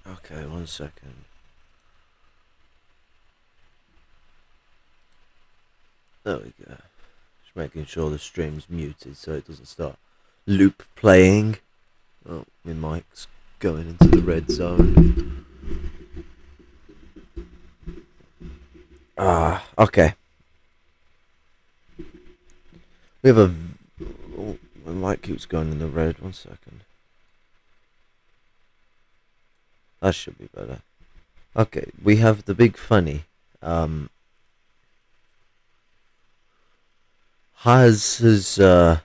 Okay, 1 second. There we go. Just making sure the stream's muted so it doesn't start loop playing. Oh, my mic's going into the red zone. Okay. We have a... Oh, my mic keeps going in the red. 1 second. That should be better. Okay, we have the big funny. Has his, how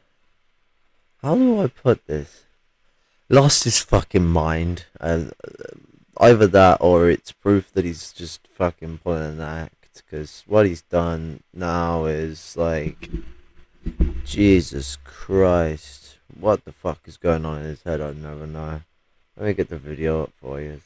do I put this? Lost his fucking mind. Either that or it's proof that he's just fucking pulling an act. Because what he's done now is like... Jesus Christ. What the fuck is going on in his head? I never know. Let me get the video up for you.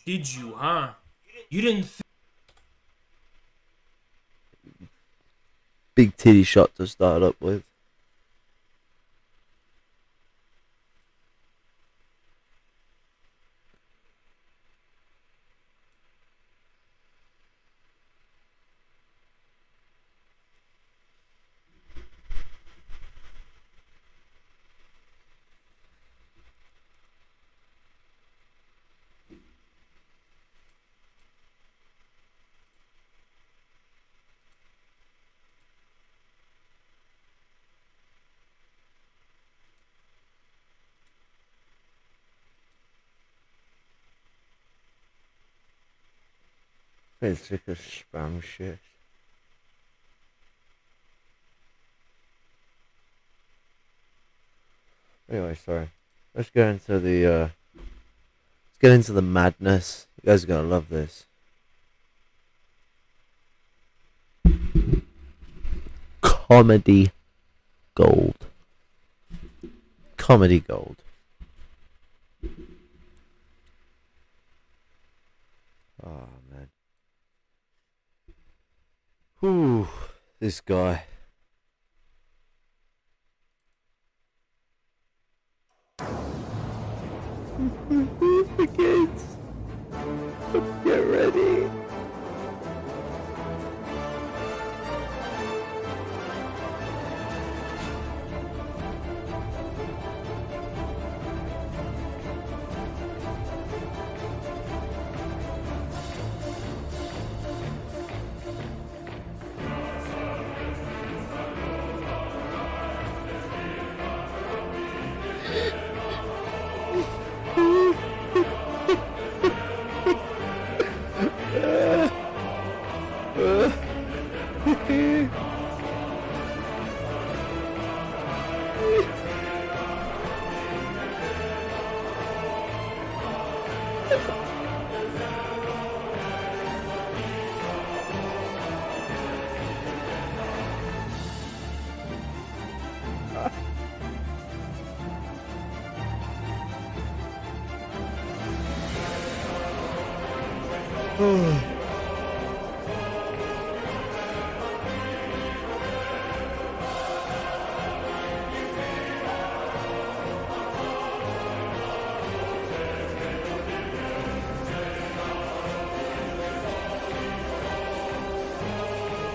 Did you, huh? You didn't Big titty shot to start up with. It's sick of spam shit. Anyway, sorry. Let's get into the madness. You guys are gonna love this. Comedy gold. Comedy gold. Oh man. Whew, this guy. The kids. Get ready.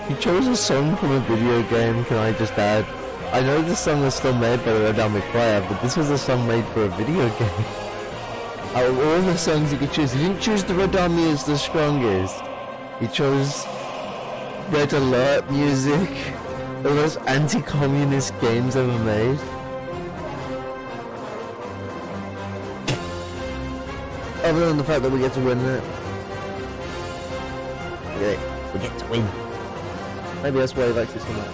He chose a song from a video game, can I just add? I know this song was still made by the Red Army Choir, but this was a song made for a video game. Out of all the songs he could choose, he didn't choose the Red Army as the strongest. He chose Red Alert music, the most anti-communist games ever made. Other than the fact that we get to win it. Yeah, we get to win. Maybe that's why he likes it so much.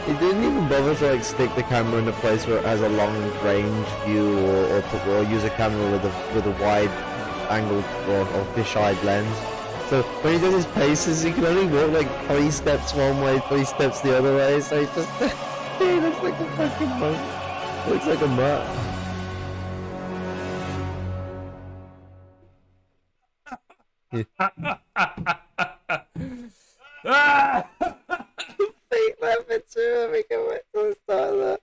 He didn't even bother to like stick the camera in a place where it has a long range view, or use a camera with a wide angled or fish-eyed lens. So when he does his paces, he can only walk like 3 steps one way, 3 steps the other way. So he just he looks like a fucking monk. Looks like a mutt. Fake laughing too. I can't wait till the start of that.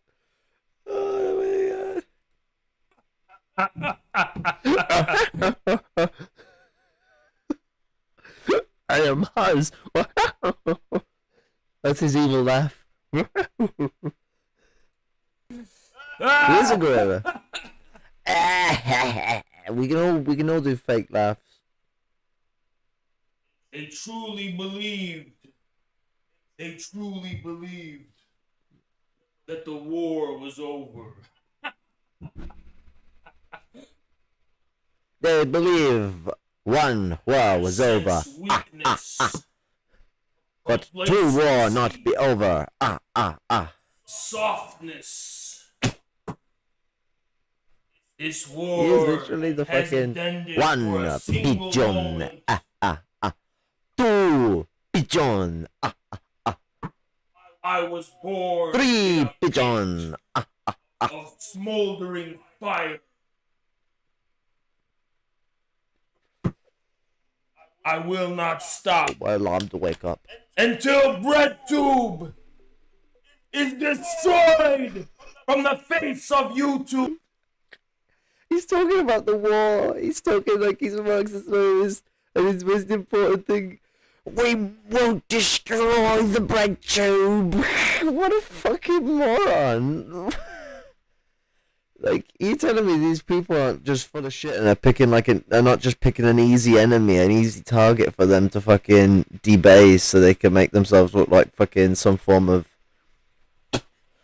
Oh my god. I am Haz. That's his evil laugh. He is a gorilla. we can all do fake laughs. They truly believed that the war was over. They believe one war was over. Weakness. But two war not be over. Softness. This He war is literally the has fucking ended one for a single pigeon. moment. Two pigeon. I was born 3 pigeon. of smoldering fire. I will not stop My alarm to wake up. until bread tube is destroyed from the face of YouTube. He's talking about the war. He's talking like he's amongst the stories. And his most important thing, we won't destroy the bread tube. What a fucking moron. Like, you telling me these people aren't just full of shit and they're not just picking an easy enemy, an easy target for them to fucking debase so they can make themselves look like fucking some form of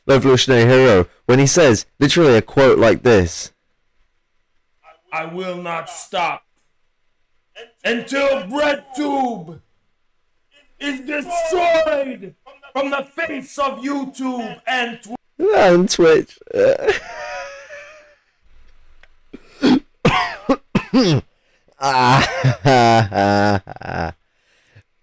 revolutionary hero. When he says, literally a quote like this, I will not stop until bread tube is destroyed from the face of YouTube and Twitch.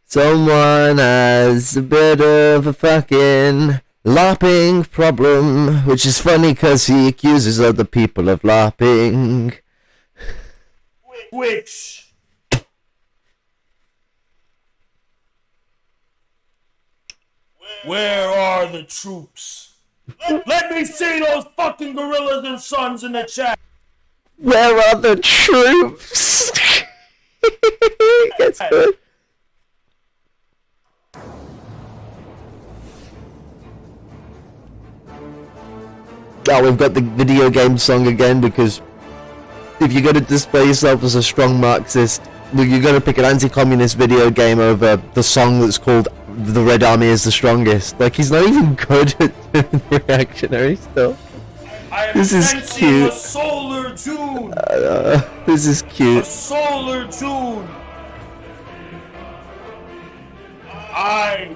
Someone has a bit of a fucking LARPing problem, which is funny because he accuses other people of LARPing. Which where are the troops? Let me see those fucking gorillas and sons in the chat. Where are the troops? That's good. Oh, we've got the video game song again, because if you're going to display yourself as a strong Marxist, you're going to pick an anti-communist video game over the song that's called The Red Army is the Strongest. Like, he's not even good at doing reactionary stuff. This is cute. A solar June. This is cute. A solar June. I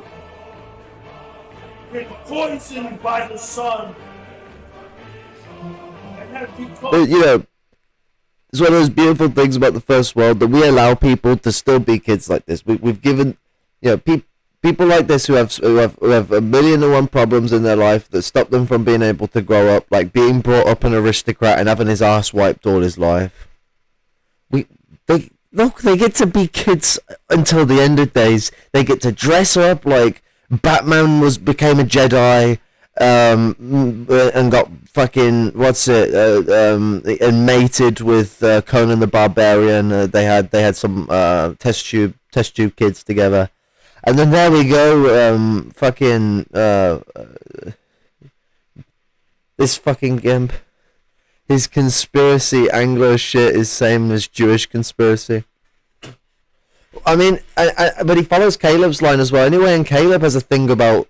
been poisoned by the sun. And have become. But, you know, it's one of those beautiful things about the first world, that we allow people to still be kids like this. We've given, you know, people like this who have a million and one problems in their life that stop them from being able to grow up, like being brought up an aristocrat and having his ass wiped all his life. They get to be kids until the end of days. They get to dress up like Batman became a Jedi, and got fucking and mated with Conan the Barbarian. They had some test tube kids together. And then there we go, this fucking gimp. His conspiracy Anglo shit is same as Jewish conspiracy. I mean, but he follows Caleb's line as well. Anyway, and Caleb has a thing about,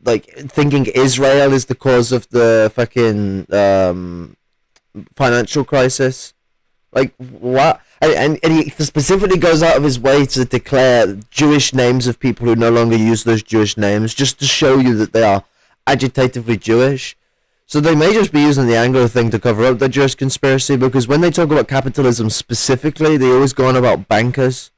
like, thinking Israel is the cause of the fucking, financial crisis. Like, what? and he specifically goes out of his way to declare Jewish names of people who no longer use those Jewish names, just to show you that they are agitatively Jewish. So they may just be using the Anglo thing to cover up their Jewish conspiracy, because when they talk about capitalism specifically, they always go on about bankers.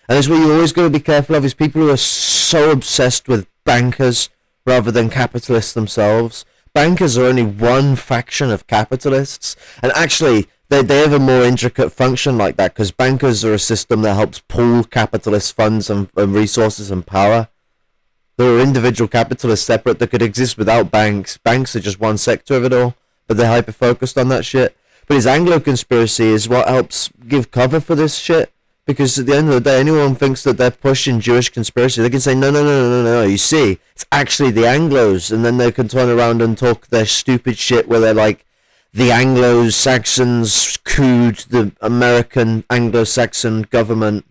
And that's what you always got to be careful of, is people who are so obsessed with bankers rather than capitalists themselves. Bankers are only one faction of capitalists, and actually they have a more intricate function like that, because bankers are a system that helps pool capitalist funds and resources and power. There are individual capitalists separate that could exist without banks. Banks are just one sector of it all, but they're hyper-focused on that shit. But his Anglo conspiracy is what helps give cover for this shit, because at the end of the day, anyone thinks that they're pushing Jewish conspiracy, they can say, no, you see, it's actually the Anglos, and then they can turn around and talk their stupid shit where they're like, the Anglo-Saxons cooed the American Anglo-Saxon government.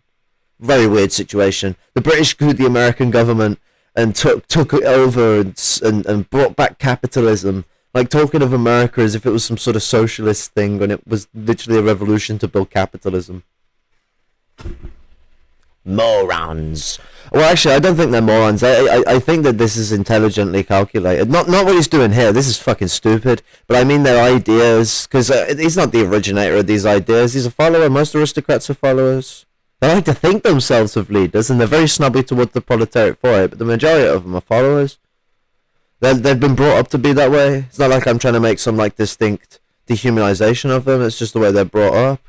Very weird situation. The British cooed the American government and took it over and brought back capitalism. Like, talking of America as if it was some sort of socialist thing when it was literally a revolution to build capitalism. Morons. Well, actually, I don't think they're morons. I think that this is intelligently calculated. Not what he's doing here. This is fucking stupid. But I mean their ideas, because he's not the originator of these ideas. He's a follower. Most aristocrats are followers. They like to think themselves of leaders, and they're very snobby towards the proletariat for it, but the majority of them are followers. They've been brought up to be that way. It's not like I'm trying to make some like distinct dehumanization of them. It's just the way they're brought up.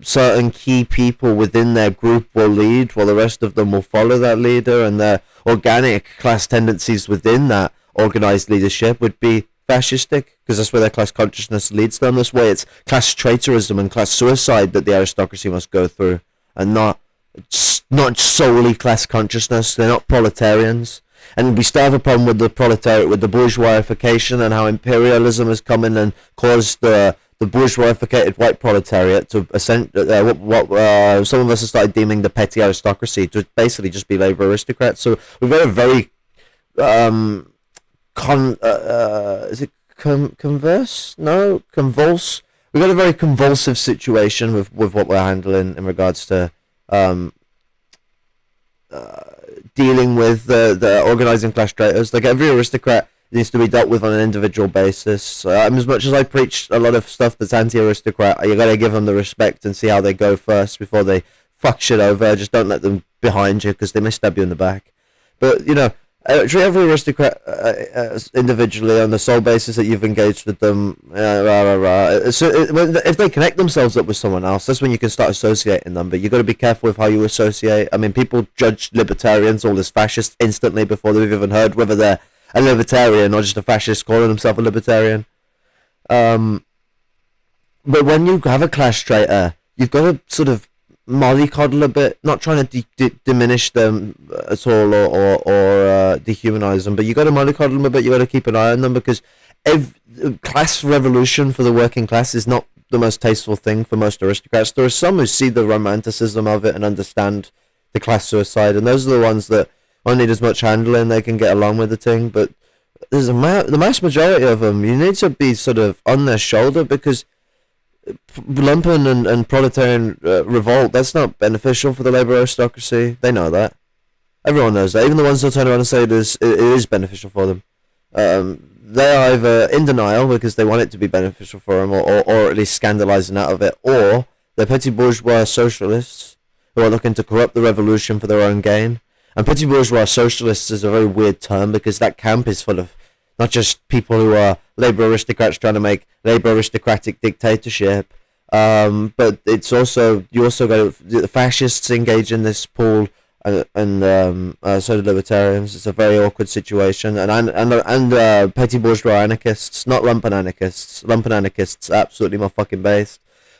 Certain key people within their group will lead, while the rest of them will follow that leader, and their organic class tendencies within that organized leadership would be fascistic, because that's where their class consciousness leads them. This way it's class traitorism and class suicide that the aristocracy must go through, and not solely class consciousness. They're not proletarians. And we still have a problem with the proletariat, with the bourgeoisification, and how imperialism has come in and caused the bourgeoisified white proletariat to what some of us have started deeming the petty aristocracy to basically just be labor aristocrats. So we've got a very convulse. We've got a very convulsive situation with what we're handling in regards to dealing with the organising class traitors. Like, every aristocrat needs to be dealt with on an individual basis. As much as I preach a lot of stuff that's anti-aristocrat, you gotta give them the respect and see how they go first before they fuck shit over. Just don't let them behind you, because they may stab you in the back. But, you know, treat every aristocrat individually on the sole basis that you've engaged with them. So if they connect themselves up with someone else, that's when you can start associating them. But you got to be careful with how you associate. I mean, people judge libertarians all as fascists instantly before they've even heard whether they're a libertarian or just a fascist calling himself a libertarian. But when you have a class traitor, you've got to sort of mollycoddle a bit, not trying to diminish them at all or dehumanize them, but you got to mollycoddle them a bit. You got to keep an eye on them, because class revolution for the working class is not the most tasteful thing for most aristocrats. There are some who see the romanticism of it and understand the class suicide, and those are the ones that won't need as much handling. They can get along with the thing, but there's the mass majority of them, you need to be sort of on their shoulder, because lumpen and proletarian revolt, that's not beneficial for the labour aristocracy. They know that. Everyone knows that. Even the ones who turn around and say it is beneficial for them. They are either in denial because they want it to be beneficial for them, or at least scandalising out of it, or they're petty bourgeois socialists who are looking to corrupt the revolution for their own gain. And petty bourgeois socialists is a very weird term, because that camp is full of not just people who are labour aristocrats trying to make labour aristocratic dictatorship, but it's also, you also got the fascists engage in this pool, and so do libertarians. It's a very awkward situation, and petty bourgeois anarchists, not lumpen anarchists. Lumpen anarchists absolutely my fucking based,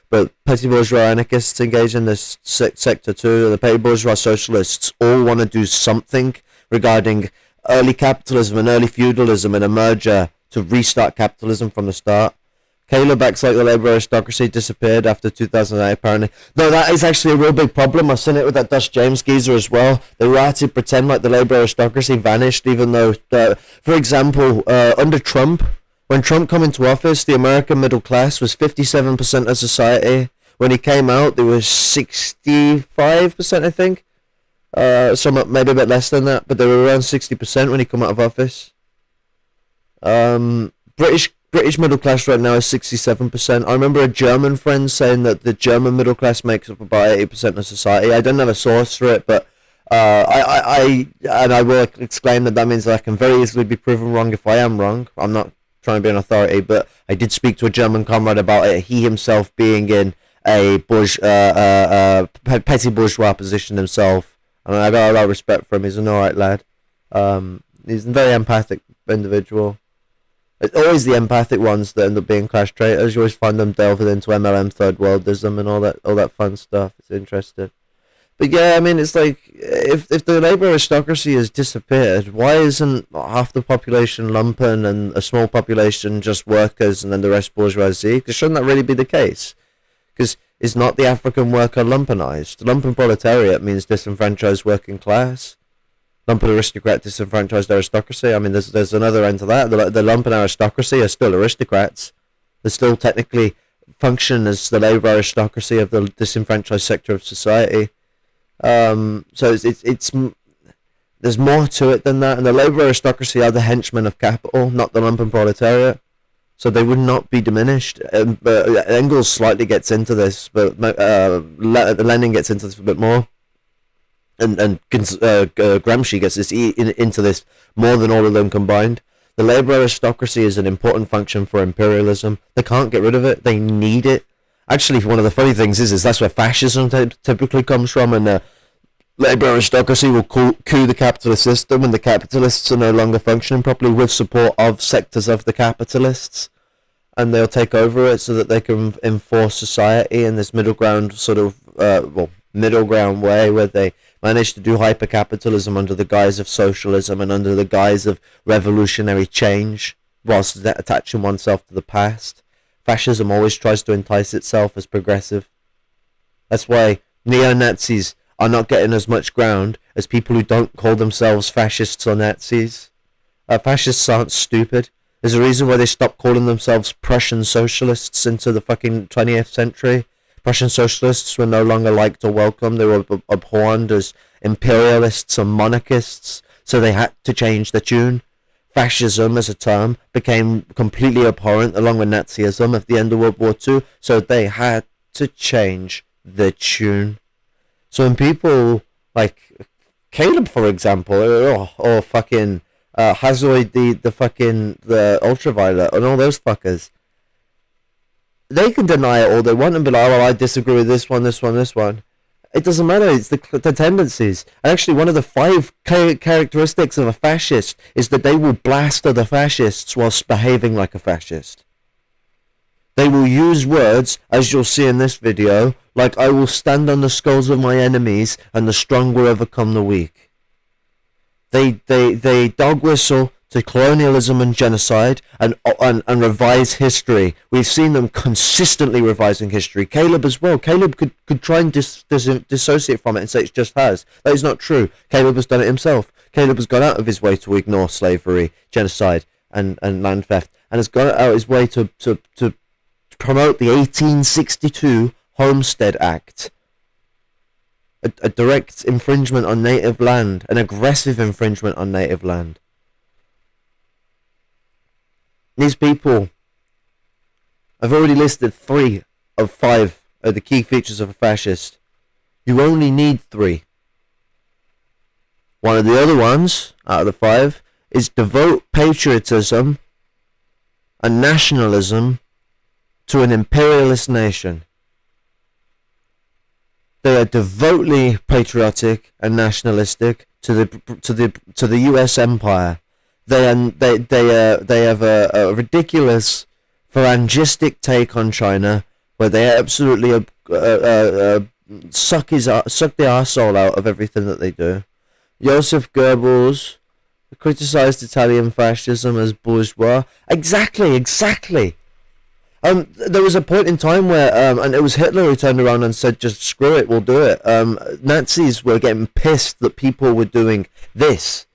but petty bourgeois anarchists engage in this sector too. The petty bourgeois socialists all want to do something regarding early capitalism and early feudalism and a merger to restart capitalism from the start. Caleb acts like the labour aristocracy disappeared after 2008, apparently. No, that is actually a real big problem. I've seen it with that Dutch James geezer as well. They were to pretend like the labour aristocracy vanished, even though, for example, under Trump, when Trump came into office, the American middle class was 57% of society, When he came out, there was 65%, I think. Some maybe a bit less than that, but they were around 60% when he came out of office. British middle class right now is 67%. I remember a German friend saying that the German middle class makes up about 80% of society. I don't have a source for it, but I will exclaim that means that I can very easily be proven wrong if I am wrong. I'm not trying to be an authority, but I did speak to a German comrade about it. He himself being in a petty bourgeois position himself, and I got a lot of respect for him. He's an alright lad. He's a very empathic individual. It's always the empathic ones that end up being class traitors. You always find them delving into MLM third worldism and all that fun stuff. It's interesting. But yeah, I mean, it's like, if the labour aristocracy has disappeared, why isn't half the population lumpen and a small population just workers and then the rest bourgeoisie? Because shouldn't that really be the case? Because is not the African worker lumpenized? Lumpen proletariat means disenfranchised working class. Lumpen aristocrat, disenfranchised aristocracy. I mean, there's another end to that. The lumpen aristocracy are still aristocrats. They still technically function as the labour aristocracy of the disenfranchised sector of society. So it's there's more to it than that. And the labour aristocracy are the henchmen of capital, not the lumpen proletariat. So they would not be diminished. But Engels slightly gets into this, but Lenin gets into this a bit more. And Gramsci gets into this more than all of them combined. The labour aristocracy is an important function for imperialism. They can't get rid of it. They need it. Actually, one of the funny things is that's where fascism typically comes from, and the labour aristocracy will coup the capitalist system when the capitalists are no longer functioning properly with support of sectors of the capitalists, and they'll take over it so that they can enforce society in this middle ground middle ground way where they manage to do hyper-capitalism under the guise of socialism and under the guise of revolutionary change, whilst attaching oneself to the past. Fascism always tries to entice itself as progressive. That's why neo-Nazis are not getting as much ground as people who don't call themselves fascists or Nazis. Fascists aren't stupid. There's a reason why they stopped calling themselves Prussian socialists into the fucking 20th century. Prussian socialists were no longer liked or welcome. They were abhorred as imperialists and monarchists, so they had to change the tune. Fascism as a term became completely abhorrent along with Nazism at the end of World War II, so they had to change the tune. So when people like Caleb, for example, or fucking Hazoid, the UltraViolet, and all those fuckers, they can deny it all they want and be like, oh, well, I disagree with this one, this one, this one. It doesn't matter, it's the tendencies. And actually, one of the 5 characteristics of a fascist is that they will blast other fascists whilst behaving like a fascist. They will use words, as you'll see in this video, like, I will stand on the skulls of my enemies and the strong will overcome the weak. They dog whistle to colonialism and genocide and revise history. We've seen them consistently revising history. Caleb as well. Caleb could try and dissociate from it and say it's just Haz. That is not true. Caleb has done it himself. Caleb has gone out of his way to ignore slavery, genocide, and land theft, and has gone out of his way to promote the 1862 Homestead Act. A direct infringement on native land, an aggressive infringement on native land. These people, I've already listed 3 of 5 of the key features of a fascist. You only need 3. One of the other ones, out of the 5, is devote patriotism and nationalism to an imperialist nation. They are devoutly patriotic and nationalistic to the U.S. empire. They have a ridiculous phalangistic take on China, where they absolutely suck the arsehole out of everything that they do. Joseph Goebbels criticized Italian fascism as bourgeois. Exactly. There was a point in time where, and it was Hitler who turned around and said, just screw it, we'll do it. Nazis were getting pissed that people were doing this,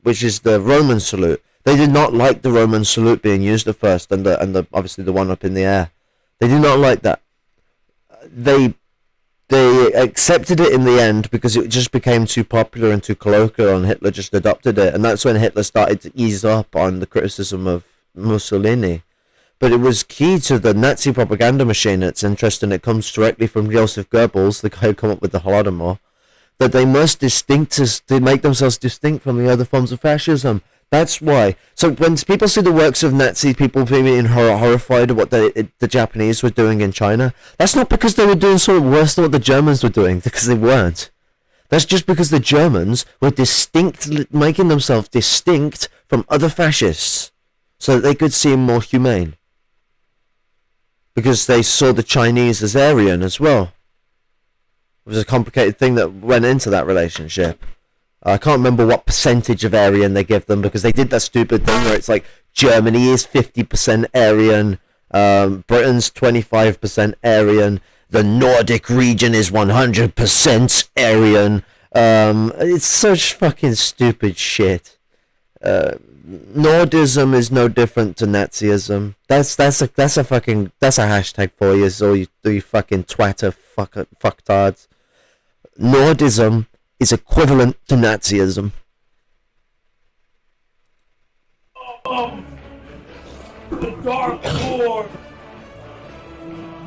which is the Roman salute. They did not like the Roman salute being used at first, and the obviously the one up in the air. They did not like that. they accepted it in the end because it just became too popular and too colloquial, and Hitler just adopted it, and that's when Hitler started to ease up on the criticism of Mussolini. But it was key to the Nazi propaganda machine. It's interesting. It comes directly from Joseph Goebbels, the guy who came up with the Holodomor, that they must to make themselves distinct from the other forms of fascism. That's why. So when people see the works of Nazi people being horrified at what the Japanese were doing in China, that's not because they were doing something worse than what the Germans were doing, because they weren't. That's just because the Germans were making themselves distinct from other fascists, so that they could seem more humane. Because they saw the Chinese as Aryan as well. It was a complicated thing that went into that relationship. I can't remember what percentage of Aryan they give them, because they did that stupid thing where it's like Germany is 50% Aryan, Britain's 25% Aryan, the Nordic region is 100% Aryan. It's such fucking stupid shit. Nordism is no different to Nazism. That's a hashtag for you, so you fucking twatter fucktards. Nordism is equivalent to Nazism. The Dark Lord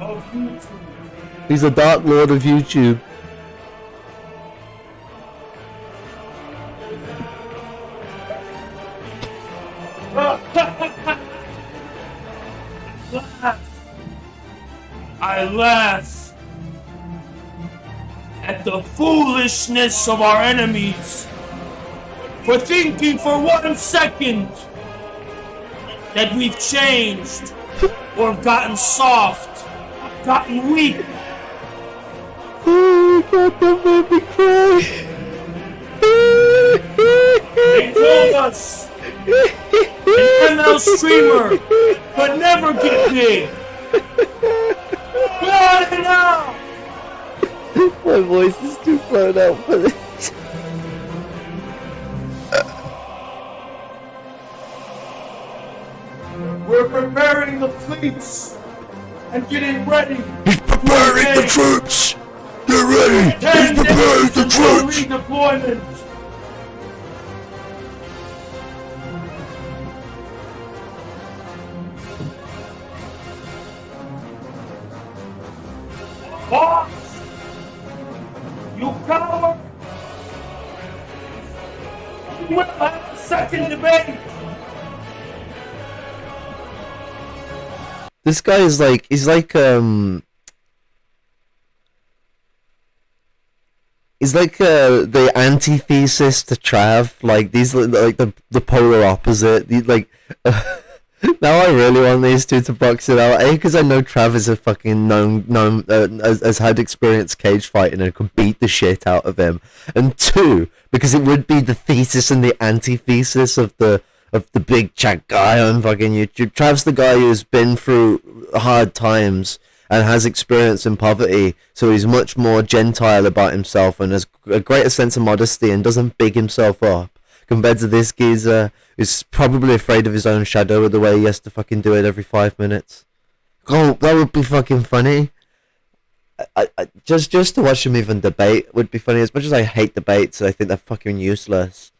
of YouTube. He's a Dark Lord of YouTube. I laugh at the foolishness of our enemies for thinking for 1 second that we've changed or gotten soft, gotten weak. Oh God, that made me cry. They told us an ML streamer could never get big. Blood it out! My voice is too blown out for this. We're preparing the fleets and getting ready. He's preparing the troops! Get ready! He's preparing the troops! Redeployment. Boss! You coward! We will have a second debate! This guy is like, he's like the antithesis to Trav. Like, these like the polar opposite. Now I really want these two to box it out. A, because I know Trav is a fucking has had experience cage fighting and could beat the shit out of him. And two, because it would be the thesis and the antithesis of the big chat guy on fucking YouTube. Trav's the guy who's been through hard times and has experience in poverty, so he's much more gentile about himself and has a greater sense of modesty and doesn't big himself up, compared to this geezer who's probably afraid of his own shadow with the way he has to fucking do it every 5 minutes. Oh, that would be fucking funny. I just to watch him even debate would be funny. As much as I hate debates, I think they're fucking useless.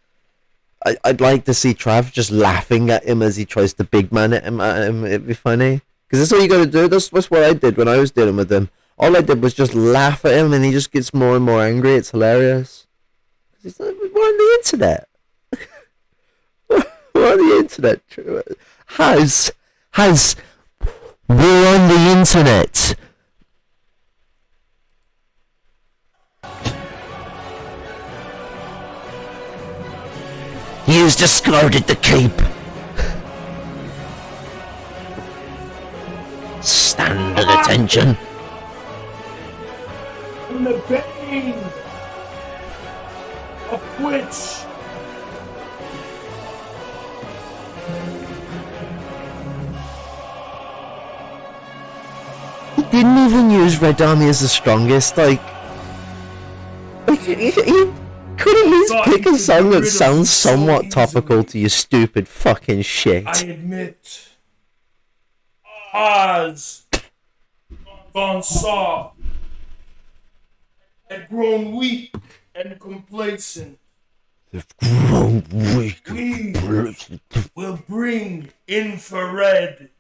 I'd like to see Trav just laughing at him as he tries to big man at him. It'd be funny. Because that's all you gotta do. That's what I did when I was dealing with him. All I did was just laugh at him and he just gets more and more angry. It's hilarious. We're on the internet. We're on the internet. We're on the internet. He has discarded the cape. Stand at attention. In the bane of Twitch. He didn't even use Red Army as the strongest. Like he could at least pick a song that sounds somewhat topical to your stupid fucking shit. I admit, Oz gone soft. had grown weak and complacent. They've grown weak. We will bring infrared,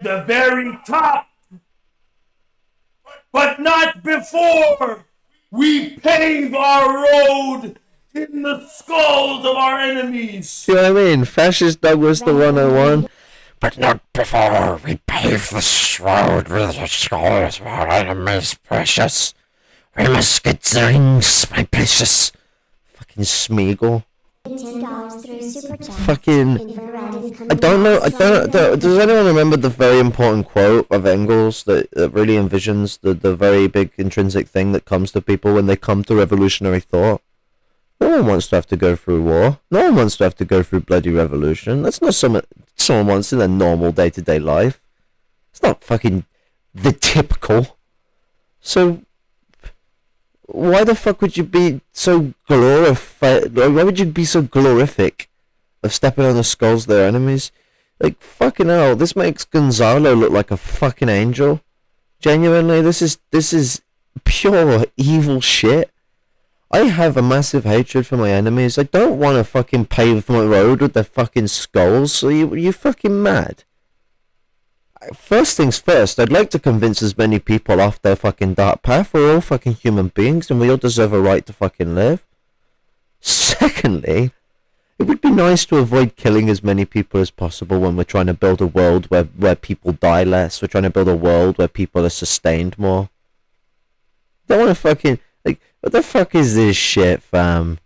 the very top, but not before we pave our road in the skulls of our enemies. See what I mean? Fascist Douglas the 101. But not before we pave this road with the skulls of our enemies, precious. We must get the rings, my precious. Fucking Smeagol. $10 through Super Chat. Fucking. Infrared is coming I don't know. back Does anyone remember the very important quote of Engels that really envisions the very big intrinsic thing that comes to people when they come to revolutionary thought? No one wants to have to go through war. No one wants to have to go through bloody revolution. That's not something someone wants in their normal day-to-day life. It's not fucking the typical. So, why the fuck would you be so glorified? Why would you be so glorific of stepping on the skulls of their enemies? Like, fucking hell, this makes Gonzalo look like a fucking angel. Genuinely, this is pure evil shit. I have a massive hatred for my enemies. I don't want to fucking pave my road with their fucking skulls. So you fucking mad? First things first, I'd like to convince as many people off their fucking dark path. We're all fucking human beings and we all deserve a right to fucking live. Secondly, it would be nice to avoid killing as many people as possible when we're trying to build a world where people die less. We're trying to build a world where people are sustained more. Don't want to fucking... Like, what the fuck is this shit, fam?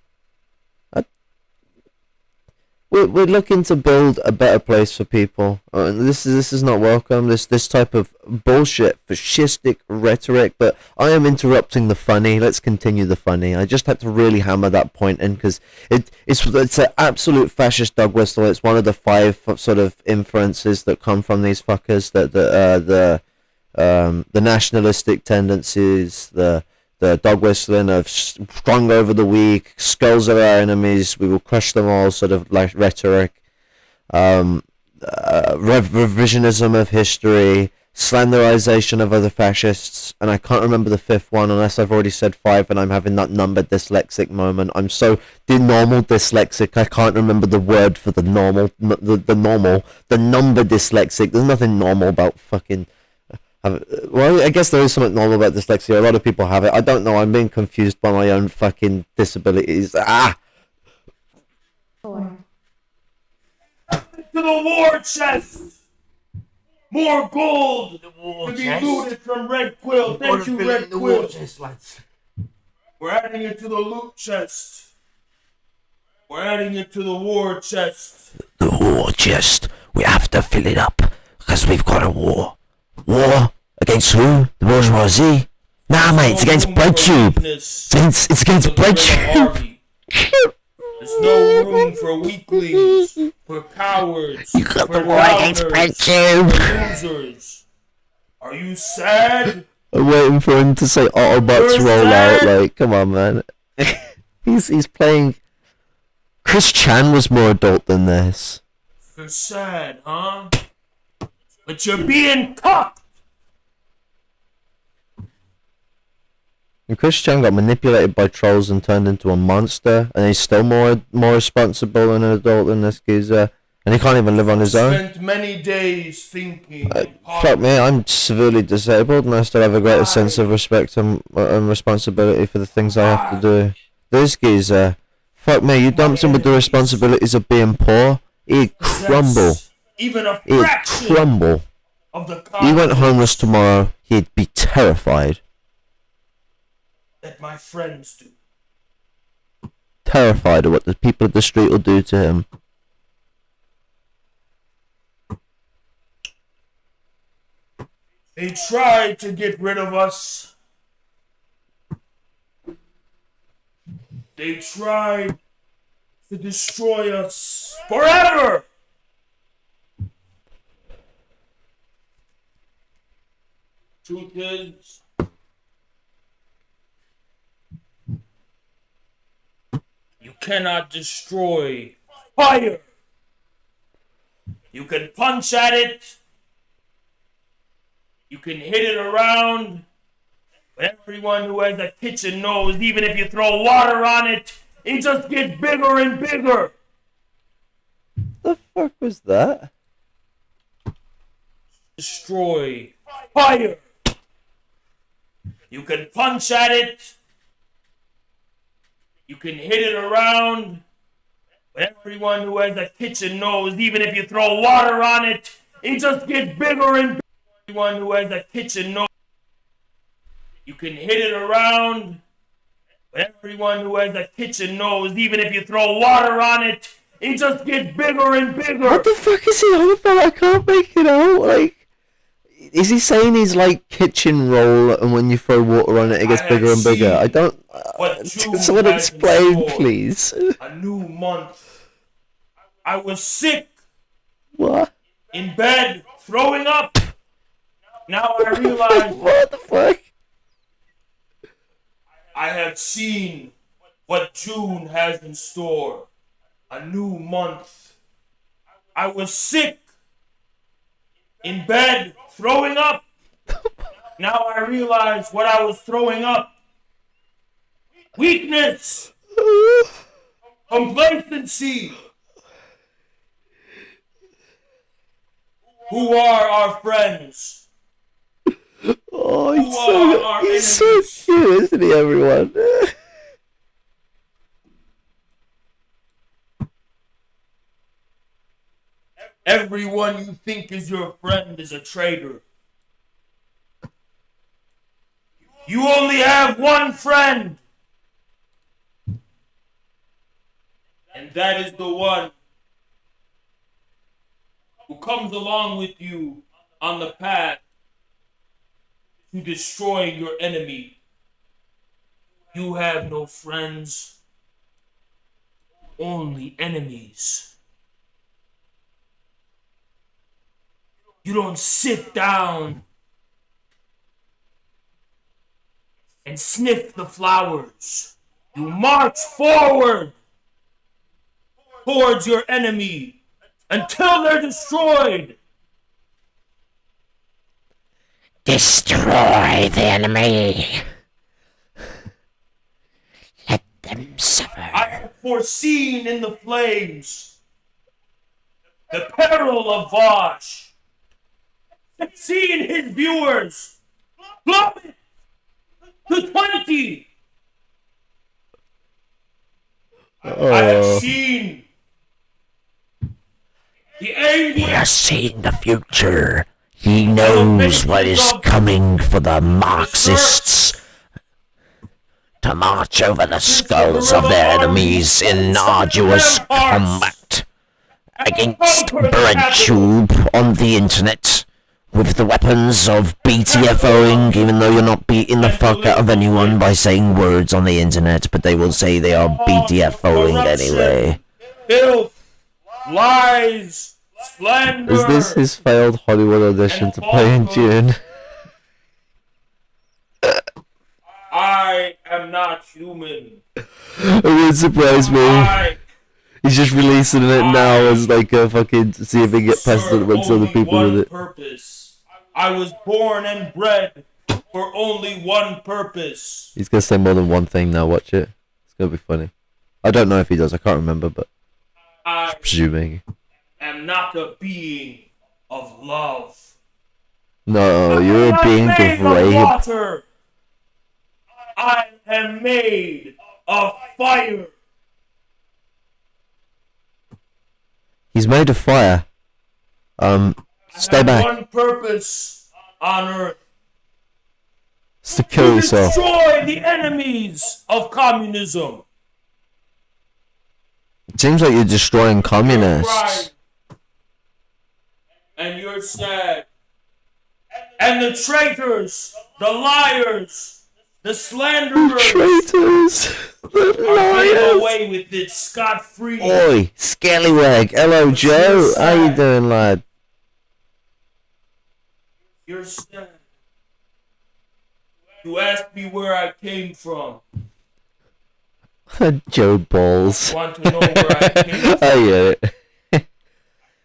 We're looking to build a better place for people. This is not welcome. This type of bullshit, fascistic rhetoric. But I am interrupting the funny. Let's continue the funny. I just had to really hammer that point in because it's an absolute fascist dog whistle. It's one of the 5 sort of inferences that come from these fuckers. The nationalistic tendencies. The dog whistling of strong over the weak, skulls of our enemies, we will crush them all, sort of like rhetoric, revisionism of history, slanderization of other fascists, and I can't remember the 5th one unless I've already said 5 and I'm having that number dyslexic moment. I'm so normal dyslexic, I can't remember the word for the number dyslexic. There's nothing normal about fucking... Well, I guess there is something normal about dyslexia. A lot of people have it. I don't know. I'm being confused by my own fucking disabilities. Ah! 4. To the war chest! More gold to be looted from Red Quill. Thank you, Red Quill. We're adding it to the loot chest. We're adding it to the war chest. The war chest. We have to fill it up because we've got a war. War? Against who? The bourgeoisie? Nah, mate, it's against BreadTube. It's against BreadTube. There's no room for weaklings, for cowards, You got for the war against BreadTube. for losers. Are you sad? I'm waiting for him to say Autobots roll out. Like, come on, man. he's playing... Chris Chan was more adult than this. You're sad, huh? But you're being cocked! And Chris Chan got manipulated by trolls and turned into a monster, and he's still more responsible and an adult than this geezer, and he can't even live on his own. Spent many days thinking. Fuck me, I'm severely disabled, and I still have a greater sense of respect and responsibility for the things I have to do. This geezer, fuck me, you dumped him with the responsibilities of being poor, he'd crumble. Even a He'd fraction crumble. of the He went homeless tomorrow, he'd be terrified. that my friends do. Terrified of what the people of the street will do to him. They tried to get rid of us. They tried to destroy us forever. Truth is, you cannot destroy fire. You can punch at it. You can hit it around. But everyone who has a kitchen knows even if you throw water on it, it just gets bigger and bigger. The fuck was that? Destroy. Fire. You can punch at it. You can hit it around. But everyone who has a kitchen knows even if you throw water on it, it just gets bigger and bigger. Everyone who has a kitchen knows you can hit it around. But everyone who has a kitchen knows even if you throw water on it, it just gets bigger and bigger. What the fuck is he on about? I can't make it out. Like, is he saying he's like kitchen roll, and when you throw water on it, it gets bigger and bigger? I don't. Someone explain, please. A new month. I was sick. What? In bed, throwing up. Now I realize What the fuck? I have seen what June has in store. A new month. I was sick. In bed, throwing up. Now I realize what I was throwing up. Weakness. Complacency. Who are our friends? Oh, Who he's so cute, isn't he, everyone? Everyone you think is your friend is a traitor. You only have one friend. And that is the one who comes along with you on the path to destroying your enemy. You have no friends, only enemies. You don't sit down and sniff the flowers. You march forward towards your enemy until they're destroyed. Destroy the enemy. Let them suffer. I have foreseen in the flames the peril of Vosh. I've seen his viewers plummet to 20. I have seen the anguish. He has seen the future. He knows what is coming for the Marxists to march over the skulls of their enemies in arduous combat against BreadTube on the internet with the weapons of BTFOing, even though you're not beating the fuck out of anyone by saying words on the internet, but they will say they are BTFOing anyway. Filth, lies, slander. Is this his failed Hollywood audition to play in June? I am not human. It would surprise me. He's just releasing it now as like a fucking see if he get past it amongst other people with it. Purpose. I was born and bred for only one purpose. He's gonna say more than one thing now. Watch it. It's gonna be funny. I don't know if he does. I can't remember, but I presuming. am not a being of love. No, you're a being of rape. Water. I am made of fire. He's made of fire. Stay back. One purpose on Earth. It's to kill yourself. Destroy the enemies of communism. It seems like you're destroying communists. And you're sad. And the traitors, the liars, the slanderers, Traitors! The are getting liars! away with it scot-free. Oi, Scallywag. Hello, Joe. How you doing, lad? You're sad. You asked me where I came from. Joe Balls. Want to know where I came from? I get it.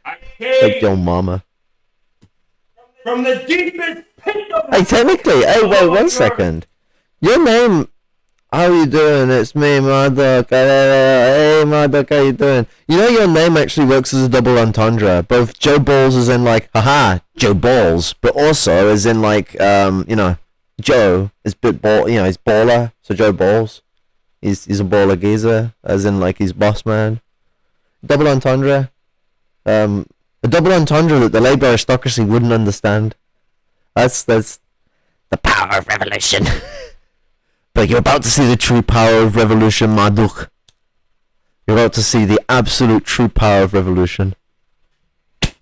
I came Like your mama. from the deepest pit of Hey, technically, hey, wait 1 second. Your name. How you doing? It's me, Murdoch. Hey, Murdoch, how you doing? You know your name actually works as a double entendre. Both Joe Balls as in like, haha, Joe Balls, but also as in like, Joe is bit ball. He's baller. So Joe Balls. He's a baller geezer, as in like he's boss man. Double entendre. A double entendre that the Labour aristocracy wouldn't understand. That's the power of revolution. But you're about to see the true power of revolution, Marduk. You're about to see the absolute true power of revolution. I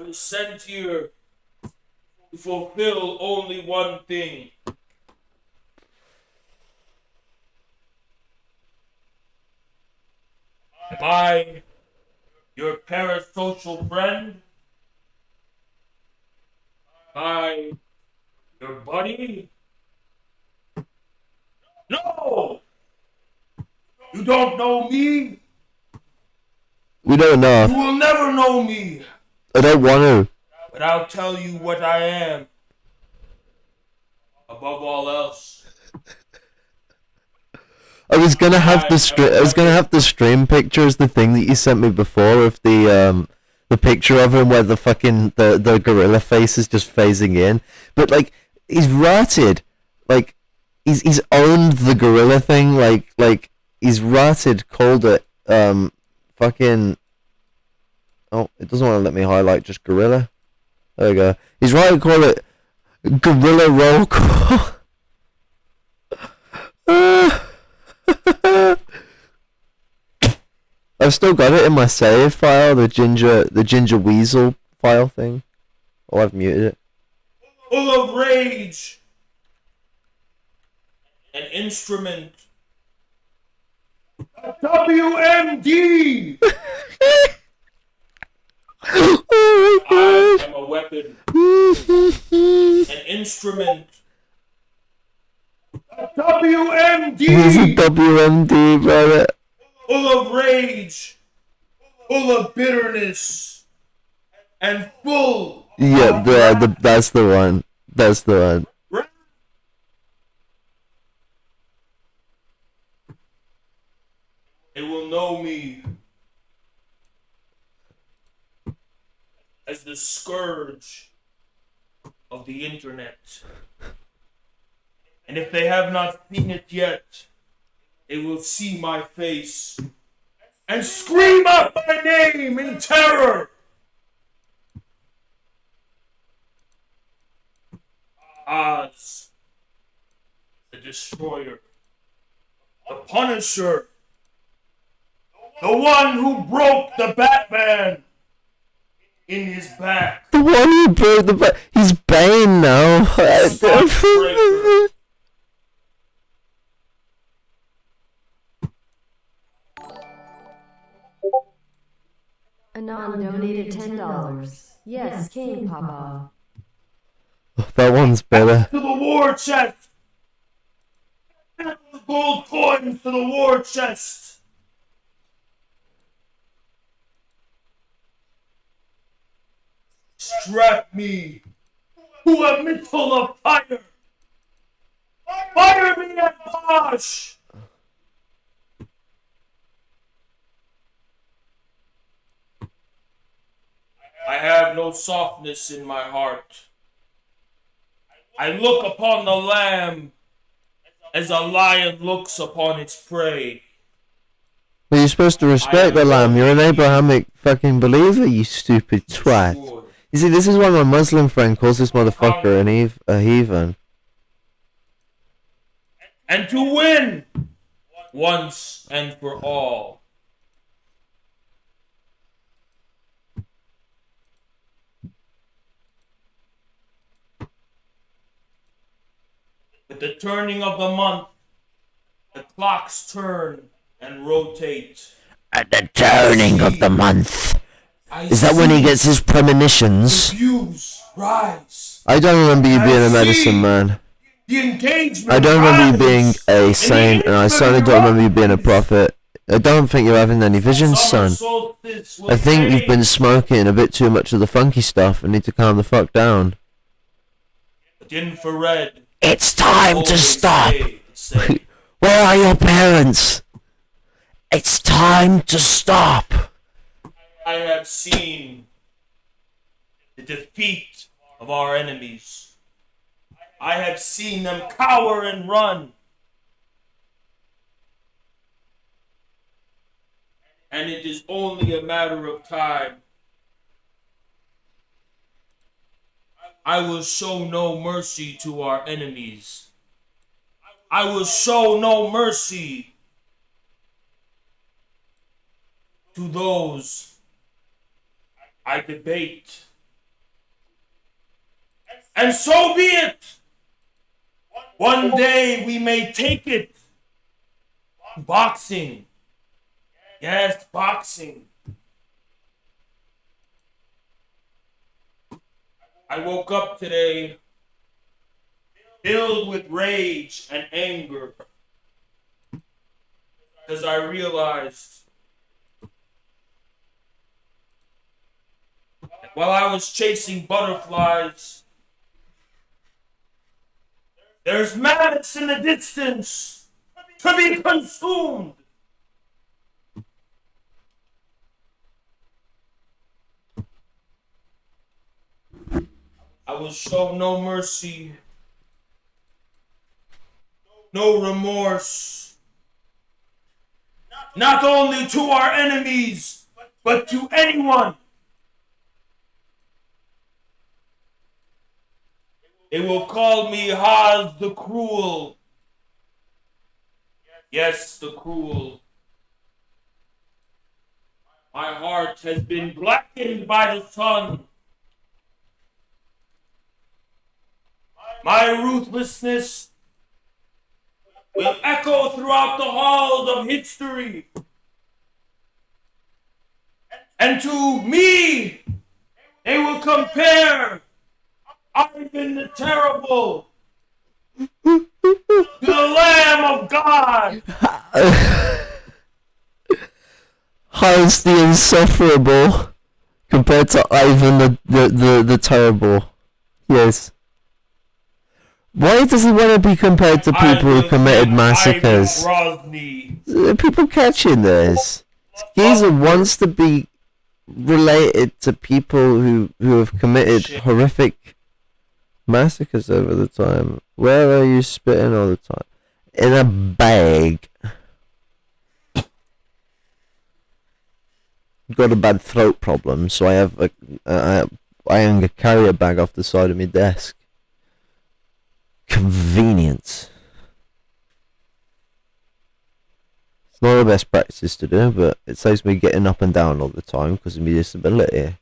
was sent here to fulfill only one thing. Am I your parasocial friend? Am I your buddy? No! You don't know me? We don't know. You will never know me. I don't want to. But I'll tell you what I am. Above all else. I was gonna have the stream picture as the thing that you sent me before of the picture of him where the fucking the gorilla face is just phasing in, but like he's rotted, like he's owned the gorilla thing, like he's rotted, called it fucking. Oh, it doesn't want to let me highlight just gorilla. There we go. He's right to call it gorilla roll call. I've still got it in my save file, the ginger weasel file thing. Oh, I've muted it. Full of rage. An instrument. WMD! I am a weapon. An instrument. WMD! He's a WMD, brother. Full of rage, full of bitterness, and full. Yeah, that's the one. That's the one. They will know me as the scourge of the internet. And if they have not seen it yet, they will see my face and scream out my name in terror. Oz, the destroyer, the punisher, the one who broke the Batman in his back. The one who broke the back. He's Bane now. Anon donated $10. Yes, King Papa. That one's better. To the war chest. The gold coins to the war chest. Strap me to a missile of fire. Fire me at Bosch. I have no softness in my heart. I look upon the lamb as a lion looks upon its prey. But you're supposed to respect the lamb. You're an Abrahamic fucking believer, you stupid twat. You see, this is why my Muslim friend calls this motherfucker a heathen. And to win once and for all. With the turning of the month, the clocks turn and rotate. At the turning of the month. Is that when he gets his premonitions? The views rise. I don't remember you being a medicine man. The engagement I don't remember you being rises. a saint, and I certainly don't remember you being a prophet. I don't think you're having any visions, son. I think you've been smoking a bit too much of the funky stuff and need to calm the fuck down. Infrared It's time to Always stop. say, Where are your parents? It's time to stop. I have seen the defeat of our enemies. I have seen them cower and run. And it is only a matter of time. I will show no mercy to our enemies. I will show no mercy to those I debate. And so be it. One day we may take it to boxing. Yes, boxing. I woke up today filled with rage and anger because I realized that while I was chasing butterflies, there's madness in the distance to be consumed. I will show no mercy, no remorse, not only to our enemies, but to anyone. They will call me Haz the Cruel. Yes, the cruel. My heart has been blackened by the sun. My ruthlessness will echo throughout the halls of history. And to me, they will compare Ivan the Terrible to the Lamb of God. How's the insufferable compared to Ivan the terrible? Yes. Why does he want to be compared to people who committed massacres? People catching this. Geezer wants to be related to people who have committed horrific massacres over the time. Where are you spitting all the time? In a bag. Got a bad throat problem, so I have I hang a carrier bag off the side of my desk. Convenience. It's not the best practice to do, but it saves me getting up and down all the time because of my disability.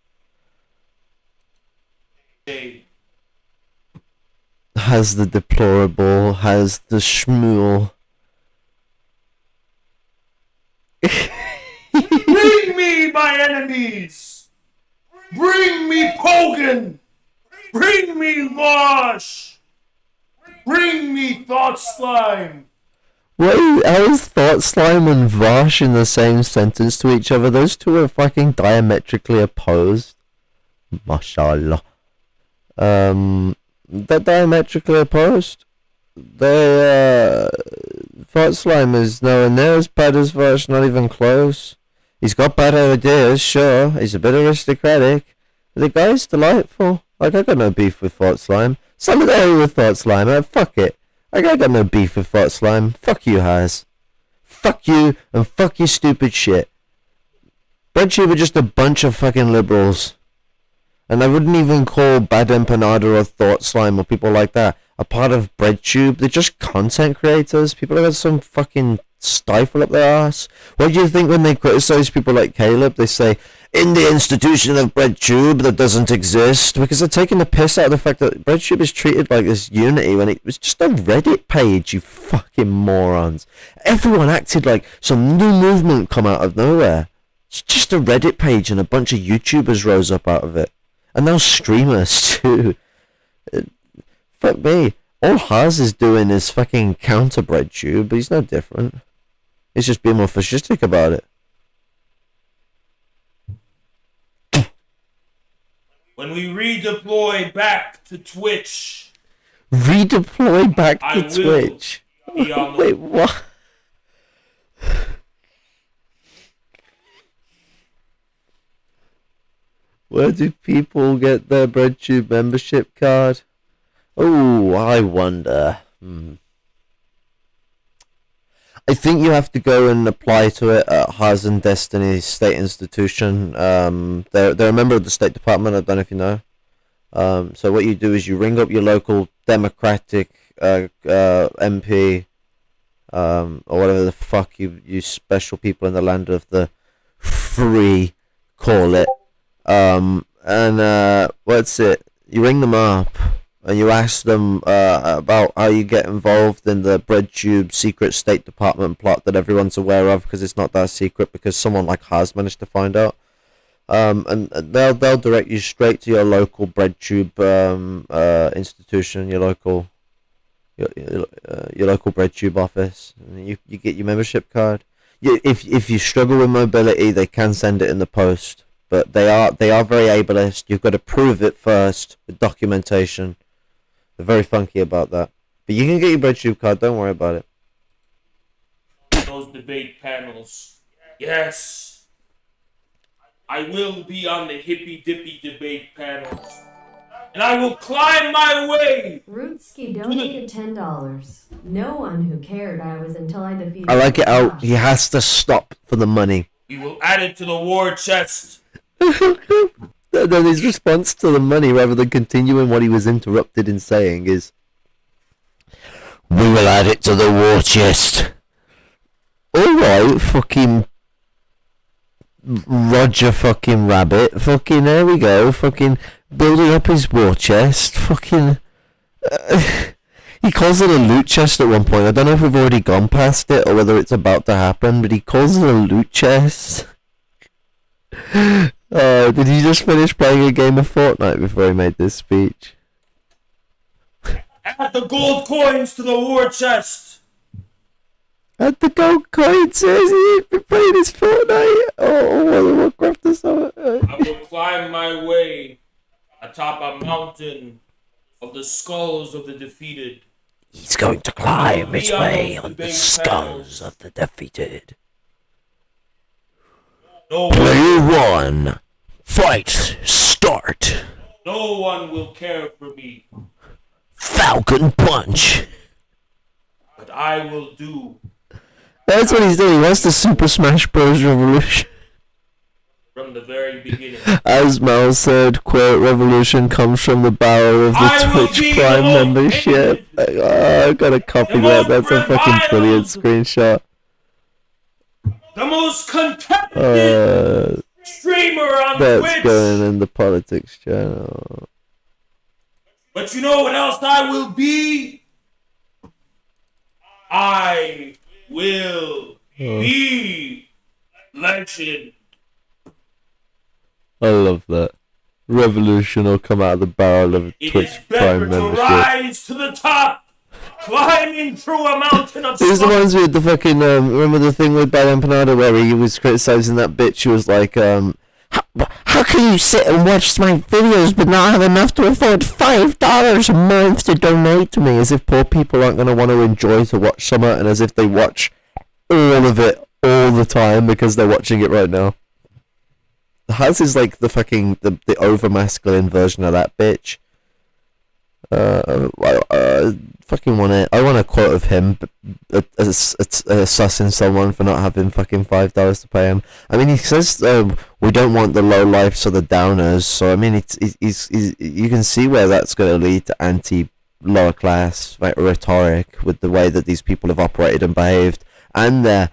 Has the deplorable, has the schmool. Bring me my enemies! Bring me Pogan! Bring me Vosh! Bring me Thought Slime! Wait, how is Thought Slime and Vosh in the same sentence to each other? Those two are fucking diametrically opposed. Mashallah. They're diametrically opposed. Thought Slime is nowhere near as bad as Vosh, not even close. He's got bad ideas, sure. He's a bit aristocratic. But the guy's delightful. Like, I got no beef with Thought Slime. Solidarity with Thought Slime, fuck it. I got no beef with Thought Slime. Fuck you, Haz. Fuck you, and fuck your stupid shit. BreadTube are just a bunch of fucking liberals. And I wouldn't even call Bad Empanada or Thought Slime or people like that a part of BreadTube. They're just content creators. People have got some fucking stifle up their ass. What do you think when they criticize people like Caleb? They say, in the institution of BreadTube that doesn't exist, because they're taking the piss out of the fact that BreadTube is treated like this unity when it was just a Reddit page, you fucking morons. Everyone acted like some new movement come out of nowhere. It's just a Reddit page and a bunch of YouTubers rose up out of it. And now streamers too. Fuck me. All Haz is doing is fucking counter BreadTube, but he's no different. He's just being more fascistic about it. When we redeploy back to Twitch, Redeploy back I to will Twitch. be on the Wait, what? Where do people get their BreadTube membership card? Oh, I wonder. I think you have to go and apply to it at Haz and Destiny State Institution. They're a member of the State Department. I don't know if you know. So what you do is you ring up your local Democratic MP, or whatever the fuck you special people in the land of the free call it. And what's it? You ring them up and you ask them about how you get involved in the BreadTube secret State Department plot that everyone's aware of, because it's not that secret, because someone like Haz managed to find out. And they'll direct you straight to your local BreadTube institution, your local BreadTube office, and you get your membership card. If you struggle with mobility, they can send it in the post, but they are very ableist. You've got to prove it first with documentation. They're very funky about that. But you can get your BreadTube card. Don't worry about it. those debate panels. Yes, I will be on the hippy dippy debate panels. And I will climb my way. Rootski donated $10. No one who cared I was until I defeated. I like it out. He has to stop for the money. We will add it to the war chest. Then his response to the money, rather than continuing what he was interrupted in saying, is, "We will add it to the war chest." Alright, fucking Roger fucking Rabbit. Fucking, there we go. Fucking building up his war chest. Fucking... he calls it a loot chest at one point. I don't know if we've already gone past it or whether it's about to happen, but he calls it a loot chest. Did he just finish playing a game of Fortnite before he made this speech? Add the gold coins to the war chest. Add the gold coin, says he's been playing his Fortnite or World of Warcraft or something. I will climb my way atop a mountain of the skulls of the defeated. He's going to climb his way on the skulls of the defeated. No Player one. Fight. Start. No one will care for me, Falcon Punch. but I will do That's what he's doing. He wants the Super Smash Bros. Revolution. from the very beginning. As Mal said, quote, "Revolution comes from the barrel of the I will Twitch be Prime the most membership." I gotta copy the that. most That's a fucking reviled, brilliant screenshot. The most contested streamer on That's Twitch. going in the politics channel. But you know what else I will be? I will be legend. I love that. Revolution will come out of the barrel of a It Twitch is better Prime to membership. rise to the top, climbing through a mountain of This smoke. reminds me of the fucking, remember the thing with Bad Empanada where he was criticising that bitch who was like, how can you sit and watch my videos but not have enough to afford $5 a month to donate to me? As if poor people aren't going to want to enjoy to watch summer, and as if they watch all of it all the time because they're watching it right now. Haz is like the fucking, the over-masculine version of that bitch. Fucking I want a quote of him assessing someone for not having fucking $5 to pay him. I mean, he says we don't want the low lifes or the downers, so I mean, he's you can see where that's going to lead to anti-lower class rhetoric with the way that these people have operated and behaved, and their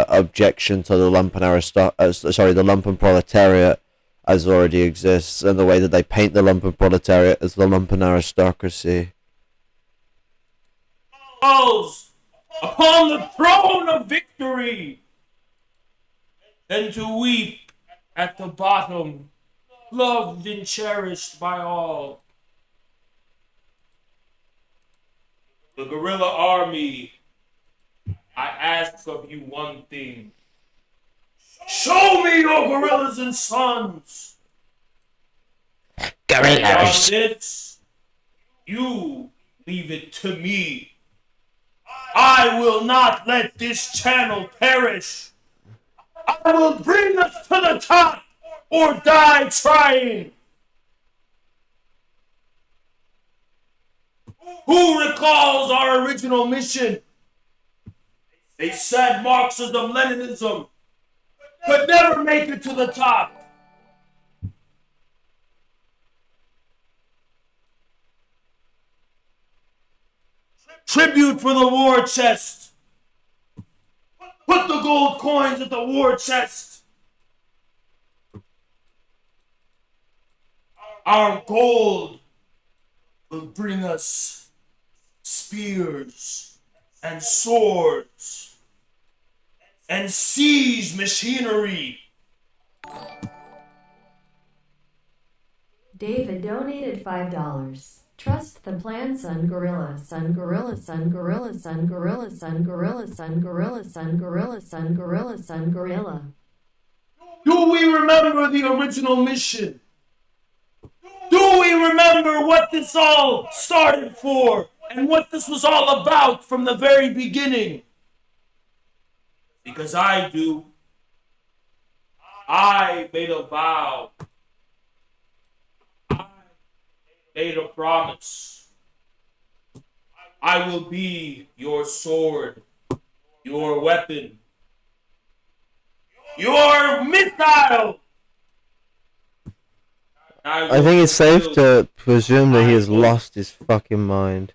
objection to the the lumpen proletariat as already exists, and the way that they paint the lumpen proletariat as the lumpen aristocracy. Upon the throne of victory, than to weep at the bottom, loved and cherished by all. The guerrilla army, I ask of you one thing. Show me your gorillas and sons. Gorillas. This You leave it to me. I will not let this channel perish. I will bring us to the top or die trying. Who recalls our original mission? They said Marxism, Leninism could never make it to the top. Tribute for the war chest. Put the gold coins at the war chest. Our gold will bring us spears and swords and siege machinery. David donated $5. Trust the plan, son gorilla, son gorilla, son gorilla, son gorilla, son gorilla, son gorilla, son gorilla, son gorilla, son gorilla. Do we remember the original mission? Do we remember what this all started for and what this was all about from the very beginning? Because I do. I made a vow. I made a promise. I will be your sword, your weapon, your missile. I think it's safe to presume that he has lost his fucking mind.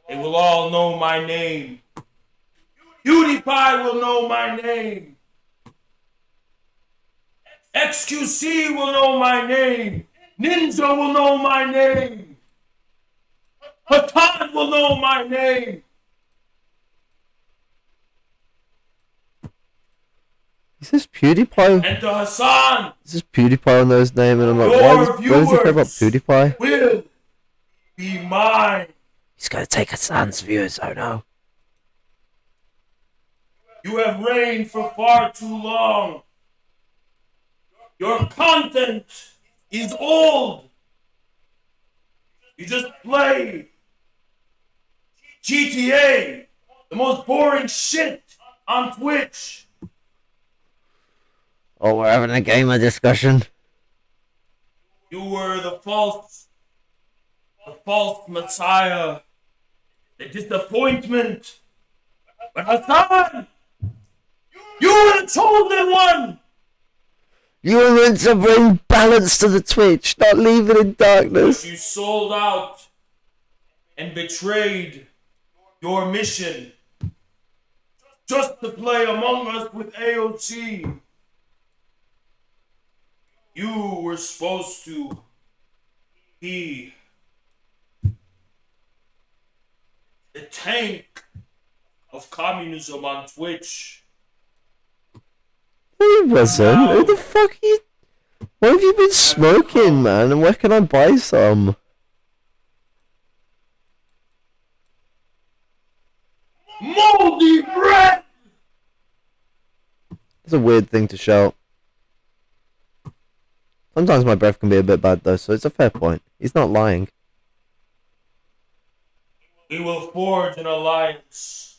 They will all know my name. PewDiePie will know my name. XQC will know my name. Ninja will know my name. Hatan will know my name. Is this PewDiePie? And to Hassan, Is this PewDiePie on those name? And I'm like, why does he care about PewDiePie? will be mine. He's gonna take Hassan's viewers, oh no. You have reigned for far too long. Your content is old. You just play GTA, the most boring shit on Twitch. Oh, we're having a gamer discussion. You were the false messiah, the disappointment. But Hassan, you were the chosen one. You were meant to bring balance to the Twitch, not leave it in darkness. You sold out and betrayed your mission just to play Among Us with AOC. You were supposed to be the tank of communism on Twitch. He wasn't. Who the fuck are you? What have you been smoking, man? And where can I buy some? Moldy bread! It's a weird thing to shout. Sometimes my breath can be a bit bad though, so it's a fair point. He's not lying. We will forge an alliance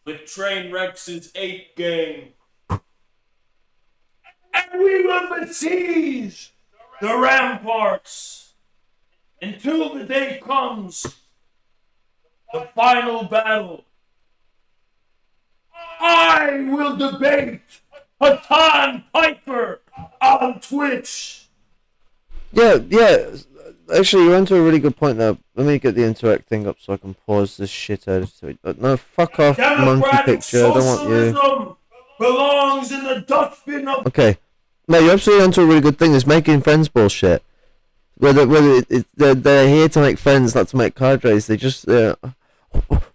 with Trainwreck's 8 gang. And we will besiege the ramparts until the day comes, the final battle. I will debate Hatan Piper on Twitch. Yeah. Actually, you're onto a really good point there. Let me get the interact thing up so I can pause this shit out of it. No, fuck off, monkey Democratic picture. I don't want you. socialism belongs in the dustbin of. Okay. No, you're absolutely onto a really good thing. It's making friends bullshit. Whether they're here to make friends, not to make cadres. They just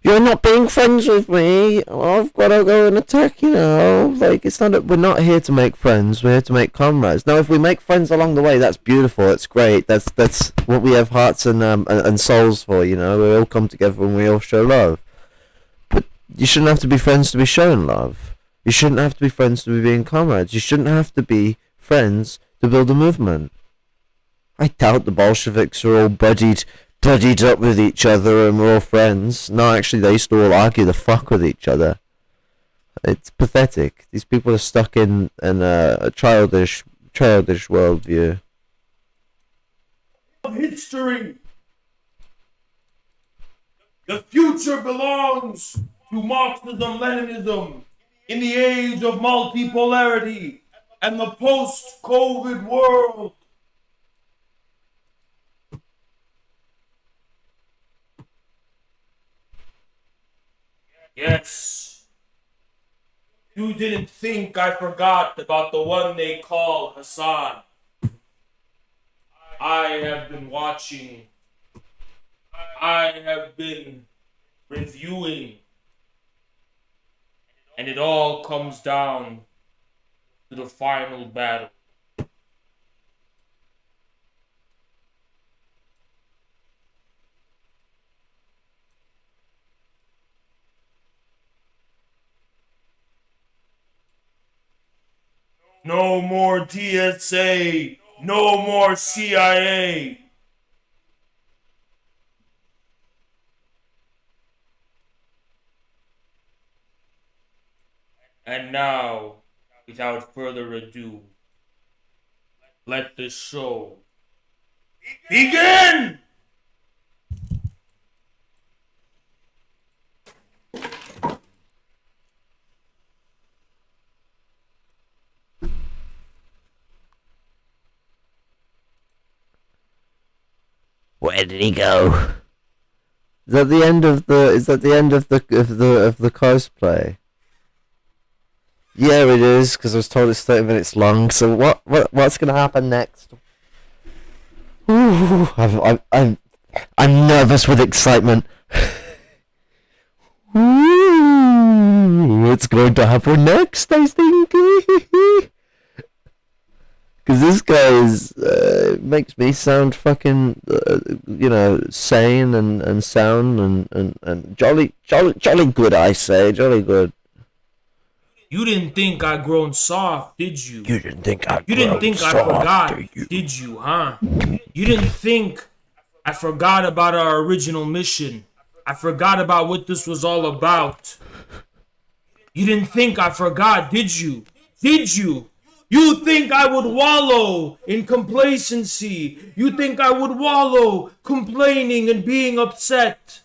you're not being friends with me. I've got to go and attack you now. Like, it's not. We're not here to make friends. We're here to make comrades. Now, if we make friends along the way, that's beautiful. That's great. That's what we have hearts and souls for. You know, we all come together and we all show love. But you shouldn't have to be friends to be showing love. You shouldn't have to be friends to be being comrades. You shouldn't have to be friends to build a movement. I doubt the Bolsheviks are all buddied up with each other and we're all friends. No, actually, they used to all argue the fuck with each other. It's pathetic. These people are stuck in a childish worldview. History. The future belongs to Marxism-Leninism in the age of multipolarity and the post-COVID world. Yes. You didn't think I forgot about the one they call Hassan. I have been watching. I have been reviewing. And it all comes down to the final battle. No more TSA. No more CIA. And now, without further ado, let the show begin! Where did he go? Is that the end of the cosplay? Yeah, it is, because I was told it's 30 minutes long. So what's gonna happen next? Ooh, I'm nervous with excitement. Ooh, what's going to happen next? I think. Because this guy makes me sound fucking, sane and sound and jolly good. I say, jolly good. You didn't think I'd grown soft, did you? You didn't think I forgot, did you, huh? You didn't think I forgot about our original mission. I forgot about what this was all about. You didn't think I forgot, did you? Did you? You think I would wallow in complacency. You think I would wallow complaining and being upset.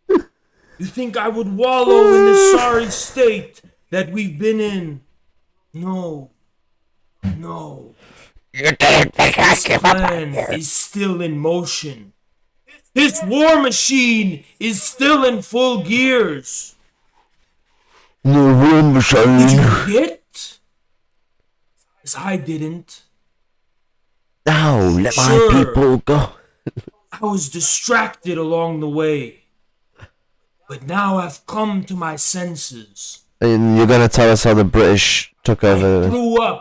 You think I would wallow in the sorry state that we've been in. No. You didn't think I This plan is still in motion. This war machine is still in full gears. The war machine. Did you forget? Because I didn't. Now let my people go. I was distracted along the way. But now I've come to my senses. And you're gonna tell us how the British took over.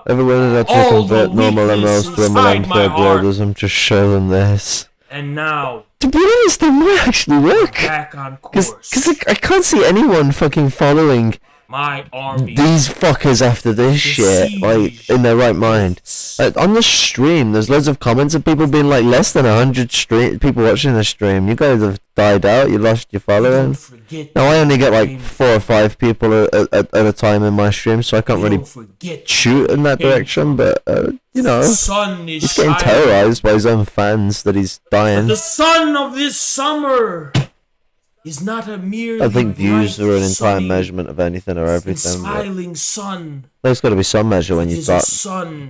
Everyone that to convert normal animals to unfair broadism, just show them this. And now, to be honest, it might actually work. Back on course. Because I can't see anyone fucking following my army. These fuckers after this shit, like, in their right mind. On the stream, there's loads of comments of people being like, less than 100 people watching the stream. You guys have died out, you lost your following. Now, I only get like 4 or 5 people at a time in my stream, so I can't really shoot in that direction, but, he's getting terrorized by his own fans that he's dying. The sun of this summer is not a mere. I think views are an entire measurement of anything or everything. Smiling sun. There's got to be some measure when you start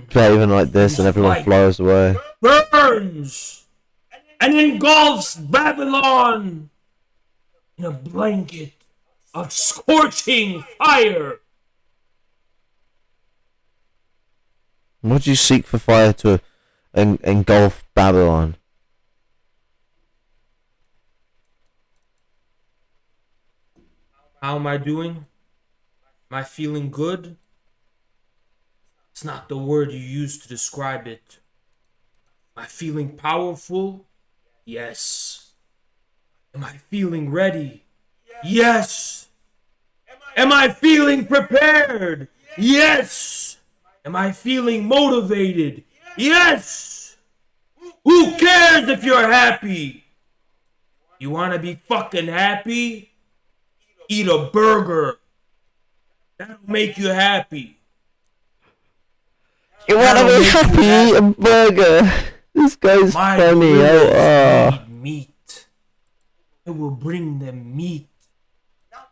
behaving like this and everyone flies away. Burns and engulfs Babylon in a blanket of scorching fire. What do you seek for fire to engulf Babylon? How am I doing? Am I feeling good? It's not the word you use to describe it. Am I feeling powerful? Yes. Am I feeling ready? Yes. Am I feeling prepared? Yes. Am I feeling motivated? Yes! Who cares if you're happy? You wanna be fucking happy? Eat a burger. That'll make you happy. You wanna be happy? Eat a burger. This guy's My funny. gorillas need meat. I will bring them meat.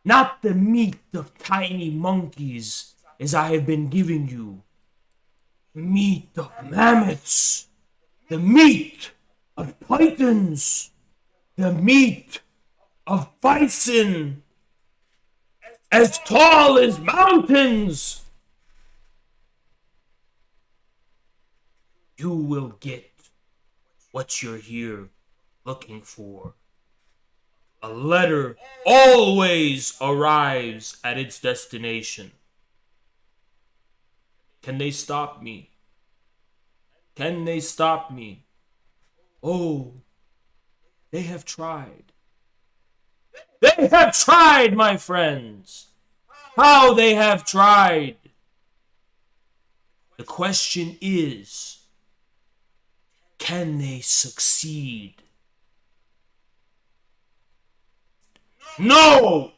Not the meat of tiny monkeys as I have been giving you. The meat of mammoths. The meat of pythons. The meat of bison. As tall as mountains. You will get what you're here looking for. A letter always arrives at its destination. Can they stop me? Can they stop me? Oh, they have tried. They have tried, my friends. How they have tried. The question is, can they succeed? No!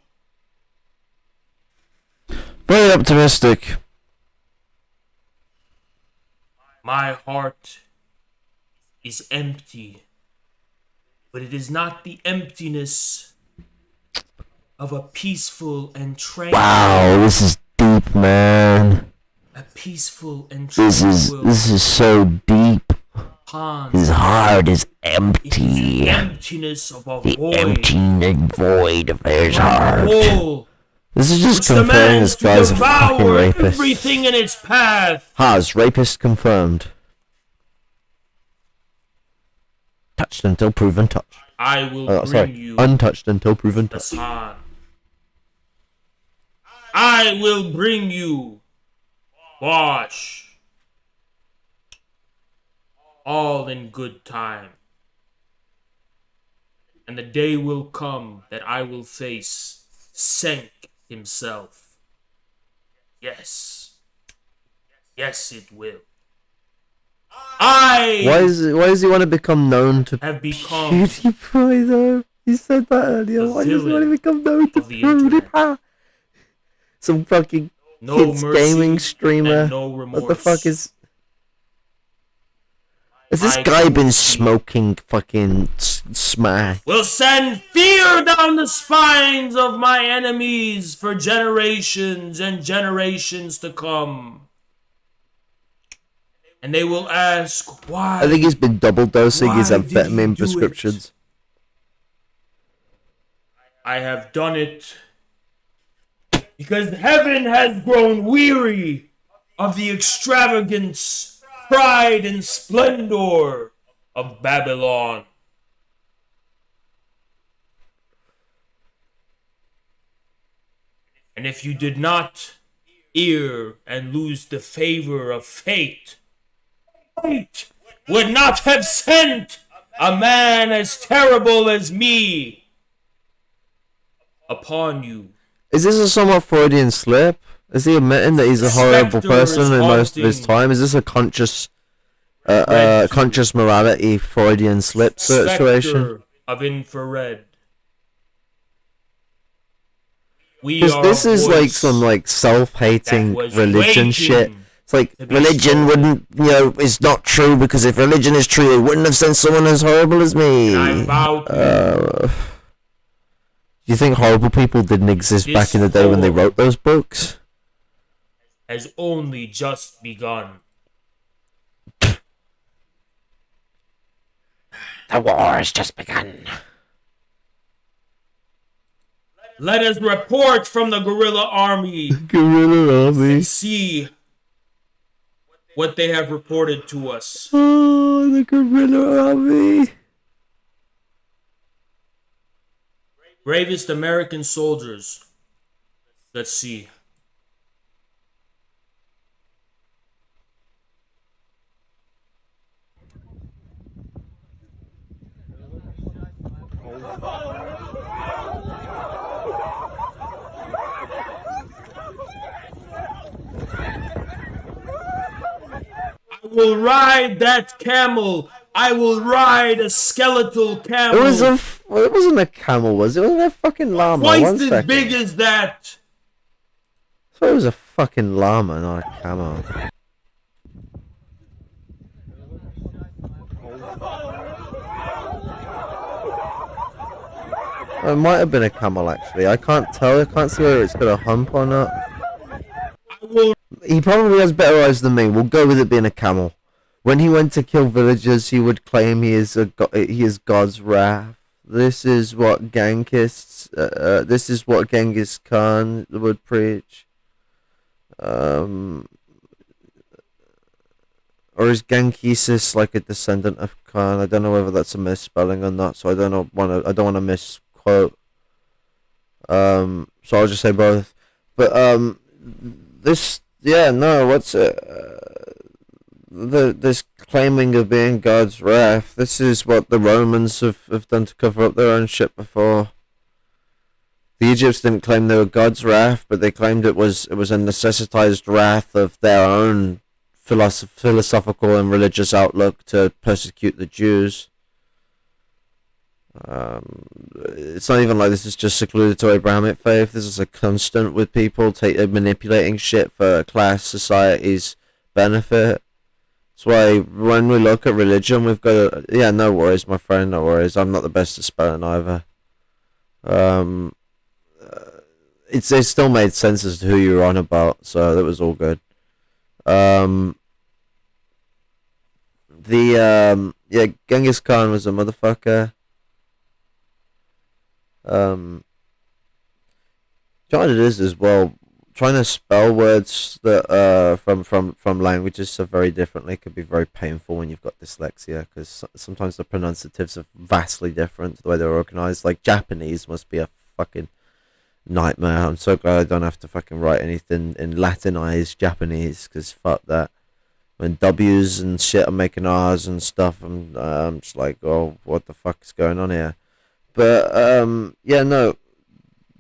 Very optimistic. My heart is empty, but it is not the emptiness of a peaceful and tranquil. Wow, this is deep, man. A peaceful and This tranquil is so deep. pond. His heart is It is the empty. emptiness of a The void. empty void of his A heart. hole This is just which confirming demands this guy's to a fucking devour rapist. everything in its path. Haz, rapist confirmed. Touched until proven touched. I will Oh, bring sorry. you Untouched until proven touched. Hassan. I will bring you Bosch. All in good time. And the day will come that I will face Senk himself. Yes. Yes, it will. I Why does he want to become known to have become PewDiePie though? He said that earlier. The Why does he want to villain become known to of the internet. PewDiePie? Some fucking no kids mercy gaming streamer. and no remorse. What the fuck is? Has this My guy been cruelty smoking fucking smack? will send fear down the spines of my enemies for generations and generations to come. And they will ask, why? I think he's been double dosing his Why did he amphetamine do prescriptions. I have done it because heaven has grown weary of the extravagance, pride, and splendor of Babylon. And if you did not hear and lose the favor of fate, fate would not have sent a man as terrible as me upon you. Is this a somewhat Freudian slip? Is he admitting that he's a horrible Spectre person is in most of his haunting time? Is this a conscious, Red conscious morality Freudian slip situation? Spectre of infrared. We Because are this a is like voice some like self-hating that was religion waiting shit. It's like to be Religion spoken. wouldn't, it's not true, because if religion is true, it wouldn't have sent someone as horrible as me. I vow to Do you think horrible people didn't exist This back in the day when they horror wrote those books? has only just begun. The war has just begun. Let us report from the guerrilla army Guerrilla army. and see what they have reported to us. Oh, the guerrilla army. Bravest American soldiers. Let's see. I will ride that camel. I will ride a skeletal camel. It wasn't a camel, was it? It was a fucking llama. Twice as big as that. I thought it was a fucking llama, not a camel. It might have been a camel, actually. I can't tell. I can't see whether it's got a hump or not. He probably has better eyes than me. We'll go with it being a camel. When he went to kill villagers, he would claim he is God's wrath. This is what Genghis Khan would preach. Or is Genghis like a descendant of Khan? I don't know whether that's a misspelling or not, so I don't want to misquote. So I'll just say both. But this claiming of being God's wrath. This is what the Romans have done to cover up their own shit before. The Egypts didn't claim they were God's wrath, but they claimed it was a necessitized wrath of their own philosophical and religious outlook to persecute the Jews. It's not even like this is just secluded to Abrahamic faith. This is a constant with people manipulating shit for class society's benefit. That's why when we look at religion, we've got to, no worries, my friend, no worries. I'm not the best at spelling either. It still made sense as to who you were on about, so that was all good. Genghis Khan was a motherfucker. You know what it is as well? Trying to spell words that from languages so very differently could be very painful when you've got dyslexia, because sometimes the pronunciatives are vastly different the way they're organized. Like Japanese must be a fucking nightmare. I'm so glad I don't have to fucking write anything in Latinized Japanese, because fuck that. When W's and shit are making R's and stuff, I'm just like, oh, what the fuck is going on here? But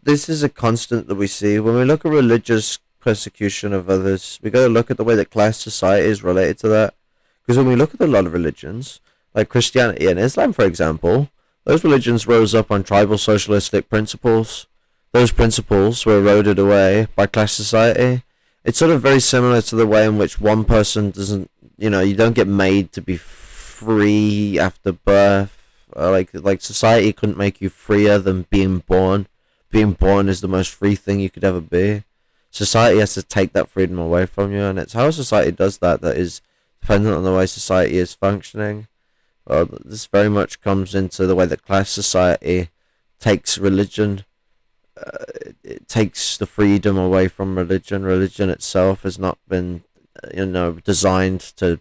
this is a constant that we see when we look at religious persecution of others. We got to look at the way that class society is related to that, because when we look at a lot of religions, like Christianity and Islam, for example, those religions rose up on tribal socialistic principles. Those principles were eroded away by class society. It's sort of very similar to the way in which one person doesn't, you don't get made to be free after birth. Like society couldn't make you freer than being born. Being born is the most free thing you could ever be. Society has to take that freedom away from you, and it's how society does that is dependent on the way society is functioning. Well, this very much comes into the way that class society takes religion. It takes the freedom away from religion. Religion itself has not been, designed to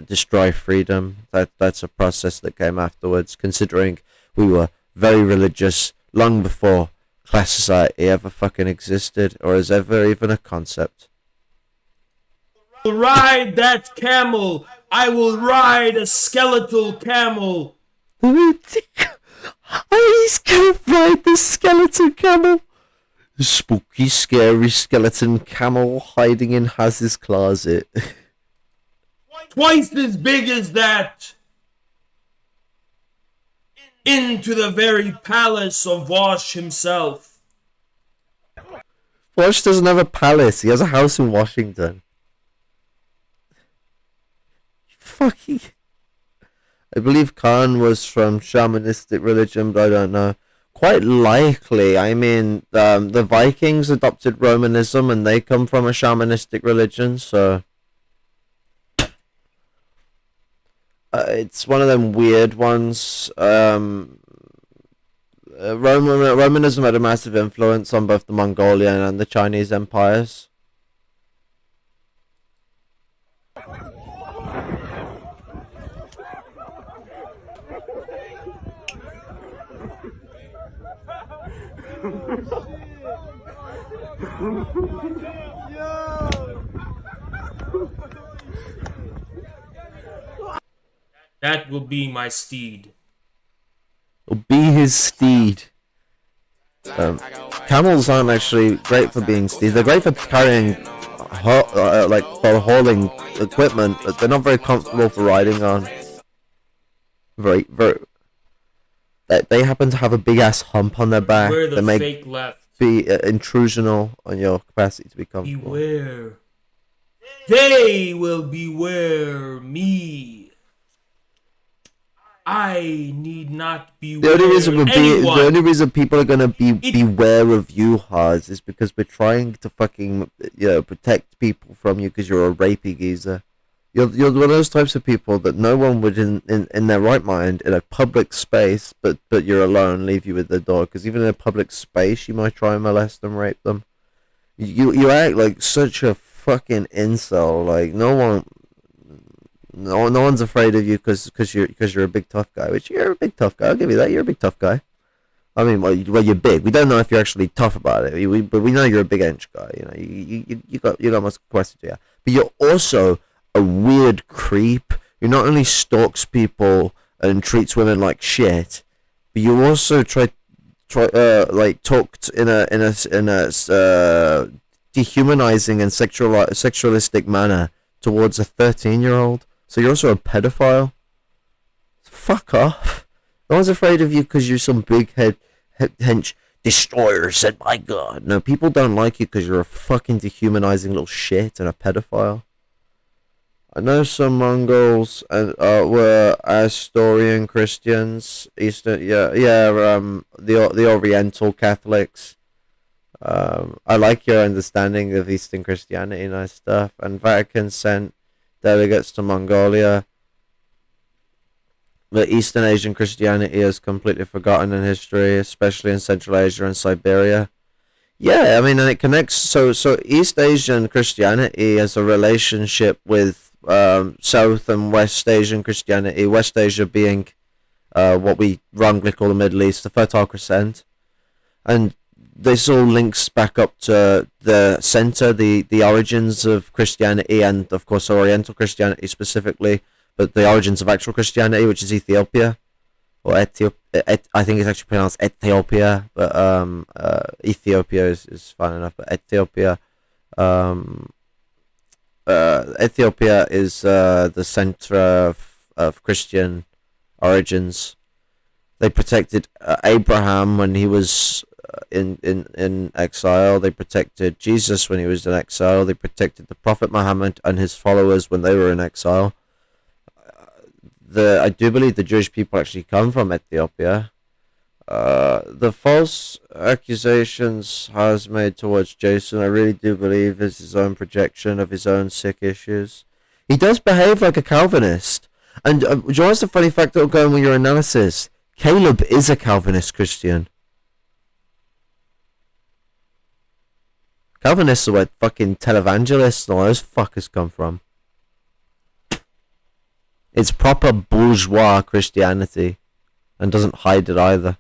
destroy freedom. That's a process that came afterwards, considering we were very religious long before class society ever fucking existed, or is ever even a concept. I will ride that camel. I will ride a skeletal camel. He's gonna ride the skeleton camel. The spooky, scary skeleton camel hiding in Haz's closet. Twice as big as that. Into the very palace of Wash himself. Wash doesn't have a palace. He has a house in Washington. Fucking... I believe Khan was from shamanistic religion, but I don't know. Quite likely. I mean, the Vikings adopted Romanism, and they come from a shamanistic religion, so... it's one of them weird ones. Romanism had a massive influence on both the Mongolian and the Chinese empires. That will be my steed. Will be his steed. Camels aren't actually great for being steeds. They're great for carrying like for hauling equipment that they're not very comfortable for riding on. Very. They happen to have a big ass hump on their back Beware the that may fake left. be intrusional on your capacity to be comfortable. Beware. They will beware me. I need not beware The only reason people are gonna beware of you, Haz, is because we're trying to fucking protect people from you because you're a rapey geezer. You're one of those types of people that no one would in their right mind in a public space, but you're alone, leave you with their dog. Because even in a public space, you might try and molest them, rape them. You act like such a fucking incel. Like no one's afraid of you because you're a big tough guy. Which you're a big tough guy. I'll give you that. You're a big tough guy. I mean, well, you're big. We don't know if you're actually tough about it. But we know you're a big inch guy. You know, you got much questions here. But you're also a weird creep who not only stalks people and treats women like shit, but you also talked in a dehumanizing and sexualistic manner towards a 13-year-old. So you're also a pedophile. Fuck off. No one's afraid of you because you're some big head hench destroyer said by God. No, people don't like you because you're a fucking dehumanizing little shit and a pedophile. I know some Mongols were Astorian Christians, the Oriental Catholics. I like your understanding of Eastern Christianity, nice stuff. And Vatican sent delegates to Mongolia. But Eastern Asian Christianity is completely forgotten in history, especially in Central Asia and Siberia. Yeah, I mean, and it connects. So East Asian Christianity has a relationship with South and West Asian Christianity. West Asia being what we wrongly call the Middle East, the Fertile Crescent, and this all links back up to the center, the origins of Christianity, and of course Oriental Christianity specifically, but the origins of actual Christianity, which is Ethiopia, or I think it's actually pronounced Ethiopia, but Ethiopia is fine enough. But Ethiopia, Ethiopia is the center of Christian origins. They protected Abraham when he was in exile. They protected Jesus when he was in exile. They protected the Prophet Muhammad and his followers when they were in exile. I do believe the Jewish people actually come from Ethiopia. The false accusations Haz made towards Jason, I really do believe is his own projection of his own sick issues. He does behave like a Calvinist. And do you know what's the funny fact that will go in with your analysis? Caleb is a Calvinist Christian. Calvinists are where fucking televangelists and all those fuckers come from. It's proper bourgeois Christianity, and doesn't hide it either.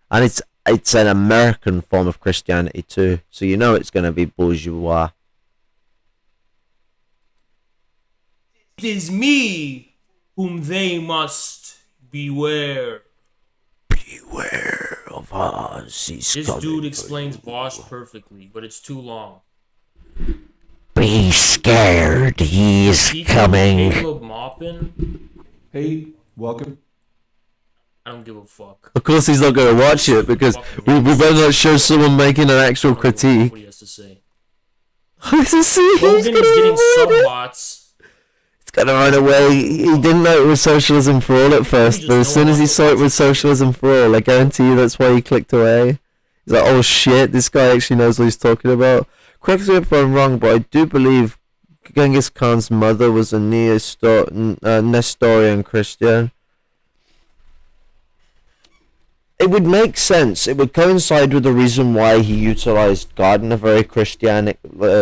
And it's an American form of Christianity too, so you know it's going to be bourgeois. It is me whom they must beware. Beware of us. This dude explains Bosch perfectly, but it's too long. Be scared, he's coming. Caleb Maupin? Hey, welcome. I don't give a fuck. Of course he's not going to watch it, because we better not show someone making an actual critique. What he has to say. Logan Logan is getting subbots. It's gonna run away. He didn't know it was Socialism for All at first, but as soon as he saw it was Socialism for All, I guarantee you that's why he clicked away. He's like, oh shit, this guy actually knows what he's talking about. Correct me if I'm wrong, but I do believe Genghis Khan's mother was a Nestorian Christian. It would make sense. It would coincide with the reason why he utilized God in a very Christianic, Romanic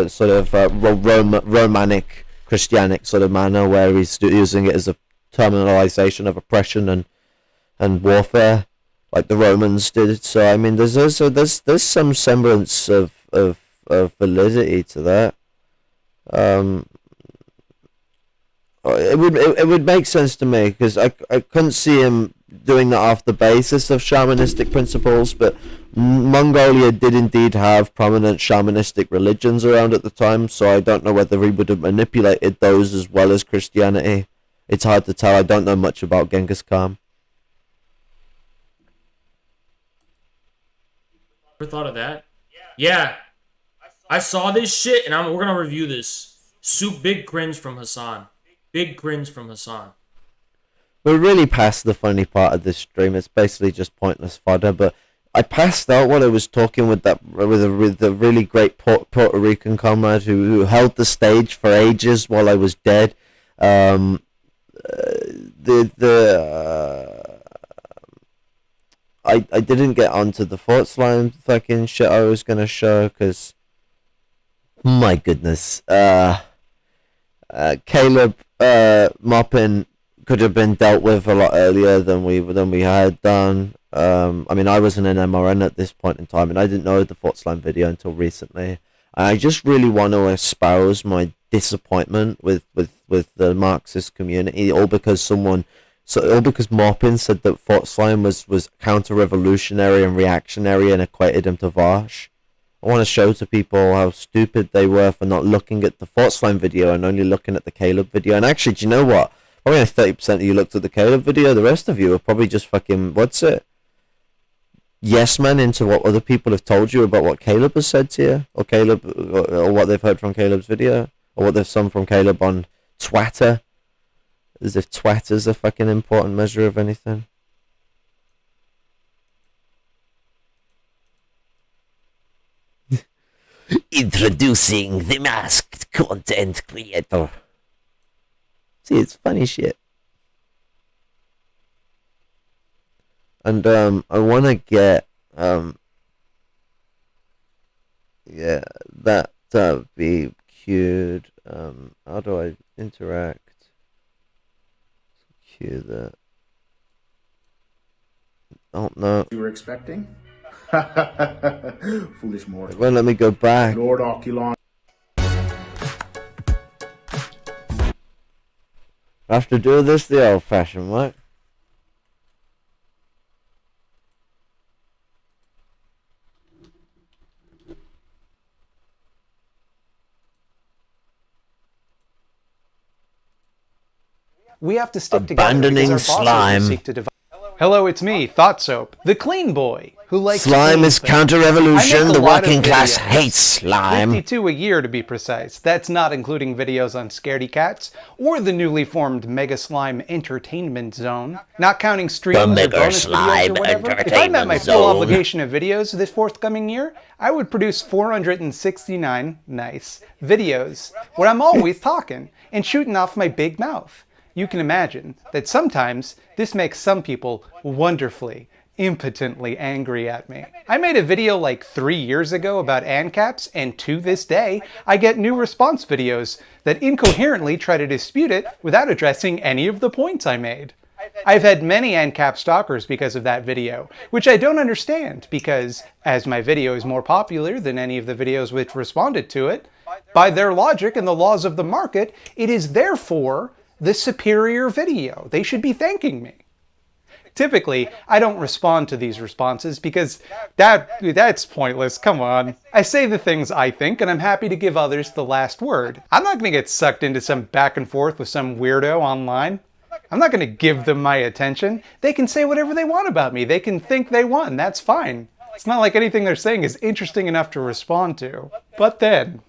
Christianic sort of manner, where he's using it as a terminalization of oppression and warfare, like the Romans did. So I mean, there's some semblance of validity to that. It would make sense to me, because I couldn't see him doing that off the basis of shamanistic principles, but Mongolia did indeed have prominent shamanistic religions around at the time, so I don't know whether he would have manipulated those as well as Christianity. It's hard to tell. I don't know much about Genghis Khan. Ever thought of that? Yeah. I saw this shit, and we're gonna review this. Big grins from Hassan. Big grins from Hassan. We're really past the funny part of this stream. It's basically just pointless fodder. But I passed out while I was talking with a really great Puerto Rican comrade who held the stage for ages while I was dead. I didn't get onto the Fort Slime fucking shit I was gonna show because, my goodness, Caleb Moppin could have been dealt with a lot earlier than we had done. I mean, I wasn't an MRN at this point in time, and I didn't know the Fort Slime video until recently. I just really want to espouse my disappointment with the Marxist community, all because Moppin said that Fort Slime was counter-revolutionary and reactionary and equated him to Vosh. I want to show to people how stupid they were for not looking at the Fort Slime video and only looking at the Caleb video. And actually, do you know what? Probably 30% of you looked at the Caleb video. The rest of you are probably just fucking, yes man into what other people have told you about what Caleb has said to you, or what they've heard from Caleb's video, or what they've seen from Caleb on Twitter. As if Twitter's a fucking important measure of anything. Introducing the masked content creator. See, it's funny shit. And I want to get that be queued. How do I interact? Cue that. Oh no. You were expecting? Foolish mortal. Well, let me go back. Lord Oculon. I have to do this the old-fashioned way. We have to stick Abandoning together because our slime. bosses seek to divide. Hello, it's me, Thought Soap, the clean boy, who likes Slime is things. counter-revolution. I make The a lot of working class videos. hates slime. 52 a year to be precise. That's not including videos on Scaredy Cats or the newly formed Mega Slime Entertainment Zone. Not counting streams or Mega bonus Slime videos or whatever. If I met Entertainment my full Zone. obligation of videos this forthcoming year, I would produce 469 nice videos where I'm always talking and shooting off my big mouth. You can imagine that sometimes this makes some people wonderfully, impotently angry at me. I made a video like 3 years ago about ANCAPs, and to this day, I get new response videos that incoherently try to dispute it without addressing any of the points I made. I've had many ANCAP stalkers because of that video, which I don't understand because, as my video is more popular than any of the videos which responded to it, by their logic and the laws of the market, it is therefore the superior video. They should be thanking me. Typically, I don't respond to these responses because that's pointless, come on. I say the things I think and I'm happy to give others the last word. I'm not gonna get sucked into some back and forth with some weirdo online. I'm not gonna give them my attention. They can say whatever they want about me. They can think they won, that's fine. It's not like anything they're saying is interesting enough to respond to. But then,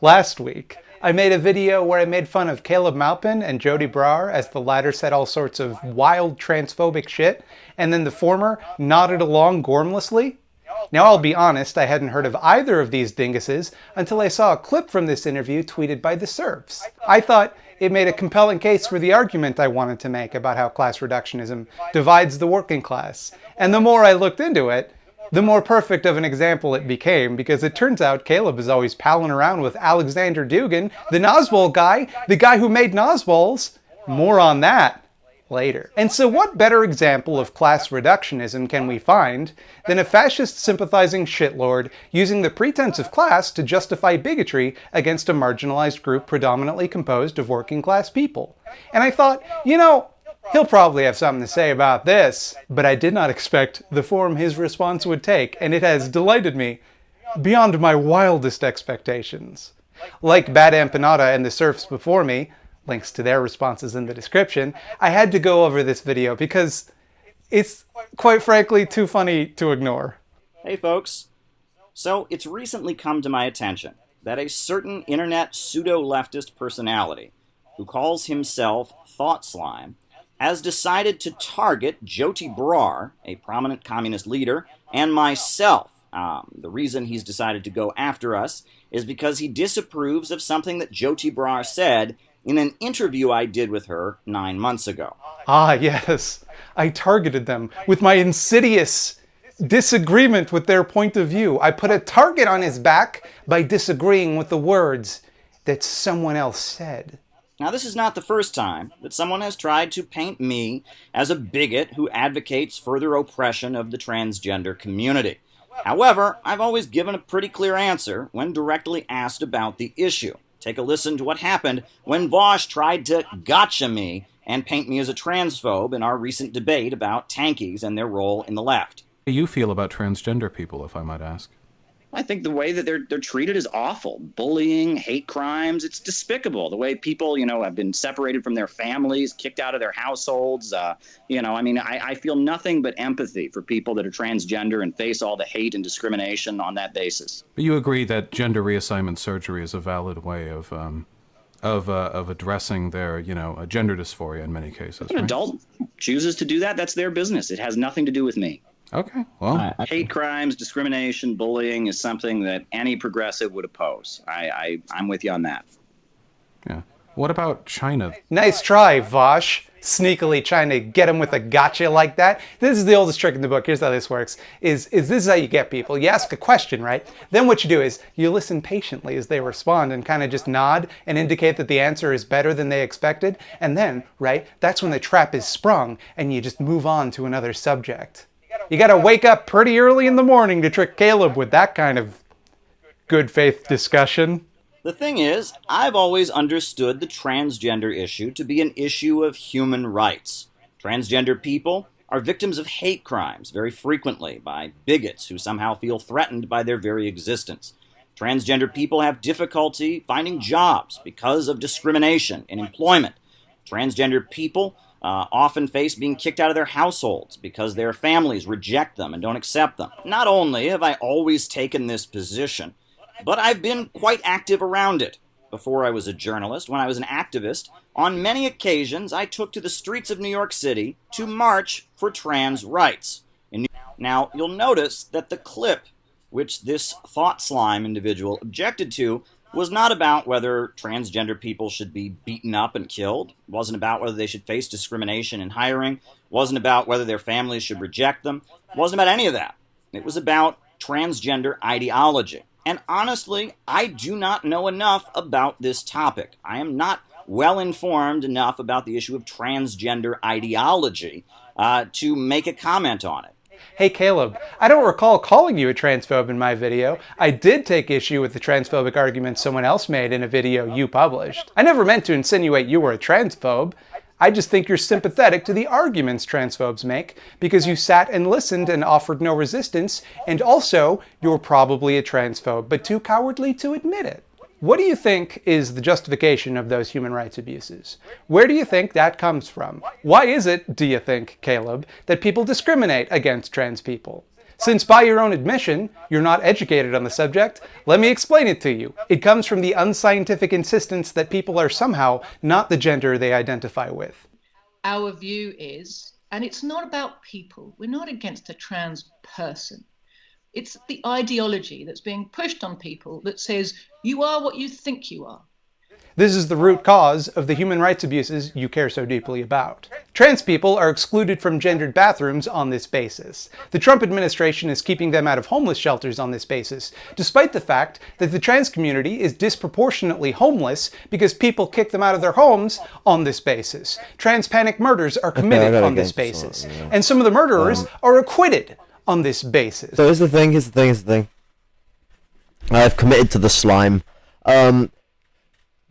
last week, I made a video where I made fun of Caleb Maupin and Jody Brar as the latter said all sorts of wild transphobic shit, and then the former nodded along gormlessly. Now I'll be honest, I hadn't heard of either of these dinguses until I saw a clip from this interview tweeted by the Serfs. I thought it made a compelling case for the argument I wanted to make about how class reductionism divides the working class. And the more I looked into it, the more perfect of an example it became, because it turns out Caleb is always palling around with Alexander Dugin, the Nosbol guy, the guy who made Nosbols. More on that later. And so what better example of class reductionism can we find than a fascist sympathizing shitlord using the pretense of class to justify bigotry against a marginalized group predominantly composed of working class people? And I thought, you know, He'll probably have something to say about this, but I did not expect the form his response would take, and it has delighted me beyond my wildest expectations. Like Bad Empanada and the Serfs before me, links to their responses in the description, I had to go over this video because it's, quite frankly, too funny to ignore. Hey folks. So it's recently come to my attention that a certain internet pseudo-leftist personality who calls himself Thought Slime has decided to target Jyoti Brar, a prominent communist leader, and myself. The reason he's decided to go after us is because he disapproves of something that Jyoti Brar said in an interview I did with her 9 months ago. Ah, yes. I targeted them with my insidious disagreement with their point of view. I put a target on his back by disagreeing with the words that someone else said. Now, this is not the first time that someone has tried to paint me as a bigot who advocates further oppression of the transgender community. However, I've always given a pretty clear answer when directly asked about the issue. Take a listen to what happened when Vosh tried to gotcha me and paint me as a transphobe in our recent debate about tankies and their role in the left. How do you feel about transgender people, if I might ask? I think the way that they're treated is awful. Bullying, hate crimes, it's despicable. The way people, have been separated from their families, kicked out of their households. I feel nothing but empathy for people that are transgender and face all the hate and discrimination on that basis. But you agree that gender reassignment surgery is a valid way of addressing their, gender dysphoria in many cases, If an adult chooses to do that, that's their business. It has nothing to do with me. Okay, well. Hate crimes, discrimination, bullying is something that any progressive would oppose. I'm with you on that. Yeah. What about China? Nice try, Vosh. Sneakily trying to get him with a gotcha like that. This is the oldest trick in the book. Here's how this works. This is how you get people. You ask a question, right? Then what you do is you listen patiently as they respond and kind of just nod and indicate that the answer is better than they expected. And then, right, that's when the trap is sprung and you just move on to another subject. You gotta wake up pretty early in the morning to trick Caleb with that kind of good faith discussion. The thing is, I've always understood the transgender issue to be an issue of human rights. Transgender people are victims of hate crimes very frequently by bigots who somehow feel threatened by their very existence. Transgender people have difficulty finding jobs because of discrimination in employment. Transgender people often face being kicked out of their households because their families reject them and don't accept them. Not only have I always taken this position, but I've been quite active around it. Before I was a journalist, when I was an activist, on many occasions I took to the streets of New York City to march for trans rights. Now, you'll notice that the clip which this Thought Slime individual objected to was not about whether transgender people should be beaten up and killed. It wasn't about whether they should face discrimination in hiring. It wasn't about whether their families should reject them. It wasn't about any of that. It was about transgender ideology. And honestly, I do not know enough about this topic. I am not well informed enough about the issue of transgender ideology to make a comment on it. Hey Caleb, I don't recall calling you a transphobe in my video. I did take issue with the transphobic arguments someone else made in a video you published. I never meant to insinuate you were a transphobe. I just think you're sympathetic to the arguments transphobes make because you sat and listened and offered no resistance, and also you're probably a transphobe, but too cowardly to admit it. What do you think is the justification of those human rights abuses? Where do you think that comes from? Why is it, do you think, Caleb, that people discriminate against trans people? Since by your own admission, you're not educated on the subject, let me explain it to you. It comes from the unscientific insistence that people are somehow not the gender they identify with. Our view is, and it's not about people, we're not against a trans person. It's the ideology that's being pushed on people that says, you are what you think you are. This is the root cause of the human rights abuses you care so deeply about. Trans people are excluded from gendered bathrooms on this basis. The Trump administration is keeping them out of homeless shelters on this basis, despite the fact that the trans community is disproportionately homeless because people kick them out of their homes on this basis. Trans panic murders are committed on this basis. And some of the murderers are acquitted on this basis. So here's the thing. I've committed to the slime.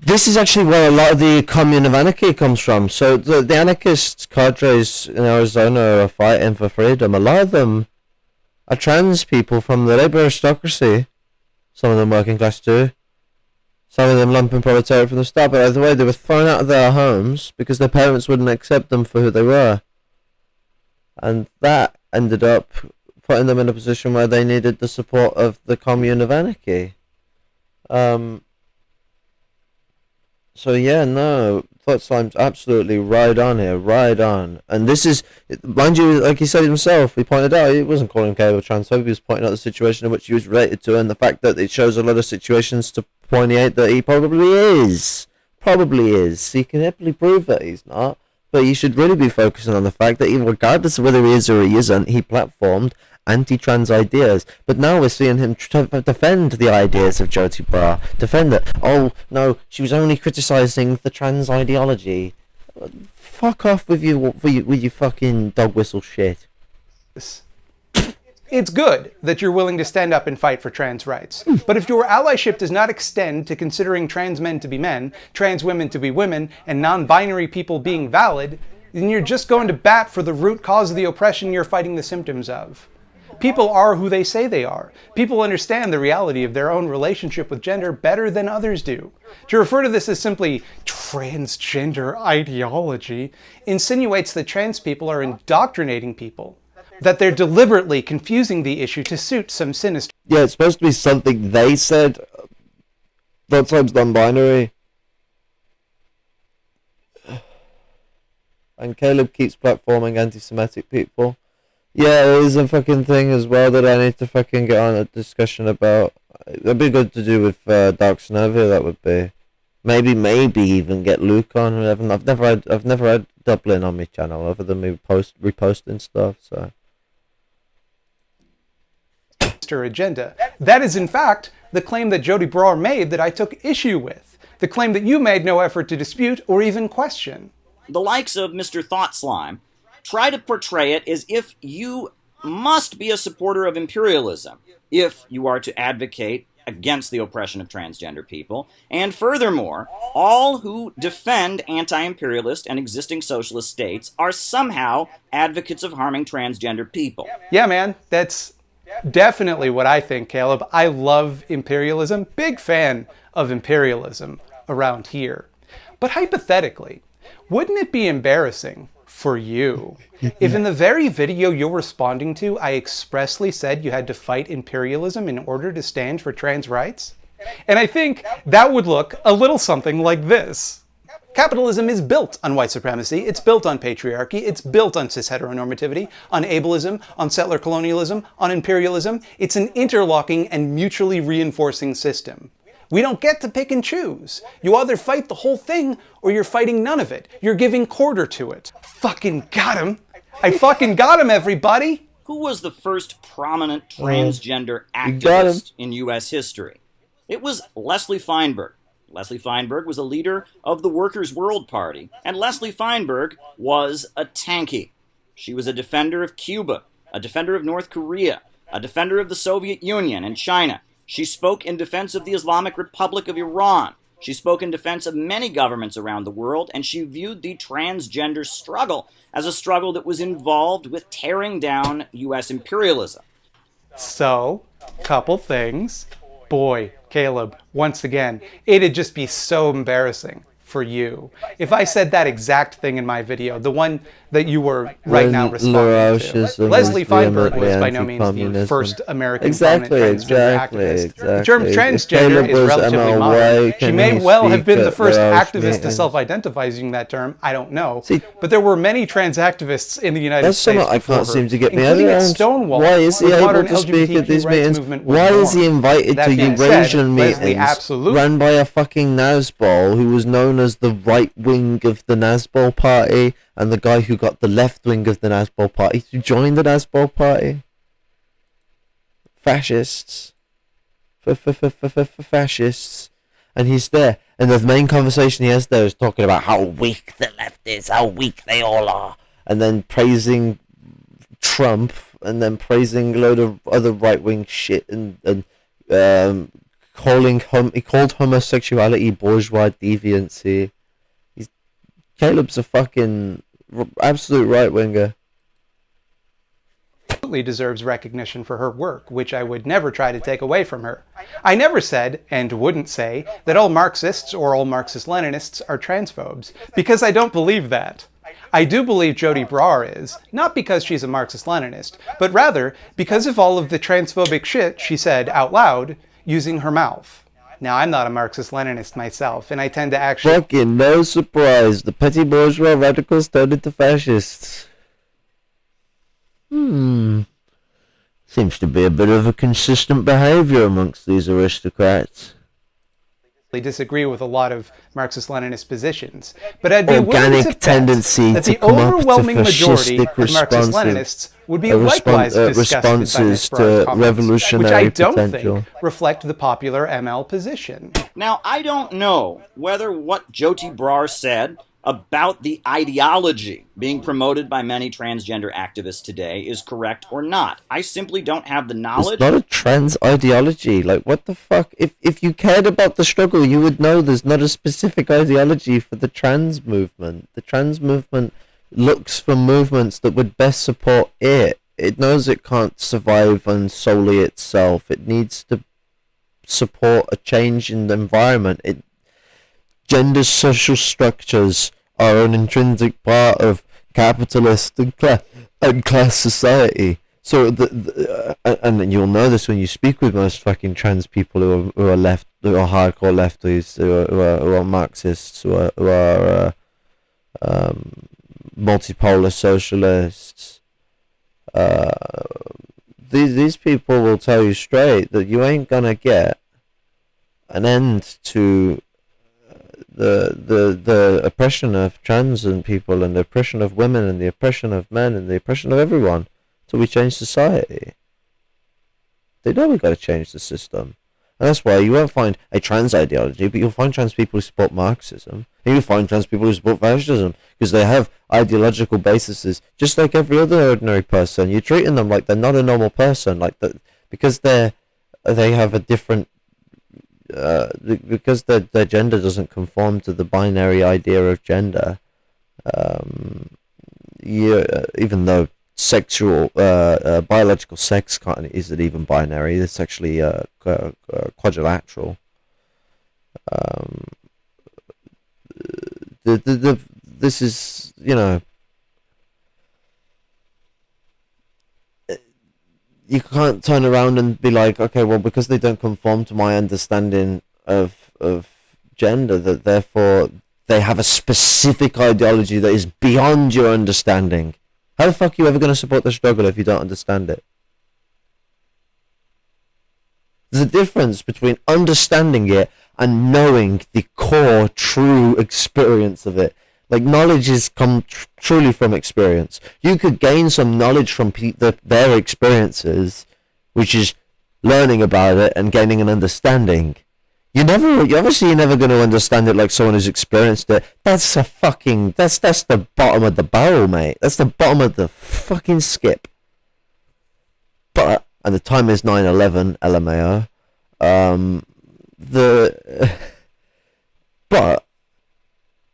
This is actually where a lot of the commune of anarchy comes from. So the anarchist cadres in Arizona are fighting for freedom. A lot of them are trans people from the labor aristocracy. Some of them working class too. Some of them lumpen proletariat from the start. But either way, they were thrown out of their homes because their parents wouldn't accept them for who they were. And that ended up putting them in a position where they needed the support of the commune of anarchy. So yeah, no, Thought Slime's absolutely right on here, right on. And this is, mind you, like he said himself, he pointed out, he wasn't calling Caleb transphobic, he was pointing out the situation in which he was related to, and the fact that it shows a lot of situations to point out that he probably is. Probably is. He can happily prove that he's not. But you should really be focusing on the fact that even regardless of whether he is or he isn't, he platformed anti-trans ideas. But now we're seeing him defend the ideas of Jyoti Bra. Defend it. Oh, no, she was only criticising the trans ideology. Fuck off with you fucking dog whistle shit. It's good that you're willing to stand up and fight for trans rights. But if your allyship does not extend to considering trans men to be men, trans women to be women, and non-binary people being valid, then you're just going to bat for the root cause of the oppression you're fighting the symptoms of. People are who they say they are. People understand the reality of their own relationship with gender better than others do. To refer to this as simply transgender ideology insinuates that trans people are indoctrinating people, that they're deliberately confusing the issue to suit some sinister... Yeah, it's supposed to be something they said. That time's non-binary. And Caleb keeps platforming anti-Semitic people. Yeah, it is a fucking thing as well that I need to fucking get on a discussion about. It'd be good to do with Dark Synovia, that would be. Maybe even get Luke on. I've never had Dublin on my channel other than me reposting stuff, so... agenda. That is in fact the claim that Jyoti Brar made that I took issue with. The claim that you made no effort to dispute or even question. The likes of Mr. Thought Slime try to portray it as if you must be a supporter of imperialism if you are to advocate against the oppression of transgender people. And furthermore, all who defend anti-imperialist and existing socialist states are somehow advocates of harming transgender people. Yeah, man, that's definitely what I think, Caleb. I love imperialism. Big fan of imperialism around here. But hypothetically, wouldn't it be embarrassing for you if in the very video you're responding to, I expressly said you had to fight imperialism in order to stand for trans rights? And I think that would look a little something like this. Capitalism is built on white supremacy, it's built on patriarchy, it's built on cis-heteronormativity, on ableism, on settler colonialism, on imperialism. It's an interlocking and mutually reinforcing system. We don't get to pick and choose. You either fight the whole thing, or you're fighting none of it. You're giving quarter to it. Fucking got him! I fucking got him, everybody! Who was the first prominent transgender activist in U.S. history? It was Leslie Feinberg. Leslie Feinberg was a leader of the Workers' World Party, and Leslie Feinberg was a tanky. She was a defender of Cuba, a defender of North Korea, a defender of the Soviet Union and China. She spoke in defense of the Islamic Republic of Iran. She spoke in defense of many governments around the world, and she viewed the transgender struggle as a struggle that was involved with tearing down U.S. imperialism. So, couple things. Boy, Caleb, once again, it'd just be so embarrassing for you if I said that exact thing in my video, the one that you were right now responding to. Leslie Feinberg was by no means the first American prominent transgender activist. The term transgender is relatively modern. She may well have been the first activist to self-identify using that term. I don't know. But there were many trans activists in the United States before her, I can't seem to get me including at around. Stonewall. Why is he able to speak at these meetings? Why is he invited to Eurasian meetings run by a fucking Nazbol who was known as the right wing of the Nazbol party, and the guy who got the left wing of the Nazbol party to join the Nazbol party? Fascists. Fascists. And he's there. And the main conversation he has there is talking about how weak the left is, how weak they all are. And then praising Trump, and then praising a load of other right wing shit, and he called homosexuality bourgeois deviancy. Caleb's a fucking absolute right winger. Absolutely deserves recognition for her work, which I would never try to take away from her. I never said, and wouldn't say, that all Marxists or all Marxist-Leninists are transphobes, because I don't believe that. I do believe Jody Brar is, not because she's a Marxist-Leninist, but rather because of all of the transphobic shit she said out loud using her mouth. Now, I'm not a Marxist-Leninist myself, and I tend to actually... Fucking no surprise, the petty bourgeois radicals turned into fascists. Seems to be a bit of a consistent behaviour amongst these aristocrats. disagree with a lot of Marxist-Leninist positions, but I'd be willing to tendency bet to that the come up to overwhelming majority fascistic of Marxist-Leninists would be likewise disgusted by Ms. responses Brar's to comments, revolutionary which I don't potential. think reflect the popular ML position. Now, I don't know whether what Jyoti Brar said about the ideology being promoted by many transgender activists today is correct or not. I simply don't have the knowledge. It's not a trans ideology. Like, what the fuck? If you cared about the struggle, you would know there's not a specific ideology for the trans movement. The trans movement looks for movements that would best support it. It knows it can't survive on solely itself. It needs to support a change in the environment. Gender social structures are an intrinsic part of capitalist and class society. So, and you'll know this when you speak with most fucking trans people who are left, who are hardcore lefties, who are Marxists, who are multipolar socialists. These people will tell you straight that you ain't gonna get an end to the oppression of trans and people, and the oppression of women, and the oppression of men, and the oppression of everyone till we change society. They know we've got to change the system. And that's why you won't find a trans ideology, but you'll find trans people who support Marxism, and you'll find trans people who support fascism, because they have ideological bases, just like every other ordinary person. You're treating them like they're not a normal person, like that, because they have a different, because their gender doesn't conform to the binary idea of gender. Even though sexual, biological sex isn't even binary, it's actually quadrilateral. This is, you know, you can't turn around and be like, okay, well, because they don't conform to my understanding of gender, that therefore they have a specific ideology that is beyond your understanding. How the fuck are you ever going to support the struggle if you don't understand it? There's a difference between understanding it and knowing the core, true experience of it. Like, knowledge is come truly from experience. You could gain some knowledge from their experiences, which is learning about it and gaining an understanding. You're obviously never going to understand it like someone who's experienced it. That's the bottom of the barrel, mate. That's the bottom of the fucking skip. But, and the time is 9/11, LMAO. But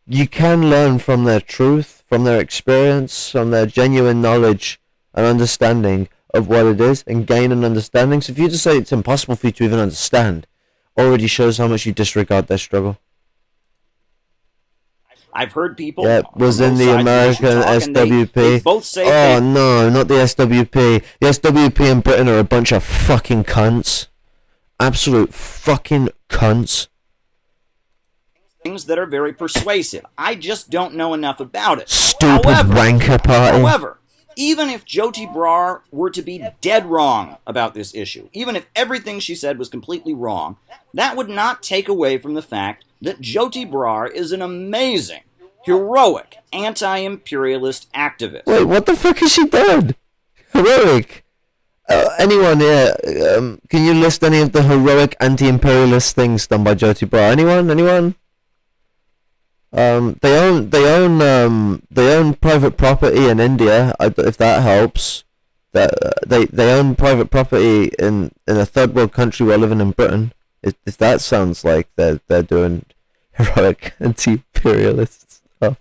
you can learn from their truth, from their experience, from their genuine knowledge and understanding of what it is, and gain an understanding. So if you just say it's impossible for you to even understand, already shows how much you disregard their struggle. I've heard people. Yeah, was in the American SWP. They both say no, not the SWP. The SWP in Britain are a bunch of fucking cunts. Absolute fucking cunts. Things that are very persuasive. I just don't know enough about it. Stupid wanker party. However, even if Jyoti Brar were to be dead wrong about this issue, even if everything she said was completely wrong, that would not take away from the fact that Jyoti Brar is an amazing, heroic, anti-imperialist activist. Wait, what the fuck has she done? Heroic? Anyone here, can you list any of the heroic anti-imperialist things done by Jyoti Brar? Anyone? They own private property in India, if that helps. They own private property in a third world country while living in Britain. If that sounds like they're doing heroic anti-imperialist stuff.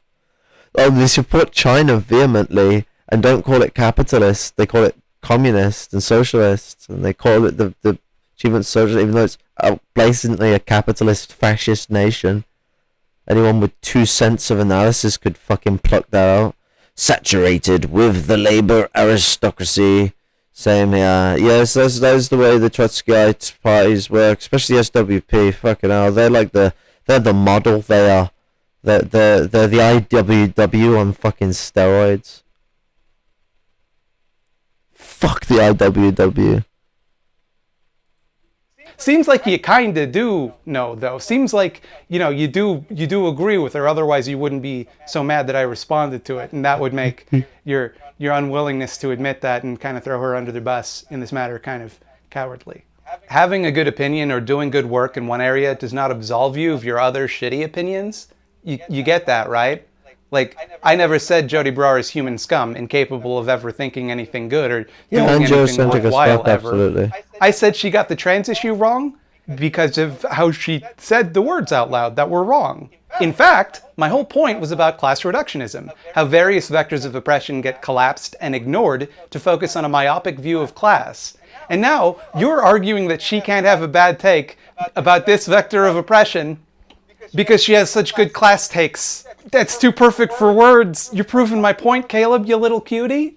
Oh, they support China vehemently and don't call it capitalist. They call it communist and socialist, and they call it the achievement social, even though it's blatantly a capitalist fascist nation. Anyone with 2 cents of analysis could fucking pluck that out. Saturated with the labor aristocracy. Same here. Yes, that's the way the Trotskyite parties work, especially SWP. Fucking hell, they're the model. They are. They're the IWW on fucking steroids. Fuck the IWW. Seems like you kinda do know, though. Seems like, you do agree with her, otherwise you wouldn't be so mad that I responded to it, and that would make your unwillingness to admit that and kind of throw her under the bus in this matter kind of cowardly. Having a good opinion or doing good work in one area does not absolve you of your other shitty opinions. You get that, right? Like, I never said Jody Brar is human scum, incapable of ever thinking anything good or doing anything worthwhile ever. Absolutely. I said she got the trans issue wrong because of how she said the words out loud that were wrong. In fact, my whole point was about class reductionism, how various vectors of oppression get collapsed and ignored to focus on a myopic view of class. And now you're arguing that she can't have a bad take about this vector of oppression because she has such good class takes. That's too perfect for words. You're proving my point, Caleb, you little cutie.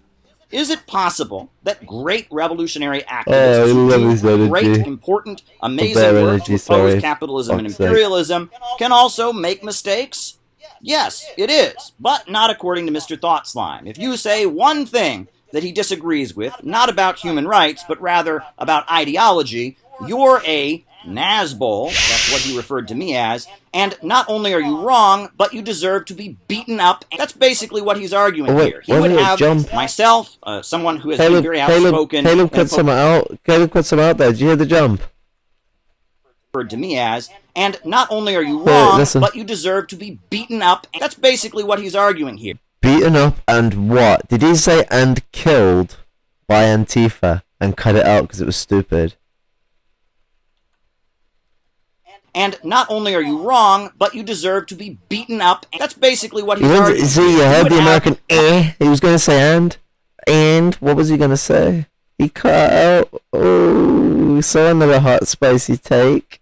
Is it possible that great revolutionary activists who do great, important, amazing work to oppose capitalism and imperialism can also make mistakes? Yes, it is, but not according to Mr. Thought Slime. If you say one thing that he disagrees with, not about human rights, but rather about ideology, you're a Nazbol, that's what he referred to me as, and not only are you wrong, but you deserve to be beaten up. That's basically what he's arguing here. He would have myself, someone who has been very outspoken. Caleb cut some out. Caleb cut some out there. Did you hear the jump? Referred to me as, and not only are you wrong, but you deserve to be beaten up. That's basically what he's arguing here. Beaten up and what? Did he say and killed by Antifa and cut it out because it was stupid? And not only are you wrong, but you deserve to be beaten up. That's basically what he's arguing. See, you heard the American he was going to say and what was he going to say? He cut out. Oh, so another hot spicy take.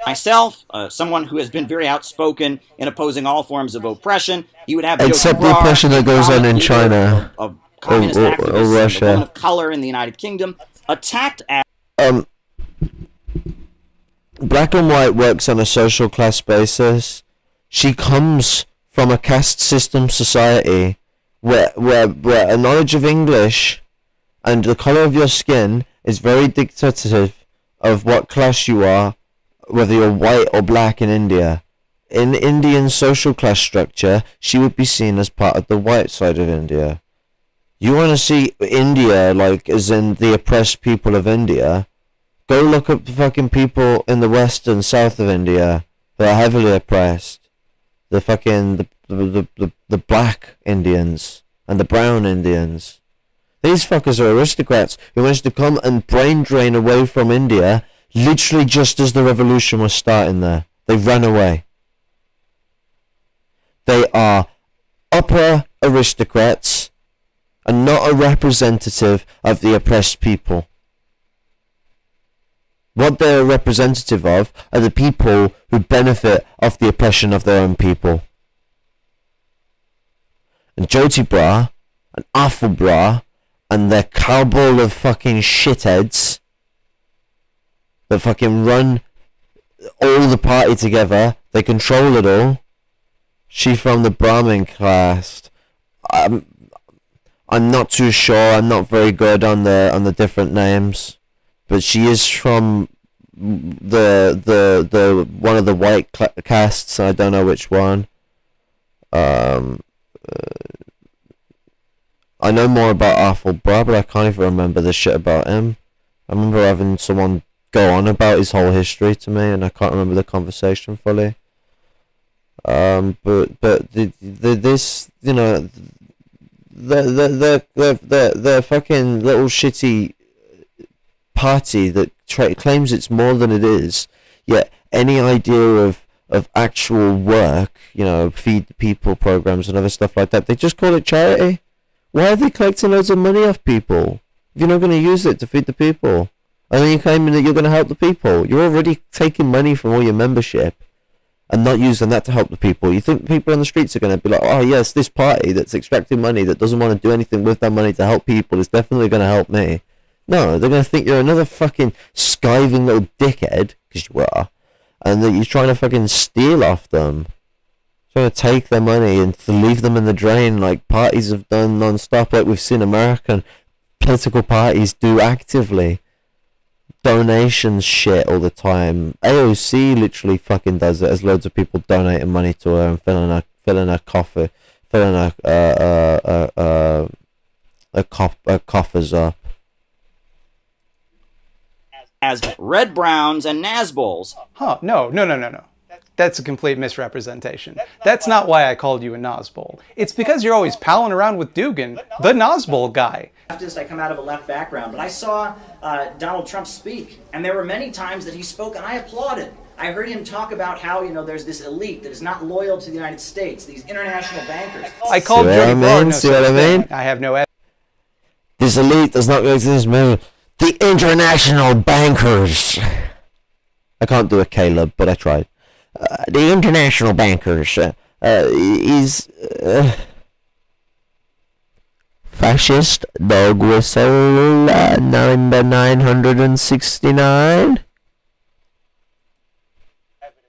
Myself, someone who has been very outspoken in opposing all forms of oppression, you would have except the oppression that goes on in China of communist activists, or Russia, woman of color in the United Kingdom, attacked Black and White works on a social class basis. She comes from a caste system society where a knowledge of English and the color of your skin is very dictative of what class you are, whether you're white or black in India. In Indian social class structure, she would be seen as part of the white side of India. You want to see India, like, as in the oppressed people of India? Go look up the fucking people in the west and south of India who are heavily oppressed. The fucking, the black Indians and the brown Indians. These fuckers are aristocrats who managed to come and brain drain away from India literally just as the revolution was starting there. They ran away. They are upper aristocrats and not a representative of the oppressed people. What they're representative of are the people who benefit off the oppression of their own people. And Jyoti Bra, and Awful Bra, and their cabal of fucking shitheads that fucking run all the party together, they control it all. She's from the Brahmin caste. I'm not too sure, I'm not very good on the different names. But she is from the one of the white castes. I don't know which one. I know more about Awful Bra, but I can't even remember the shit about him. I remember having someone go on about his whole history to me, and I can't remember the conversation fully. But this, you know, the fucking little shitty party that claims it's more than it is. Yet any idea of actual work, you know, feed the people programs and other stuff like that, they just call it charity. Why are they collecting loads of money off people if you're not going to use it to feed the people? And then you're claiming that you're going to help the people. You're already taking money from all your membership and not using that to help the people. You think people on the streets are going to be like, oh yes, this party that's extracting money, that doesn't want to do anything with that money to help people, is definitely going to help me. No, they're going to think you're another fucking skiving little dickhead, because you are, and that you're trying to fucking steal off them. Trying to take their money and to leave them in the drain like parties have done non-stop, like we've seen American political parties do actively. Donations shit all the time. AOC literally fucking does it, as loads of people donating money to her and filling her coffers up. As Red Browns and Nazbols. Huh, no. That's a complete misrepresentation. That's not why I called you a Nazbol. It's because you're always palling around with Dugan, the Nazbol guy. I come out of a left background, but I saw Donald Trump speak, and there were many times that he spoke, and I applauded. I heard him talk about how, you know, there's this elite that is not loyal to the United States, these international bankers. I called Jody Brown. See what I mean? I have no evidence. This elite does not exist, man. The international bankers. I can't do a Caleb, but I tried. The international bankers is fascist dog whistle number 969.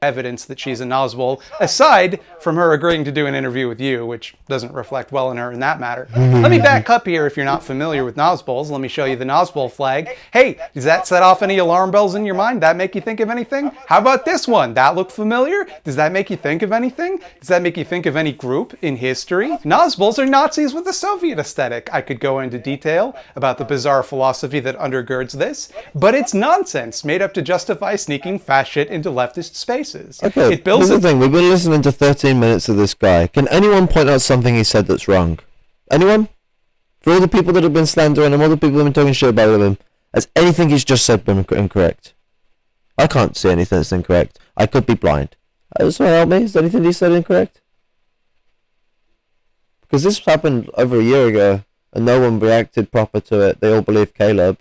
Evidence that she's a Nazbol, aside from her agreeing to do an interview with you, which doesn't reflect well on her in that matter. Let me back up here if you're not familiar with Nazbols. Let me show you the Nazbol flag. Hey, does that set off any alarm bells in your mind? That make you think of anything? How about this one? That look familiar? Does that make you think of anything? Does that make you think of any group in history? Nazbols are Nazis with a Soviet aesthetic. I could go into detail about the bizarre philosophy that undergirds this, but it's nonsense made up to justify sneaking fast shit into leftist space. Okay, here's the thing. We've been listening to 13 minutes of this guy. Can anyone point out something he said that's wrong? Anyone? For all the people that have been slandering him, all the people that have been talking shit about him, has anything he's just said been incorrect? I can't see anything that's incorrect. I could be blind. Someone help me? Is there anything he said incorrect? Because this happened over a year ago, and no one reacted proper to it. They all believed Caleb.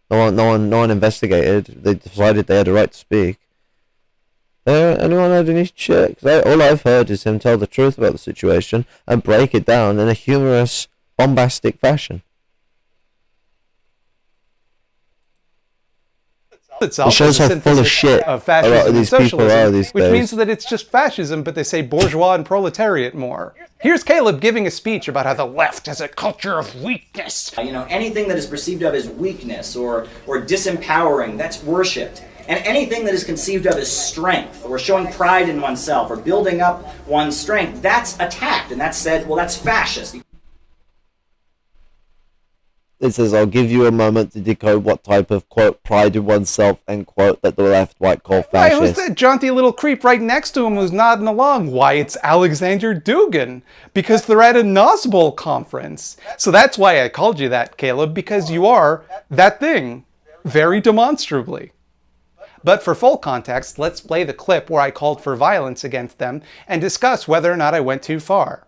No one investigated. They decided they had a right to speak. Anyone heard any shit? Because all I've heard is him tell the truth about the situation and break it down in a humorous, bombastic fashion. It shows how full of shit a lot of these people are these days. Which means that it's just fascism, but they say bourgeois and proletariat more. Here's Caleb giving a speech about how the left has a culture of weakness. You know, anything that is perceived of as weakness or disempowering, that's worshipped. And anything that is conceived of as strength, or showing pride in oneself, or building up one's strength, that's attacked, and that's said, well, that's fascist. It says, I'll give you a moment to decode what type of, quote, pride in oneself, end quote, that the left might call fascist. Why, who's that jaunty little creep right next to him who's nodding along? Why, it's Alexander Dugin, because they're at a Nazbol conference. So that's why I called you that, Caleb, because you are that thing, very demonstrably. But for full context, let's play the clip where I called for violence against them and discuss whether or not I went too far.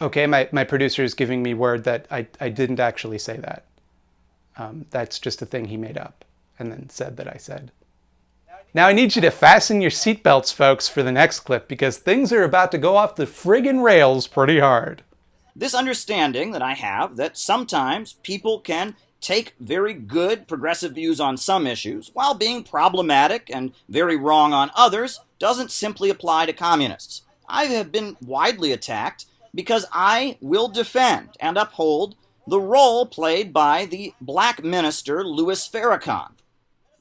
Okay, my producer is giving me word that I didn't actually say that. That's just a thing he made up and then said that I said. Now I need you to fasten your seatbelts, folks, for the next clip, because things are about to go off the friggin' rails pretty hard. This understanding that I have that sometimes people can take very good progressive views on some issues while being problematic and very wrong on others doesn't simply apply to communists. I have been widely attacked because I will defend and uphold the role played by the black minister Louis Farrakhan.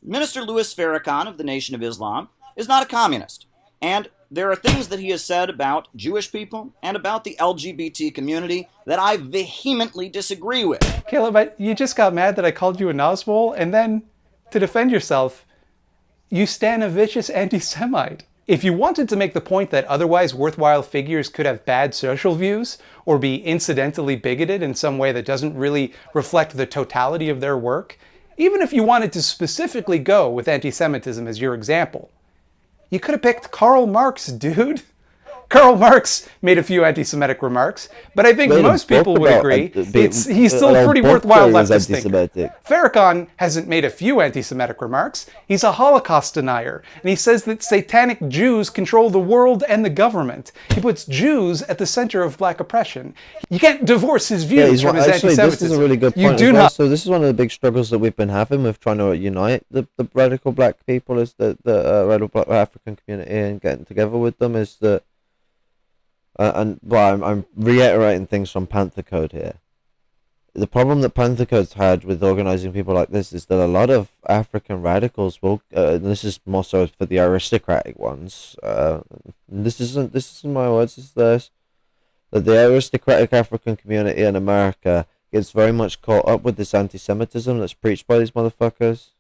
Minister Louis Farrakhan of the Nation of Islam is not a communist, and there are things that he has said about Jewish people and about the LGBT community that I vehemently disagree with. Caleb, you just got mad that I called you a Nazbol, and then, to defend yourself, you stand a vicious anti-Semite. If you wanted to make the point that otherwise worthwhile figures could have bad social views, or be incidentally bigoted in some way that doesn't really reflect the totality of their work, even if you wanted to specifically go with anti-Semitism as your example, you could have picked Karl Marx, dude. Karl Marx made a few anti-Semitic remarks, but I think most people would agree he's still a pretty worthwhile leftist thinker. Farrakhan hasn't made a few anti-Semitic remarks. He's a Holocaust denier, and he says that satanic Jews control the world and the government. He puts Jews at the center of black oppression. You can't divorce his views from his anti-Semitism. This is a really good point. So this is one of the big struggles that we've been having with trying to unite the radical black people, is the radical black African community, and getting together with them, is that. I'm reiterating things from Panther Code here. The problem that Panther Code's had with organizing people like this is that a lot of African radicals will, and this is more so for the aristocratic ones. This isn't my words. This is theirs. That the aristocratic African community in America gets very much caught up with this anti-Semitism that's preached by these motherfuckers.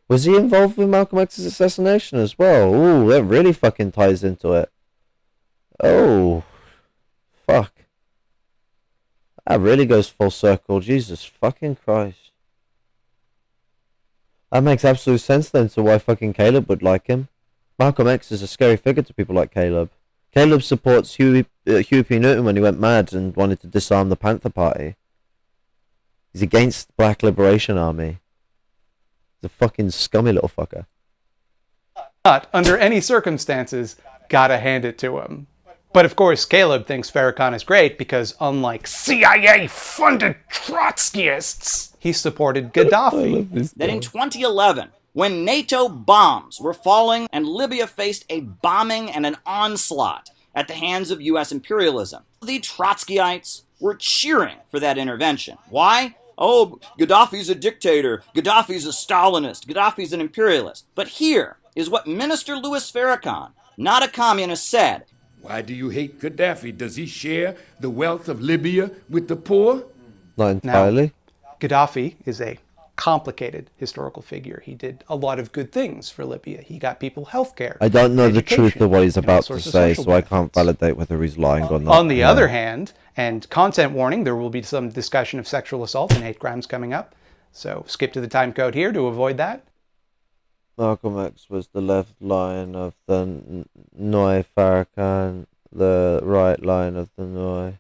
Was he involved with Malcolm X's assassination as well? Ooh, that really fucking ties into it. Oh, fuck. That really goes full circle. Jesus fucking Christ. That makes absolute sense then to why fucking Caleb would like him. Malcolm X is a scary figure to people like Caleb. Caleb supports Huey P. Newton when he went mad and wanted to disarm the Panther Party. He's against the Black Liberation Army. He's a fucking scummy little fucker. Not, under any circumstances, gotta hand it to him. But of course, Caleb thinks Farrakhan is great because, unlike CIA-funded Trotskyists, he supported Gaddafi. That in 2011, when NATO bombs were falling and Libya faced a bombing and an onslaught at the hands of U.S. imperialism, the Trotskyites were cheering for that intervention. Why? Oh, Gaddafi's a dictator, Gaddafi's a Stalinist, Gaddafi's an imperialist. But here is what Minister Louis Farrakhan, not a communist, said. Why do you hate Gaddafi? Does he share the wealth of Libya with the poor? Not entirely. Now, Gaddafi is a complicated historical figure. He did a lot of good things for Libya. He got people health care. I don't know the truth of what he's about to say, so I can't validate whether he's lying or not. On the other hand, and content warning, there will be some discussion of sexual assault and hate crimes coming up. So skip to the time code here to avoid that. Malcolm X was the left line of the Noi Farrakhan, the right line of the Noi.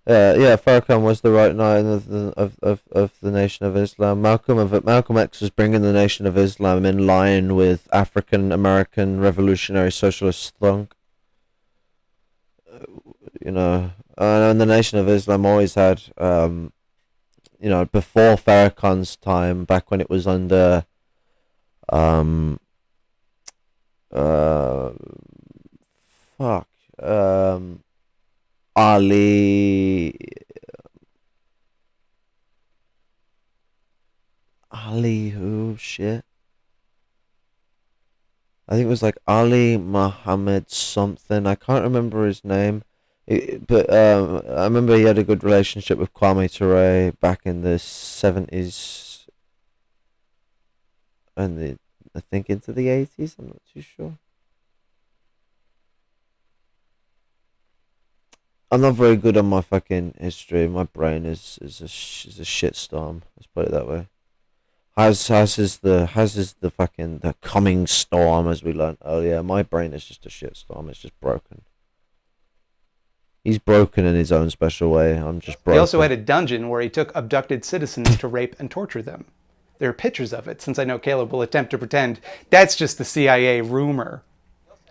Yeah, Farrakhan was the right line of the Nation of Islam. Malcolm X was bringing the Nation of Islam in line with African American revolutionary socialist thunk. And the Nation of Islam always had, before Farrakhan's time, back when it was under. Ali, who shit? I think it was like Ali Muhammad something. I can't remember his name. But I remember he had a good relationship with Kwame Ture back in the 70s. And I think into the 80s. I'm not too sure. I'm not very good on my fucking history. My brain is a shitstorm. Let's put it that way. Haz is the fucking the coming storm, as we learned earlier. My brain is just a shitstorm. It's just broken. He's broken in his own special way. I'm just broken. He also had a dungeon where he took abducted citizens to rape and torture them. There are pictures of it, since I know Caleb will attempt to pretend that's just the CIA rumor.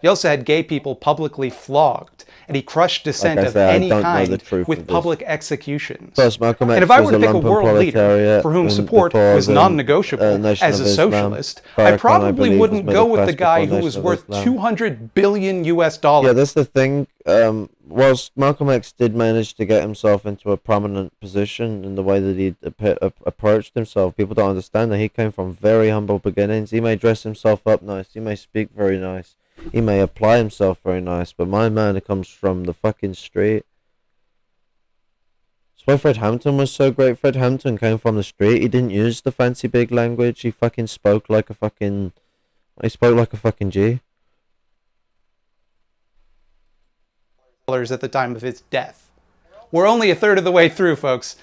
He also had gay people publicly flogged, and he crushed dissent of any kind with public executions. First, Malcolm X and if I were to was a pick a world leader for whom support was non-negotiable as a socialist, I probably wouldn't go with the guy who was worth $200 billion US. Yeah, that's the thing. Whilst Malcolm X did manage to get himself into a prominent position in the way that he approached himself, people don't understand that he came from very humble beginnings. He may dress himself up nice, he may speak very nice, he may apply himself very nice, but my man comes from the fucking street. That's why Fred Hampton was so great. Fred Hampton came from the street. He didn't use the fancy big language. He fucking spoke like a fucking... He spoke like a fucking G. at the time of his death. We're only a third of the way through, folks.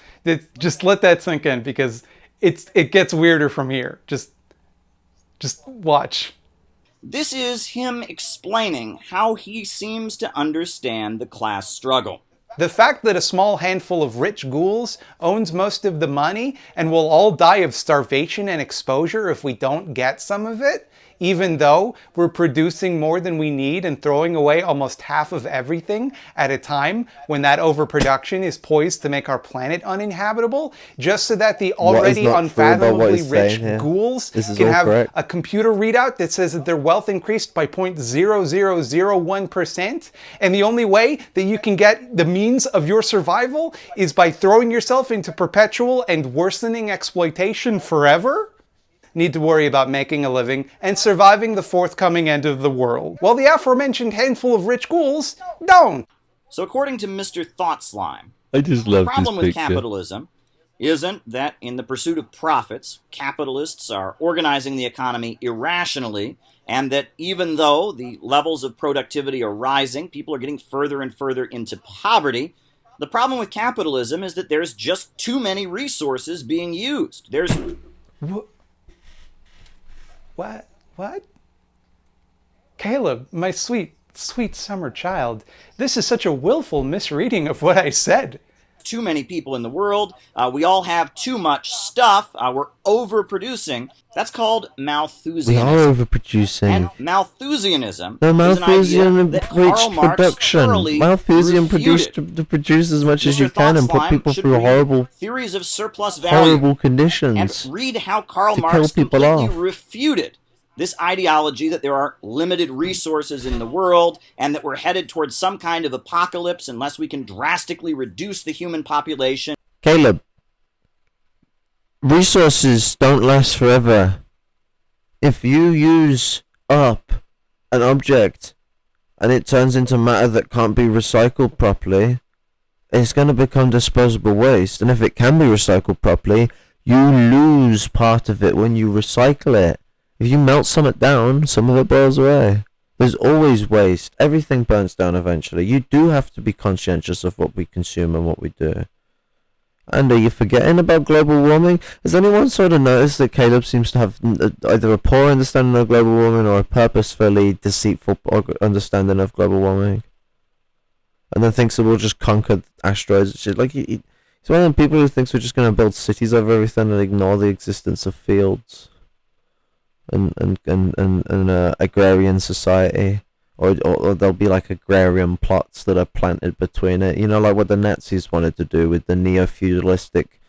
Just let that sink in, because it gets weirder from here. Just watch. This is him explaining how he seems to understand the class struggle. The fact that a small handful of rich ghouls owns most of the money and will all die of starvation and exposure if we don't get some of it, even though we're producing more than we need and throwing away almost half of everything at a time when that overproduction is poised to make our planet uninhabitable, just so that the already unfathomably rich ghouls can have a computer readout that says that their wealth increased by 0.0001%, and the only way that you can get the means of your survival is by throwing yourself into perpetual and worsening exploitation forever? Need to worry about making a living and surviving the forthcoming end of the world, while the aforementioned handful of rich ghouls don't. So according to Mr. Thought Slime, I just love the problem this with picture. capitalism isn't that in the pursuit of profits, capitalists are organizing the economy irrationally, and that even though the levels of productivity are rising, people are getting further and further into poverty. The problem with capitalism is that there's just too many resources being used. There's... What? Caleb, my sweet summer child, this is such a willful misreading of what I said. Too many people in the world. We all have too much stuff. We're overproducing. That's called Malthusianism. We are overproducing. And Malthusianism No, is an Malthusian idea that Karl Marx production. thoroughly Malthusian refuted. to produce as much as Mr. you can and put Thoughtslime people should through read horrible Theories of Surplus Value horrible conditions. and read how Karl to Marx kill people completely off. refuted this ideology that there are limited resources in the world and that we're headed towards some kind of apocalypse unless we can drastically reduce the human population. Caleb, resources don't last forever. If you use up an object and it turns into matter that can't be recycled properly, it's going to become disposable waste. And if it can be recycled properly, you lose part of it when you recycle it. If you melt something down, some of it boils away. There's always waste. Everything burns down eventually. You do have to be conscientious of what we consume and what we do. And are you forgetting about global warming? Has anyone sort of noticed that Caleb seems to have either a poor understanding of global warming or a purposefully deceitful understanding of global warming? And then thinks that we'll just conquer asteroids and shit. Like, he's one of them people who thinks we're just going to build cities over everything and ignore the existence of fields and agrarian society. Or there'll be like agrarian plots that are planted between it. You know, like what the Nazis wanted to do with the neo-feudalistic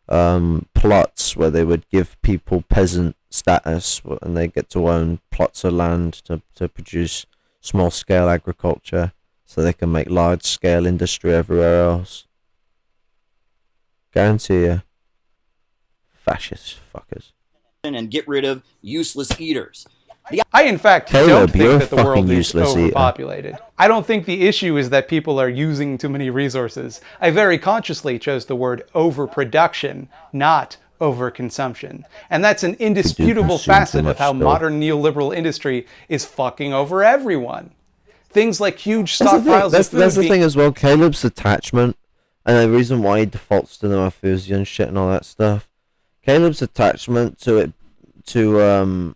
plots, where they would give people peasant status and they get to own plots of land to produce small-scale agriculture so they can make large-scale industry everywhere else. Guarantee you. Fascist fuckers. And get rid of useless eaters. I, in fact, Caleb, don't think you're that the a world fucking is useless eater. overpopulated. I don't think the issue is that people are using too many resources. I very consciously chose the word overproduction, not overconsumption. And that's an indisputable facet of how modern neoliberal industry is fucking over everyone. Things like huge stockpiles of food. That's the thing as well. Caleb's attachment, and the reason why he defaults to the Malthusian shit and all that stuff. Caleb's attachment to it, to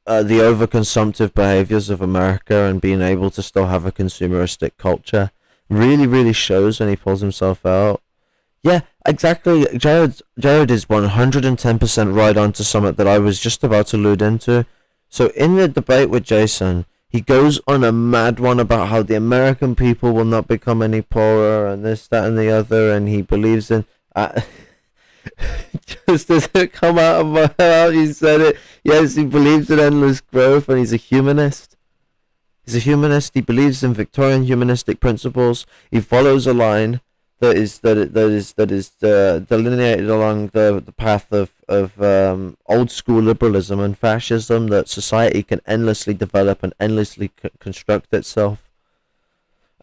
the overconsumptive behaviors of America and being able to still have a consumeristic culture really shows when he pulls himself out. Yeah, exactly. Jared is 110% right onto something that I was just about to allude into. So in the debate with Jason, he goes on a mad one about how the American people will not become any poorer and this, that, and the other, and he believes in... just as it come out of my mouth, he said it. Yes, he believes in endless growth, and he's a humanist. He's a humanist. He believes in Victorian humanistic principles. He follows a line that is delineated along the path of old school liberalism and fascism, that society can endlessly develop and endlessly construct itself.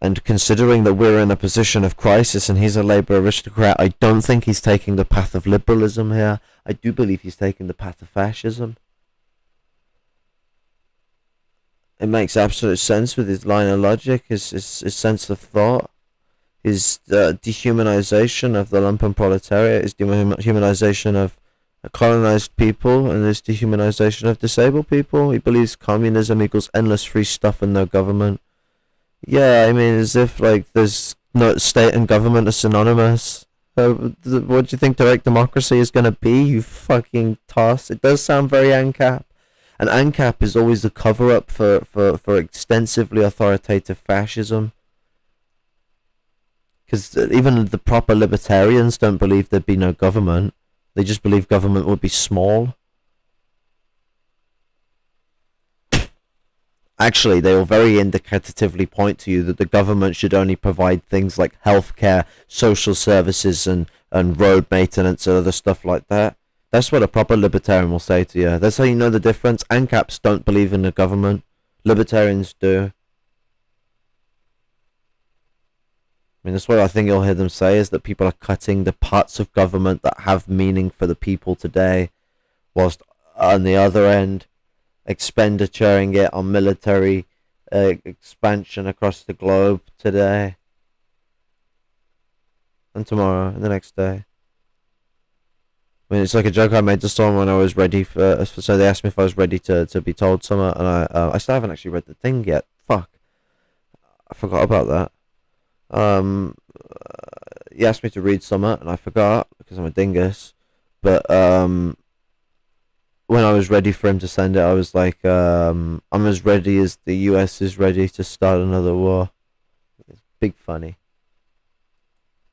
And considering that we're in a position of crisis and he's a Labour aristocrat, I don't think he's taking the path of liberalism here. I do believe he's taking the path of fascism. It makes absolute sense with his line of logic, his sense of thought, his dehumanization of the lumpen proletariat, his dehumanization of colonized people, and his dehumanization of disabled people. He believes communism equals endless free stuff and no government. Yeah, I mean, as if, like, there's no state and government are synonymous. What do you think direct democracy is going to be, you fucking toss? It does sound very ANCAP. And ANCAP is always the cover-up for extensively authoritative fascism. Because even the proper libertarians don't believe there'd be no government. They just believe government would be small. Actually, they will very indicatively point to you that the government should only provide things like healthcare, social services, and road maintenance and other stuff like that. That's what a proper libertarian will say to you. That's how you know the difference. ANCAPs don't believe in the government. Libertarians do. I mean, that's what I think you'll hear them say, is that people are cutting the parts of government that have meaning for the people today, whilst on the other end, expendituring it on military expansion across the globe today. And tomorrow, and the next day. I mean, it's like a joke I made to someone when I was ready for. So they asked me if I was ready to be told something, and I still haven't actually read the thing yet. Fuck, I forgot about that. He asked me to read something, and I forgot because I'm a dingus. But when I was ready for him to send it, I was like, I'm as ready as the US is ready to start another war. It's big funny.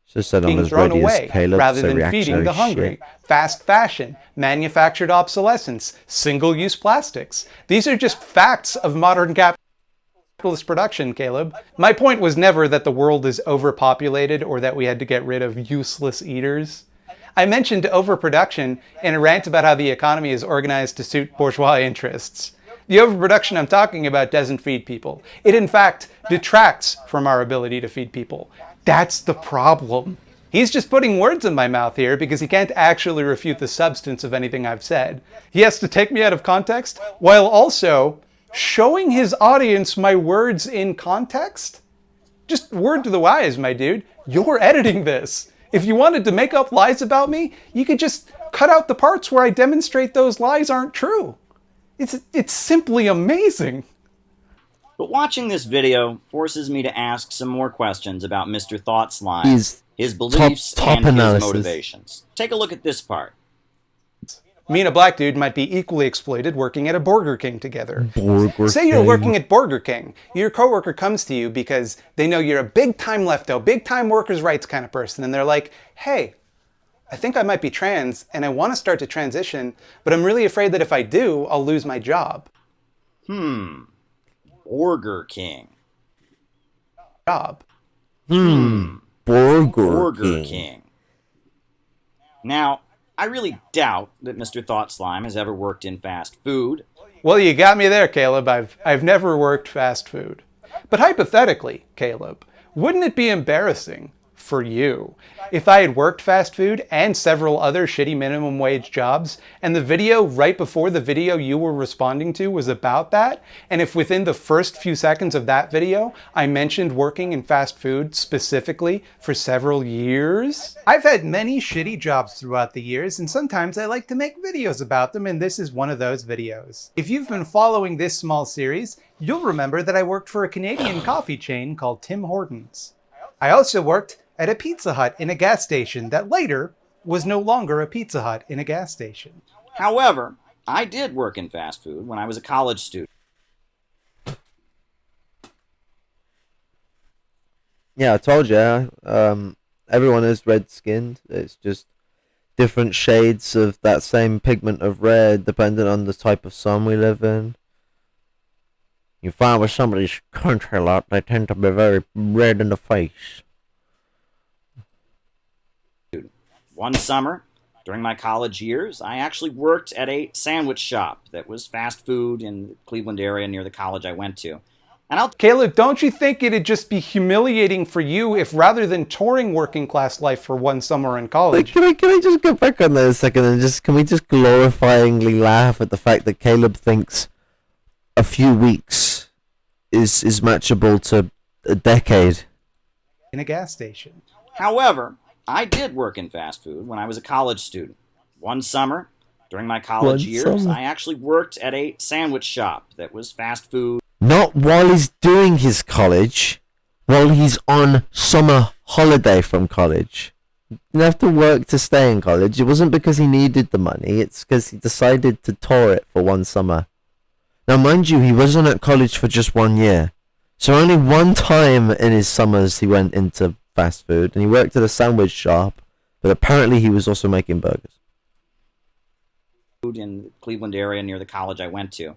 Just said I'm as thrown ready away as Caleb, rather so than feeding the hungry. shit. Fast fashion, manufactured obsolescence, single-use plastics. These are just facts of modern capitalist production, Caleb. My point was never that the world is overpopulated or that we had to get rid of useless eaters. I mentioned overproduction in a rant about how the economy is organized to suit bourgeois interests. The overproduction I'm talking about doesn't feed people. It, in fact, detracts from our ability to feed people. That's the problem. He's just putting words in my mouth here because he can't actually refute the substance of anything I've said. He has to take me out of context while also showing his audience my words in context? Just word to the wise, my dude. You're editing this. If you wanted to make up lies about me, you could just cut out the parts where I demonstrate those lies aren't true. It's simply amazing. But watching this video forces me to ask some more questions about Mr. Thought Slime, his beliefs, top and analysis. his motivations. Take a look at this part. Me and a black dude might be equally exploited working at a Burger King together. Say you're King. working at Burger King. Your coworker comes to you because they know you're a big-time lefto, big-time workers' rights kind of person, and they're like, hey, I think I might be trans, and I want to start to transition, but I'm really afraid that if I do, I'll lose my job. Burger King. Burger King. Now, I really doubt that Mr. Thought Slime has ever worked in fast food. Well, you got me there, Caleb. I've never worked fast food. But hypothetically, Caleb, wouldn't it be embarrassing for you if I had worked fast food and several other shitty minimum wage jobs, and the video right before the video you were responding to was about that, and if within the first few seconds of that video I mentioned working in fast food specifically for several years? I've had many shitty jobs throughout the years, and sometimes I like to make videos about them, and this is one of those videos. If you've been following this small series, you'll remember that I worked for a Canadian coffee chain called Tim Hortons. I also worked at a Pizza Hut in a gas station that later was no longer a Pizza Hut in a gas station. However, I did work in fast food when I was a college student. Yeah, I told you. Everyone is red-skinned. It's just different shades of that same pigment of red, depending on the type of sun we live in. You find with some of these country lot, they tend to be very red in the face. One summer, during my college years, I actually worked at a sandwich shop that was fast food in the Cleveland area near the college I went to. And Caleb, don't you think it'd just be humiliating for you if rather than touring working class life for one summer in college... Can I just go back on that a second and can we just glorifyingly laugh at the fact that Caleb thinks a few weeks is matchable to a decade. In a gas station. However, I did work in fast food when I was a college student. One summer, during my college years, I actually worked at a sandwich shop that was fast food. Not while he's doing his college, while he's on summer holiday from college. He didn't have to work to stay in college. It wasn't because he needed the money, it's because he decided to tour it for one summer. Now, mind you, he wasn't at college for just 1 year. So only one time in his summers he went into fast food, and he worked at a sandwich shop, but apparently he was also making burgers. In the Cleveland area near the college I went to.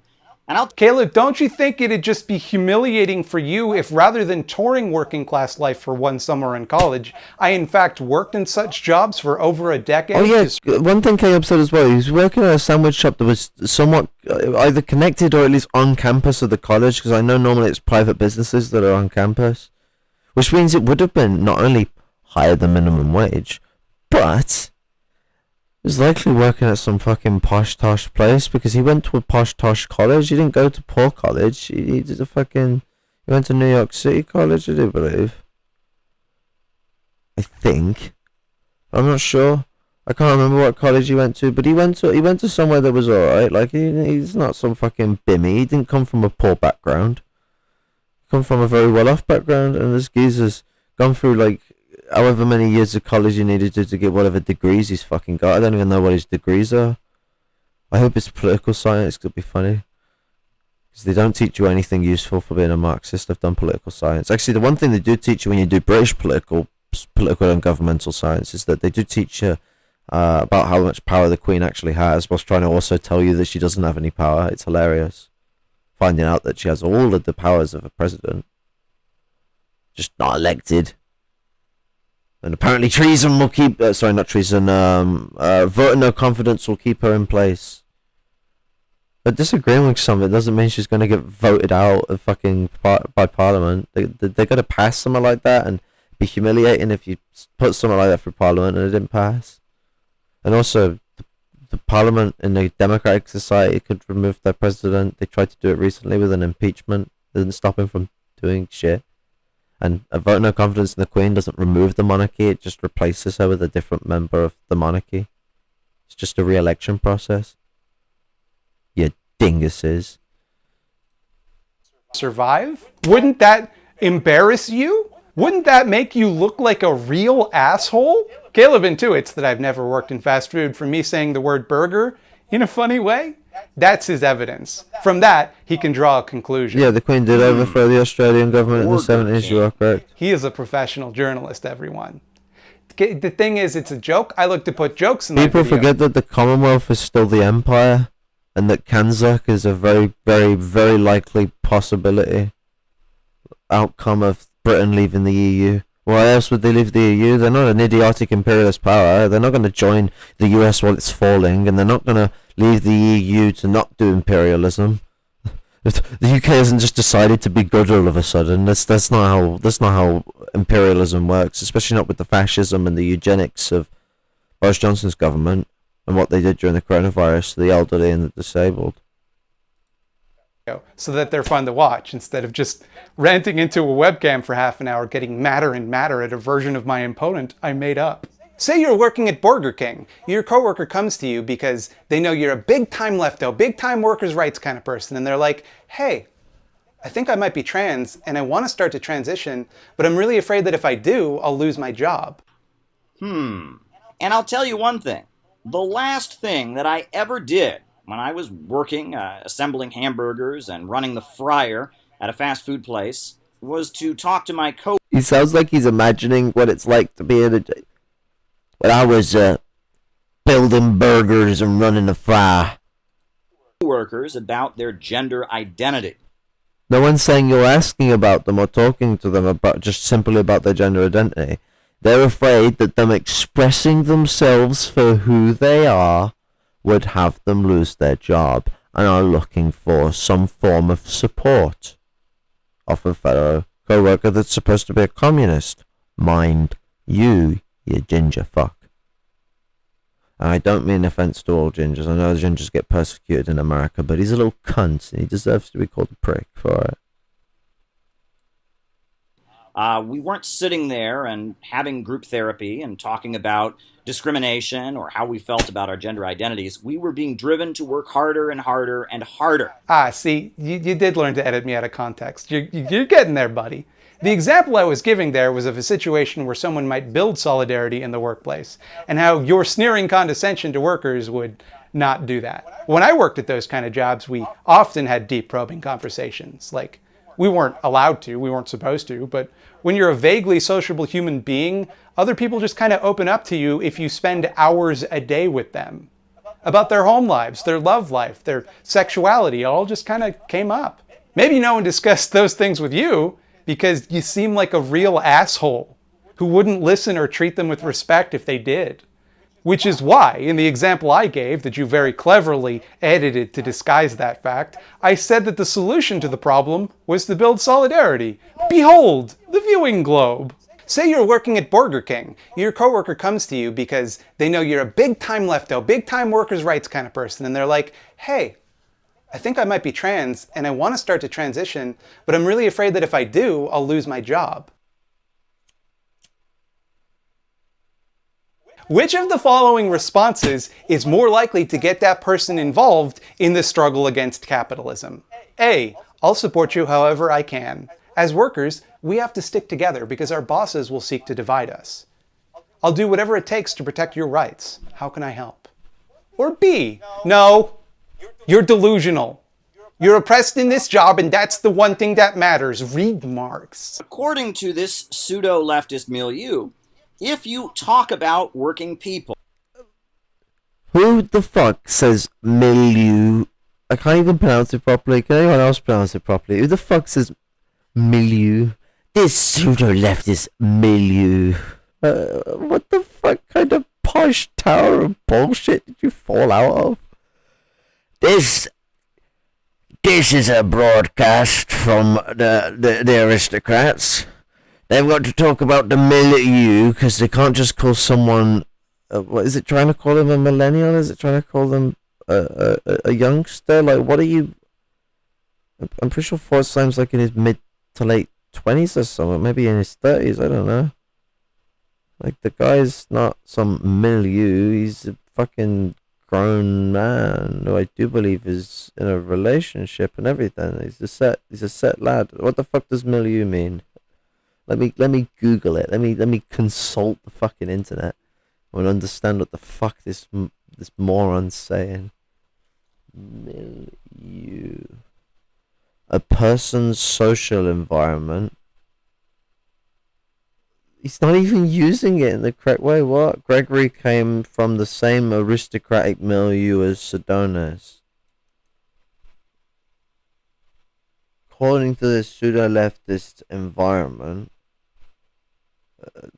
Caleb, don't you think it'd just be humiliating for you if rather than touring working class life for one summer in college, I in fact worked in such jobs for over a decade? Oh yeah, one thing Caleb said as well, he was working at a sandwich shop that was somewhat either connected or at least on campus of the college, because I know normally it's private businesses that are on campus, which means it would have been not only higher than minimum wage, but he was likely working at some fucking posh-tosh place, because he went to a posh-tosh college. He didn't go to poor college. He did he went to New York City College, I do believe. I think. I'm not sure. I can't remember what college he went to, but he went to somewhere that was alright. Like, he's not some fucking bimmy. He didn't come from a poor background. He come from a very well-off background, and this geezer's gone through, like, however many years of college he needed to get whatever degrees he's fucking got. I don't even know what his degrees are. I hope it's political science. It could be funny, because they don't teach you anything useful for being a Marxist. I've done political science. Actually, the one thing they do teach you when you do British political and governmental science is that they do teach you about how much power the Queen actually has, whilst trying to also tell you that she doesn't have any power. It's hilarious finding out that she has all of the powers of a president, just not elected. And apparently treason will keep... not treason. Vote of no confidence will keep her in place. But disagreeing with something doesn't mean she's going to get voted out of fucking by Parliament. They're going to pass something like that, and be humiliating if you put something like that through Parliament and it didn't pass. And also, the Parliament in a democratic society could remove their president. They tried to do it recently with an impeachment. It didn't stop him from doing shit. And a vote of no confidence in the Queen doesn't remove the monarchy, it just replaces her with a different member of the monarchy. It's just a re-election process. You dinguses. Survive? Wouldn't that embarrass you? Wouldn't that make you look like a real asshole? Caleb intuits that I've never worked in fast food from me saying the word burger in a funny way. That's his evidence. From that, he can draw a conclusion. Yeah, the Queen did overthrow the Australian government in the 70s, you are correct. He is a professional journalist, everyone. The thing is, it's a joke. I look to put jokes in my video. People forget that the Commonwealth is still the Empire, and that Kanzuk is a very, very, very likely possibility outcome of Britain leaving the EU. Why else would they leave the EU? They're not an idiotic imperialist power. They're not going to join the US while it's falling, and they're not going to leave the EU to not do imperialism. The UK hasn't just decided to be good all of a sudden. That's not how imperialism works, especially not with the fascism and the eugenics of Boris Johnson's government and what they did during the coronavirus to the elderly and the disabled. So that they're fun to watch, instead of just ranting into a webcam for half an hour, getting madder and madder at a version of my opponent I made up. Say you're working at Burger King. Your coworker comes to you because they know you're a big-time lefto, big-time workers' rights kind of person, and they're like, hey, I think I might be trans, and I want to start to transition, but I'm really afraid that if I do, I'll lose my job. And I'll tell you one thing. The last thing that I ever did when I was working, assembling hamburgers and running the fryer at a fast food place, was to talk to my He sounds like he's imagining what it's like to be in a... When I was building burgers and running a fryer. coworkers about their gender identity. No one's saying you're asking about them or talking to them about just simply about their gender identity. They're afraid that them expressing themselves for who they are would have them lose their job, and are looking for some form of support of a fellow co-worker that's supposed to be a communist. Mind you, you ginger fuck. And I don't mean offence to all gingers. I know gingers get persecuted in America, but he's a little cunt, and he deserves to be called a prick for it. We weren't sitting there and having group therapy and talking about discrimination or how we felt about our gender identities. We were being driven to work harder and harder and harder. Ah, see, you did learn to edit me out of context. You're getting there, buddy. The example I was giving there was of a situation where someone might build solidarity in the workplace, and how your sneering condescension to workers would not do that. When I worked at those kind of jobs, we often had deep probing conversations. Like, we weren't allowed to, we weren't supposed to, but when you're a vaguely sociable human being, other people just kind of open up to you if you spend hours a day with them. About their home lives, their love life, their sexuality, it all just kind of came up. Maybe no one discussed those things with you because you seem like a real asshole who wouldn't listen or treat them with respect if they did. Which is why, in the example I gave, that you very cleverly edited to disguise that fact, I said that the solution to the problem was to build solidarity. Behold, the viewing globe. Say you're working at Burger King. Your coworker comes to you because they know you're a big-time lefto, big-time workers' rights kind of person, and they're like, hey, I think I might be trans, and I want to start to transition, but I'm really afraid that if I do, I'll lose my job. Which of the following responses is more likely to get that person involved in the struggle against capitalism? A, I'll support you however I can. As workers, we have to stick together because our bosses will seek to divide us. I'll do whatever it takes to protect your rights. How can I help? Or B, no, you're delusional. You're oppressed in this job and that's the one thing that matters. Read Marx. According to this pseudo-leftist milieu, if you talk about working people... Who the fuck says milieu? I can't even pronounce it properly. Can anyone else pronounce it properly? Who the fuck says milieu? This pseudo-leftist milieu. What the fuck kind of posh tower of bullshit did you fall out of? This is a broadcast from the aristocrats. They've got to talk about the milieu because they can't just call someone. What is it trying to call them a millennial? Is it trying to call them a youngster? Like, what are you? I'm pretty sure Forrest like in his mid to late 20s or something, maybe in his 30s. I don't know. Like, the guy's not some milieu. He's a fucking grown man who I do believe is in a relationship and everything. He's a set lad. What the fuck does milieu mean? Let me Google it. Let me consult the fucking internet and understand what the fuck this moron's saying. Milieu. A person's social environment. He's not even using it in the correct way. What? Gregory came from the same aristocratic milieu as Sedonis. According to this pseudo-leftist environment,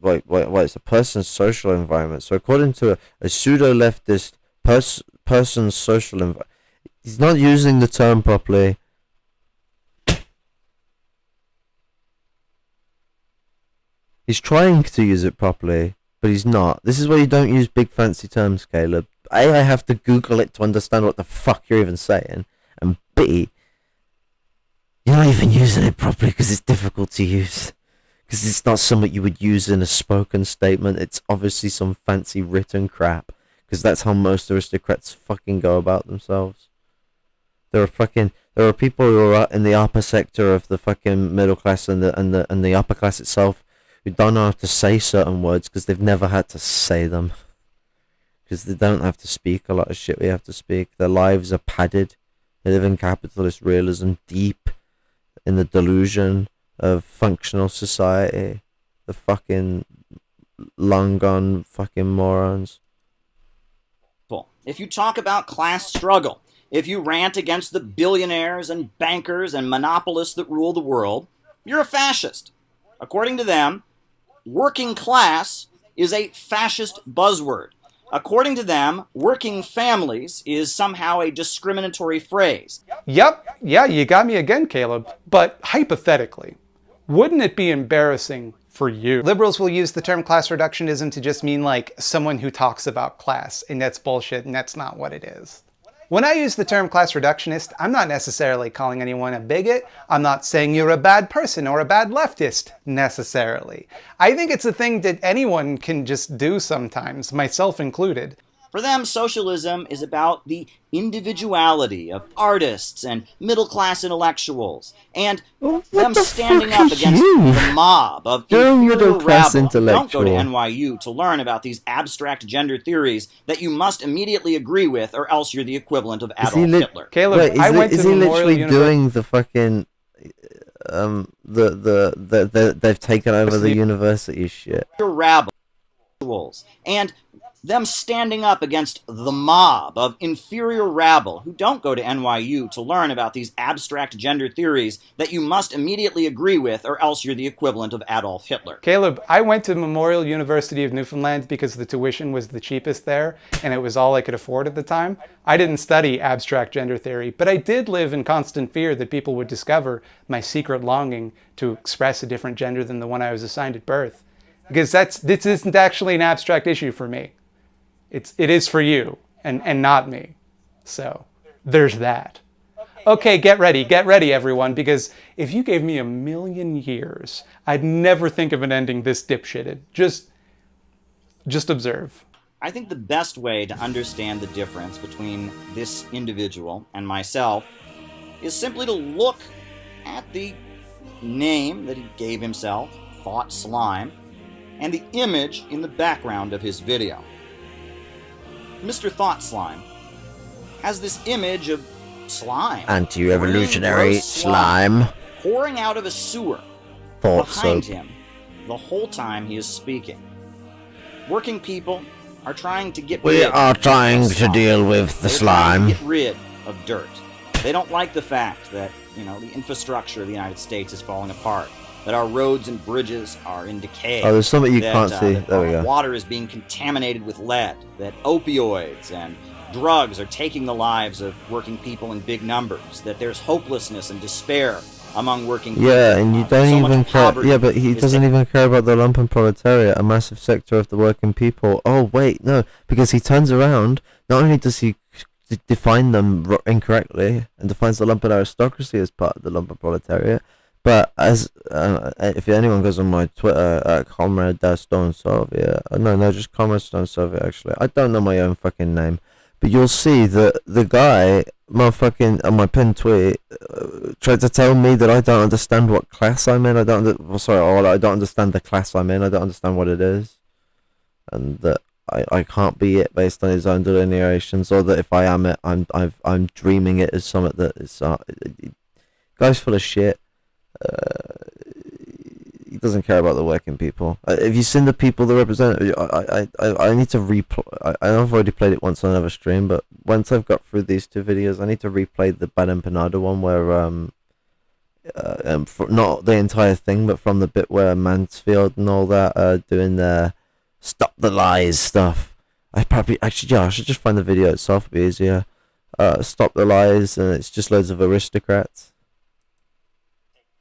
wait, it's a person's social environment. So according to a pseudo-leftist person's social environment, he's not using the term properly. He's trying to use it properly, but he's not. This is why you don't use big fancy terms, Caleb. A, I have to Google it to understand what the fuck you're even saying, and B, you're not even using it properly because it's difficult to use. Because it's not something you would use in a spoken statement. It's obviously some fancy written crap. Because that's how most aristocrats fucking go about themselves. There are people who are in the upper sector of the fucking middle class and the upper class itself who don't know how to say certain words because they've never had to say them. Because they don't have to speak a lot of shit we have to speak. Their lives are padded. They live in capitalist realism, deep in the delusion of functional society. The fucking long gone fucking morons. If you talk about class struggle, if you rant against the billionaires and bankers and monopolists that rule the world, you're a fascist. According to them, working class is a fascist buzzword. According to them, working families is somehow a discriminatory phrase. Yep, yeah, you got me again, Caleb. But hypothetically, wouldn't it be embarrassing for you? Liberals will use the term class reductionism to just mean like someone who talks about class, and that's bullshit, and that's not what it is. When I use the term class reductionist, I'm not necessarily calling anyone a bigot. I'm not saying you're a bad person or a bad leftist, necessarily. I think it's a thing that anyone can just do sometimes, myself included. For them, socialism is about the individuality of artists and middle-class intellectuals, and them standing up against the mob of inferior rabble who don't go to NYU to learn about these abstract gender theories that you must immediately agree with, or else you're the equivalent of Adolf Hitler. Caleb, wait, is he literally doing the fucking they've taken over the university shit? Rabble, and them standing up against the mob of inferior rabble who don't go to NYU to learn about these abstract gender theories that you must immediately agree with, or else you're the equivalent of Adolf Hitler. Caleb, I went to Memorial University of Newfoundland because the tuition was the cheapest there, and it was all I could afford at the time. I didn't study abstract gender theory, but I did live in constant fear that people would discover my secret longing to express a different gender than the one I was assigned at birth. Because this isn't actually an abstract issue for me. It is for you, and not me. So, there's that. Okay, get ready everyone, because if you gave me 1,000,000 years, I'd never think of an ending this dipshitted. Just observe. I think the best way to understand the difference between this individual and myself is simply to look at the name that he gave himself, Thought Slime, and the image in the background of his video. Mr. Thought Slime has this image of slime. Anti-revolutionary slime. Pouring out of a sewer behind him the whole time he is speaking. Working people are trying to get rid of We are trying to deal with the slime. Get rid of dirt. They don't like the fact that, the infrastructure of the United States is falling apart, that our roads and bridges are in decay. Oh, there's something you can't see. There we go. Water is being contaminated with lead, that opioids and drugs are taking the lives of working people in big numbers, that there's hopelessness and despair among working people. Yeah, and you don't even care. Yeah, but he doesn't even care about the Lumpen-Proletariat, a massive sector of the working people. Oh, wait, no, because he turns around, not only does he define them incorrectly, and defines the Lumpen aristocracy as part of the Lumpen-Proletariat, but as if anyone goes on my Twitter, Comrade Stone Soviet, no, just Comrade Stone Soviet, actually. I don't know my own fucking name, but you'll see that the guy, motherfucking, on my pinned tweet, tried to tell me that I don't understand what class I'm in. I don't understand the class I'm in. I don't understand what it is, and that I can't be it based on his own delineations, or that if I am it, I'm dreaming it as something that is. Guy's full of shit. He doesn't care about the working people. Have you seen the people that represent it? I need to replay. I've already played it once on another stream, but once I've got through these two videos, I need to replay the Bad Empanada one where not the entire thing, but from the bit where Mansfield and all that are doing their stop the lies stuff. I should just find the video itself. It'd be easier. Stop the lies, and it's just loads of aristocrats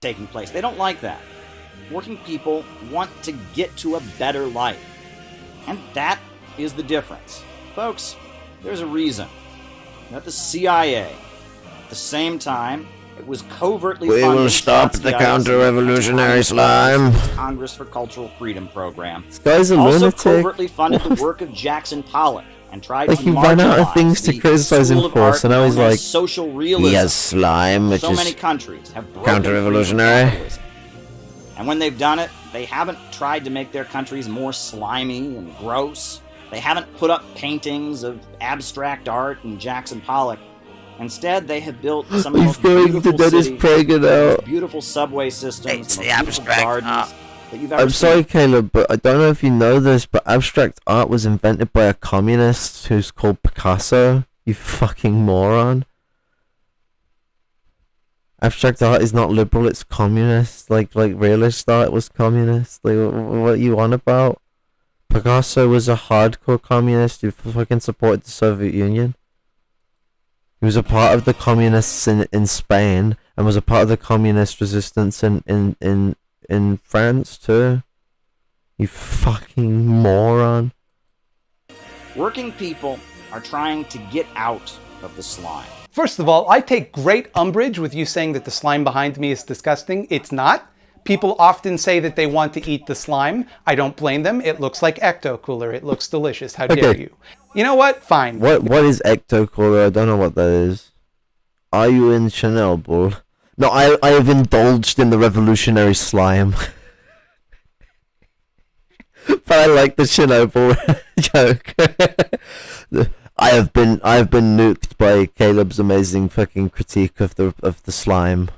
taking place. They don't like that. Working people want to get to a better life. And that is the difference. Folks, there's a reason that the CIA, at the same time, it was covertly We funding will stop the Trotskyism, counter-revolutionary slime. Congress for Cultural Freedom program. This guy's a also lunatic. covertly funded the work of Jackson Pollock and tried Like, to he ran out of marginalize things to the criticize him school of for, art so now he's known as like, social realism. He has slime, which So is many countries have broken counter-revolutionary. free from capitalism. And when they've done it, they haven't tried to make their countries more slimy and gross. They haven't put up paintings of abstract art and Jackson Pollock. Instead, they have built some of the most beautiful cities, beautiful subway systems, It's the beautiful abstract gardens art. that you've ever I'm sorry, seen. Caleb, but I don't know if you know this, but abstract art was invented by a communist who's called Picasso. You fucking moron. Abstract art is not liberal, it's communist. Like realist art was communist. Like, what are you on about? Picasso was a hardcore communist who fucking supported the Soviet Union. He was a part of the communists in Spain, and was a part of the communist resistance in France too. You fucking moron. Working people are trying to get out of the slime. First of all, I take great umbrage with you saying that the slime behind me is disgusting. It's not. People often say that they want to eat the slime. I don't blame them. It looks like Ecto-Cooler. It looks delicious. How dare you? You know what? Fine. What is Ecto-Cooler? I don't know what that is. Are you in Chanel, bull? No, I have indulged in the revolutionary slime. But I like the Chernobyl joke. I have been nuked by Caleb's amazing fucking critique of the slime.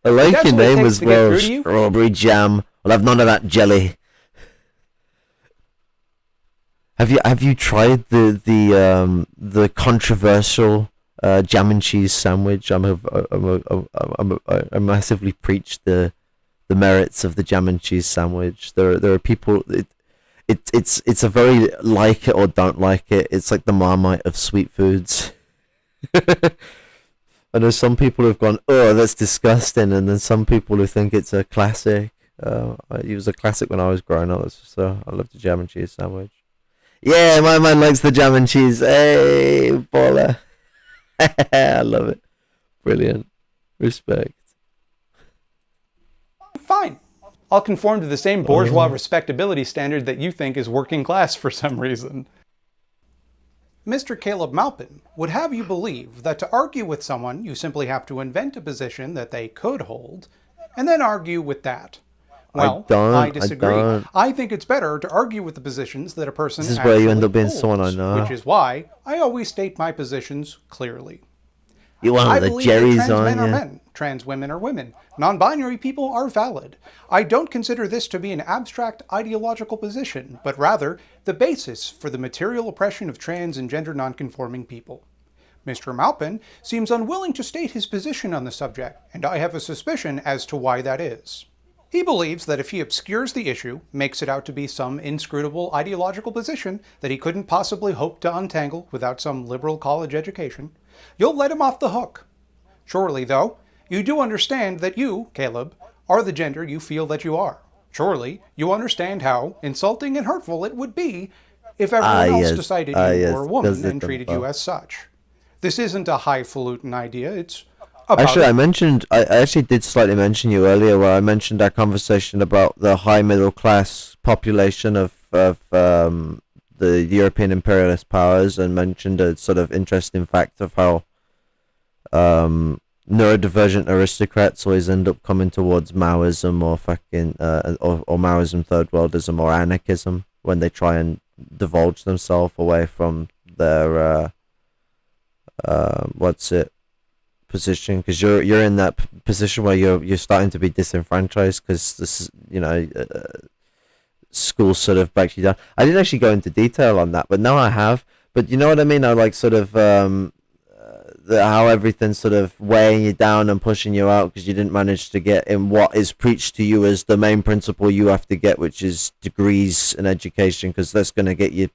I like your name as well, Strawberry Jam. I'll have none of that jelly. Have you tried the controversial jam and cheese sandwich? I massively preach the merits of the jam and cheese sandwich. There are people. It's a very like it or don't like it. It's like the Marmite of sweet foods. I know some people have gone, oh, that's disgusting, and then some people who think it's a classic. It was a classic when I was growing up, so I love the jam and cheese sandwich. Yeah, my man likes the jam and cheese. Hey, baller. I love it. Brilliant. Respect. Fine. I'll conform to the same bourgeois respectability standard that you think is working class for some reason. Mr. Caleb Maupin would have you believe that to argue with someone, you simply have to invent a position that they could hold, and then argue with that. Well, I disagree. I think it's better to argue with the positions that a person actually holds. This is where you end up being someone I know. Which is why I always state my positions clearly. You want the Jerry's on you. Men, trans women are women. Non-binary people are valid. I don't consider this to be an abstract ideological position, but rather the basis for the material oppression of trans and gender non-conforming people. Mr. Maupin seems unwilling to state his position on the subject, and I have a suspicion as to why that is. He believes that if he obscures the issue, makes it out to be some inscrutable ideological position that he couldn't possibly hope to untangle without some liberal college education, you'll let him off the hook. Surely, though, you do understand that you, Caleb, are the gender you feel that you are. Surely, you understand how insulting and hurtful it would be if everyone else decided you were a woman and treated you as such. This isn't a highfalutin idea, it's Actually, I actually did slightly mention you earlier, where I mentioned our conversation about the high middle class population of the European imperialist powers, and mentioned a sort of interesting fact of how neurodivergent aristocrats always end up coming towards Maoism or fucking or Maoism, third worldism, or anarchism when they try and divulge themselves away from their position, because you're in that position where you're starting to be disenfranchised because this, school sort of breaks you down. I didn't actually go into detail on that, but now I have. But you know what I mean? I like sort of how everything's sort of weighing you down and pushing you out because you didn't manage to get in what is preached to you as the main principle you have to get, which is degrees in education, because that's going to get you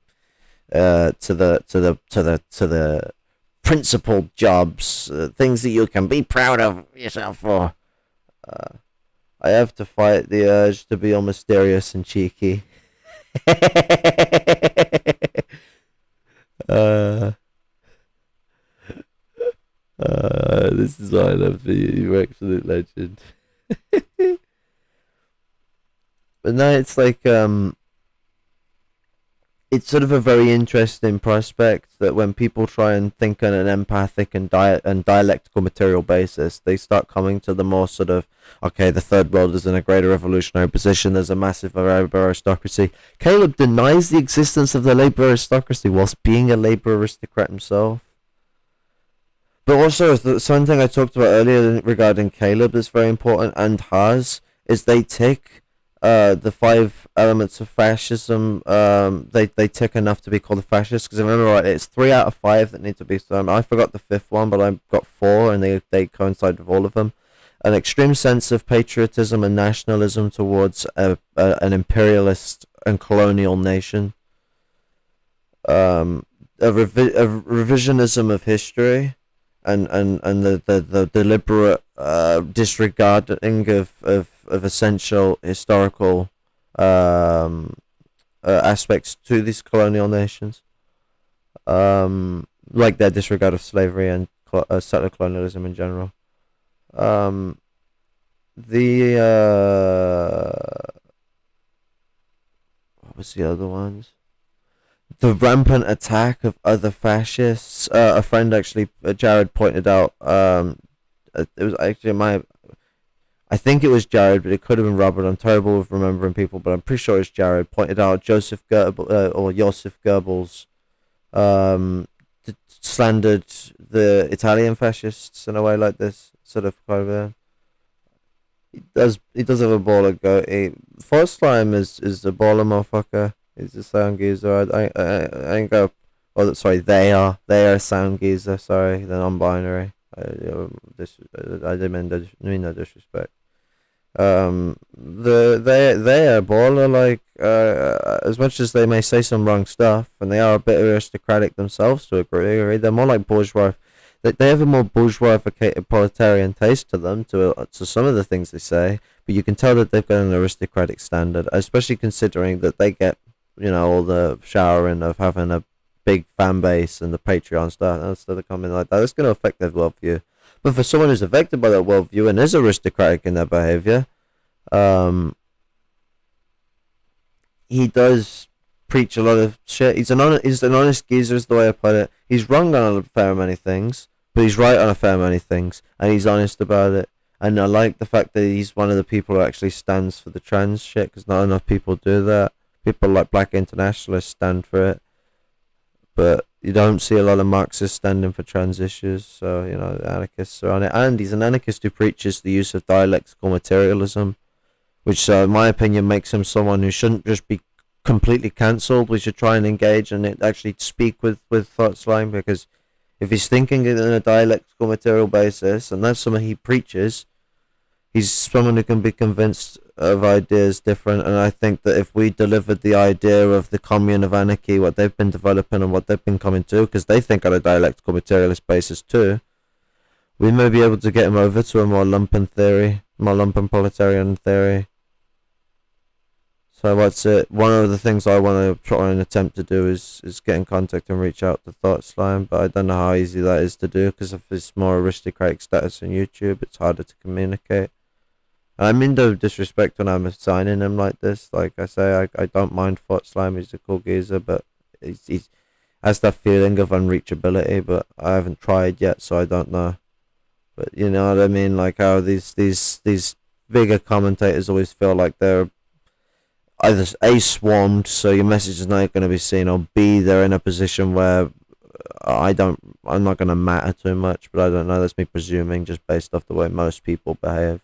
to the principled jobs, things that you can be proud of yourself for. I have to fight the urge to be all mysterious and cheeky. This is why I love you. You're absolute legend. But no, it's like it's sort of a very interesting prospect that when people try and think on an empathic and dialectical material basis, they start coming to the more sort of, okay, the third world is in a greater revolutionary position, there's a massive labour aristocracy. Caleb denies the existence of the labour aristocracy whilst being a labour aristocrat himself. But also, something I talked about earlier regarding Caleb that's very important, and Haz, is they tick the 5 elements of fascism. They tick enough to be called a fascist, because if I remember right, it's 3 out of 5 that need to be done. I forgot the 5th one, but I've got 4, and they coincide with all of them. An extreme sense of patriotism and nationalism towards an imperialist and colonial nation. A revisionism of history. And the deliberate disregarding of essential historical aspects to these colonial nations. like their disregard of slavery and settler colonialism in general. What was the other ones? The rampant attack of other fascists. A friend actually, Jared, pointed out. It was actually I think it was Jared, but it could have been Robert. I'm terrible with remembering people, but I'm pretty sure it's Jared. Pointed out Joseph Goebbels, slandered the Italian fascists in a way like this. Sort of kind of. He does have a baller go. Force Slime is a baller motherfucker. He's a sound geezer. I ain't go. Oh, sorry, they are a sound geezer. Sorry, they're non-binary. I didn't mean no disrespect. They are baller. Like as much as they may say some wrong stuff, and they are a bit aristocratic themselves to a degree. They're more like bourgeois. They have a more bourgeoificated proletarian taste to them, to some of the things they say, but you can tell that they've got an aristocratic standard, especially considering that they get, all the showering of having a big fan base and the Patreon stuff, and instead of coming like that, it's going to affect their worldview. But for someone who's affected by that worldview and is aristocratic in their behavior, he does preach a lot of shit. He's an honest geezer, is the way I put it. He's wrong on a fair many things, but he's right on a fair many things, and he's honest about it. And I like the fact that he's one of the people who actually stands for the trans shit, because not enough people do that. People like Black Internationalists stand for it, but you don't see a lot of Marxists standing for trans issues, so, anarchists are on it. And he's an anarchist who preaches the use of dialectical materialism, which, in my opinion, makes him someone who shouldn't just be completely cancelled. We should try and engage and actually speak with Thought Slime, because if he's thinking in a dialectical material basis, and that's something he preaches, he's someone who can be convinced of ideas different. And I think that if we delivered the idea of the commune of anarchy, what they've been developing and what they've been coming to, because they think on a dialectical materialist basis too, we may be able to get him over to a more lumpen proletarian theory. So that's it. One of the things I want to try and attempt to do is get in contact and reach out to Thought Slime, but I don't know how easy that is to do, because of his more aristocratic status on YouTube, it's harder to communicate. And I mean no disrespect when I'm assigning him like this. Like I say, I don't mind Thought Slime, he's a cool geezer, but he has that feeling of unreachability, but I haven't tried yet, so I don't know. But you know what I mean, like how these bigger commentators always feel like they're either A, swarmed, so your message is not going to be seen, or B, they're in a position where I'm not going to matter too much, but I don't know, that's me presuming, just based off the way most people behave.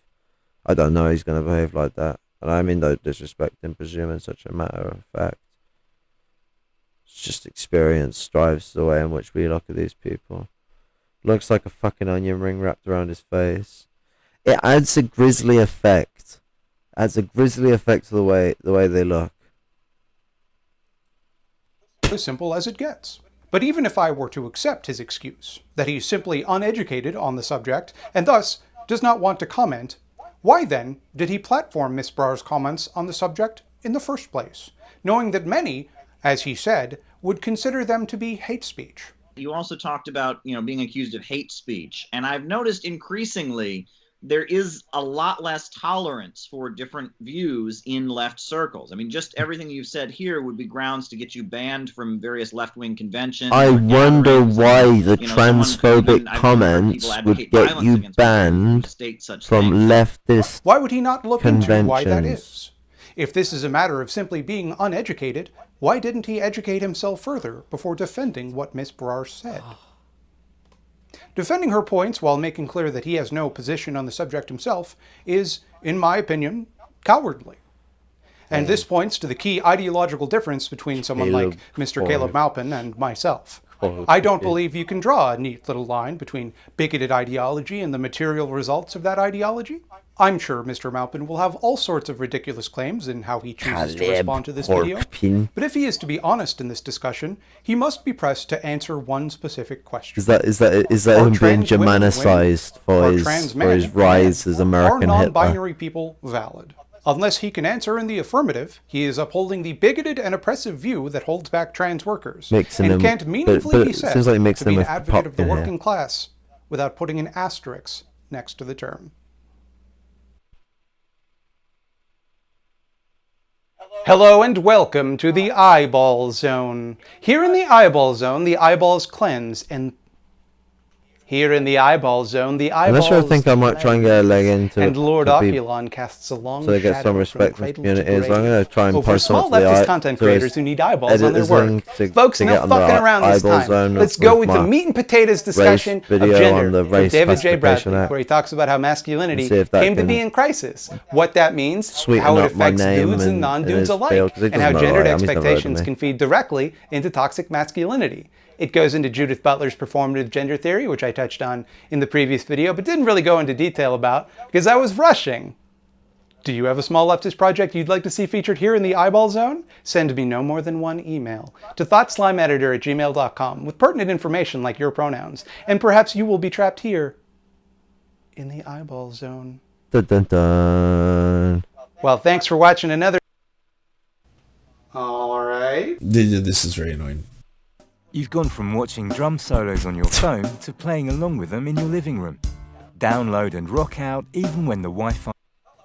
I don't know he's going to behave like that, and I mean no disrespect in presuming such a matter of fact. It's just experience drives the way in which we look at these people. Looks like a fucking onion ring wrapped around his face. It adds a grisly effect. To the way they look. As simple as it gets. But even if I were to accept his excuse, that he's simply uneducated on the subject, and thus does not want to comment, why then did he platform Miss Brar's comments on the subject in the first place, knowing that many, as he said, would consider them to be hate speech? You also talked about, being accused of hate speech, and I've noticed increasingly there is a lot less tolerance for different views in left circles. I mean, just everything you've said here would be grounds to get you banned from various left-wing conventions. I wonder why the transphobic comments would get you banned from leftist Why would he not look into why that conventions. is? If this is a matter of simply being uneducated, why didn't he educate himself further before defending what Miss Brar said? Defending her points while making clear that he has no position on the subject himself is, in my opinion, cowardly. And this points to the key ideological difference between someone like Mr. Caleb Maupin and myself. I don't believe you can draw a neat little line between bigoted ideology and the material results of that ideology. I'm sure Mr. Maupin will have all sorts of ridiculous claims in how he chooses to respond to this video. But if he is to be honest in this discussion, he must be pressed to answer one specific question. Is that him being Germanicized for his rise as American Hitler? Are Hitler? non-binary people valid? Unless he can answer in the affirmative, he is upholding the bigoted and oppressive view that holds back trans workers, Mixing and them, can't meaningfully but be it said seems like to mixing be them an with advocate pop of the in here. working class without putting an asterisk next to the term. Hello and welcome to the Eyeball Zone. Here in the Eyeball Zone, the eyeballs cleanse and... Here in the Eyeball Zone, the eyeballs... Unless I think I might try and get a leg into and it Lord to be- Oculon casts a long so they get some shadow respect from from the cradle to community. So I'm grave going to try and over post small something to the leftist eye- content to his creators who need eyeballs on their editors work. link to Folks, get enough on the fucking around this eyeball time. zone Let's with go with the my meat and potatoes discussion of video gender on the from Race David J. Classification Bradley, Act. where he talks about how masculinity And see if that came to can be in crisis, what that means, sweeten how it up my affects name dudes and in non-dudes his alike, field, 'cause he and how doesn't know who gendered I am. He's never heard of expectations me. can feed directly into toxic masculinity. It goes into Judith Butler's performative gender theory, which I touched on in the previous video, but didn't really go into detail about because I was rushing. Do you have a small leftist project you'd like to see featured here in the Eyeball Zone? Send me no more than one email to thoughtslimeeditor@gmail.com with pertinent information like your pronouns, and perhaps you will be trapped here in the Eyeball Zone. Dun, dun, dun. Well, thanks for watching another... Alright. This is very annoying. You've gone from watching drum solos on your phone to playing along with them in your living room. Download and rock out even when the Wi-Fi...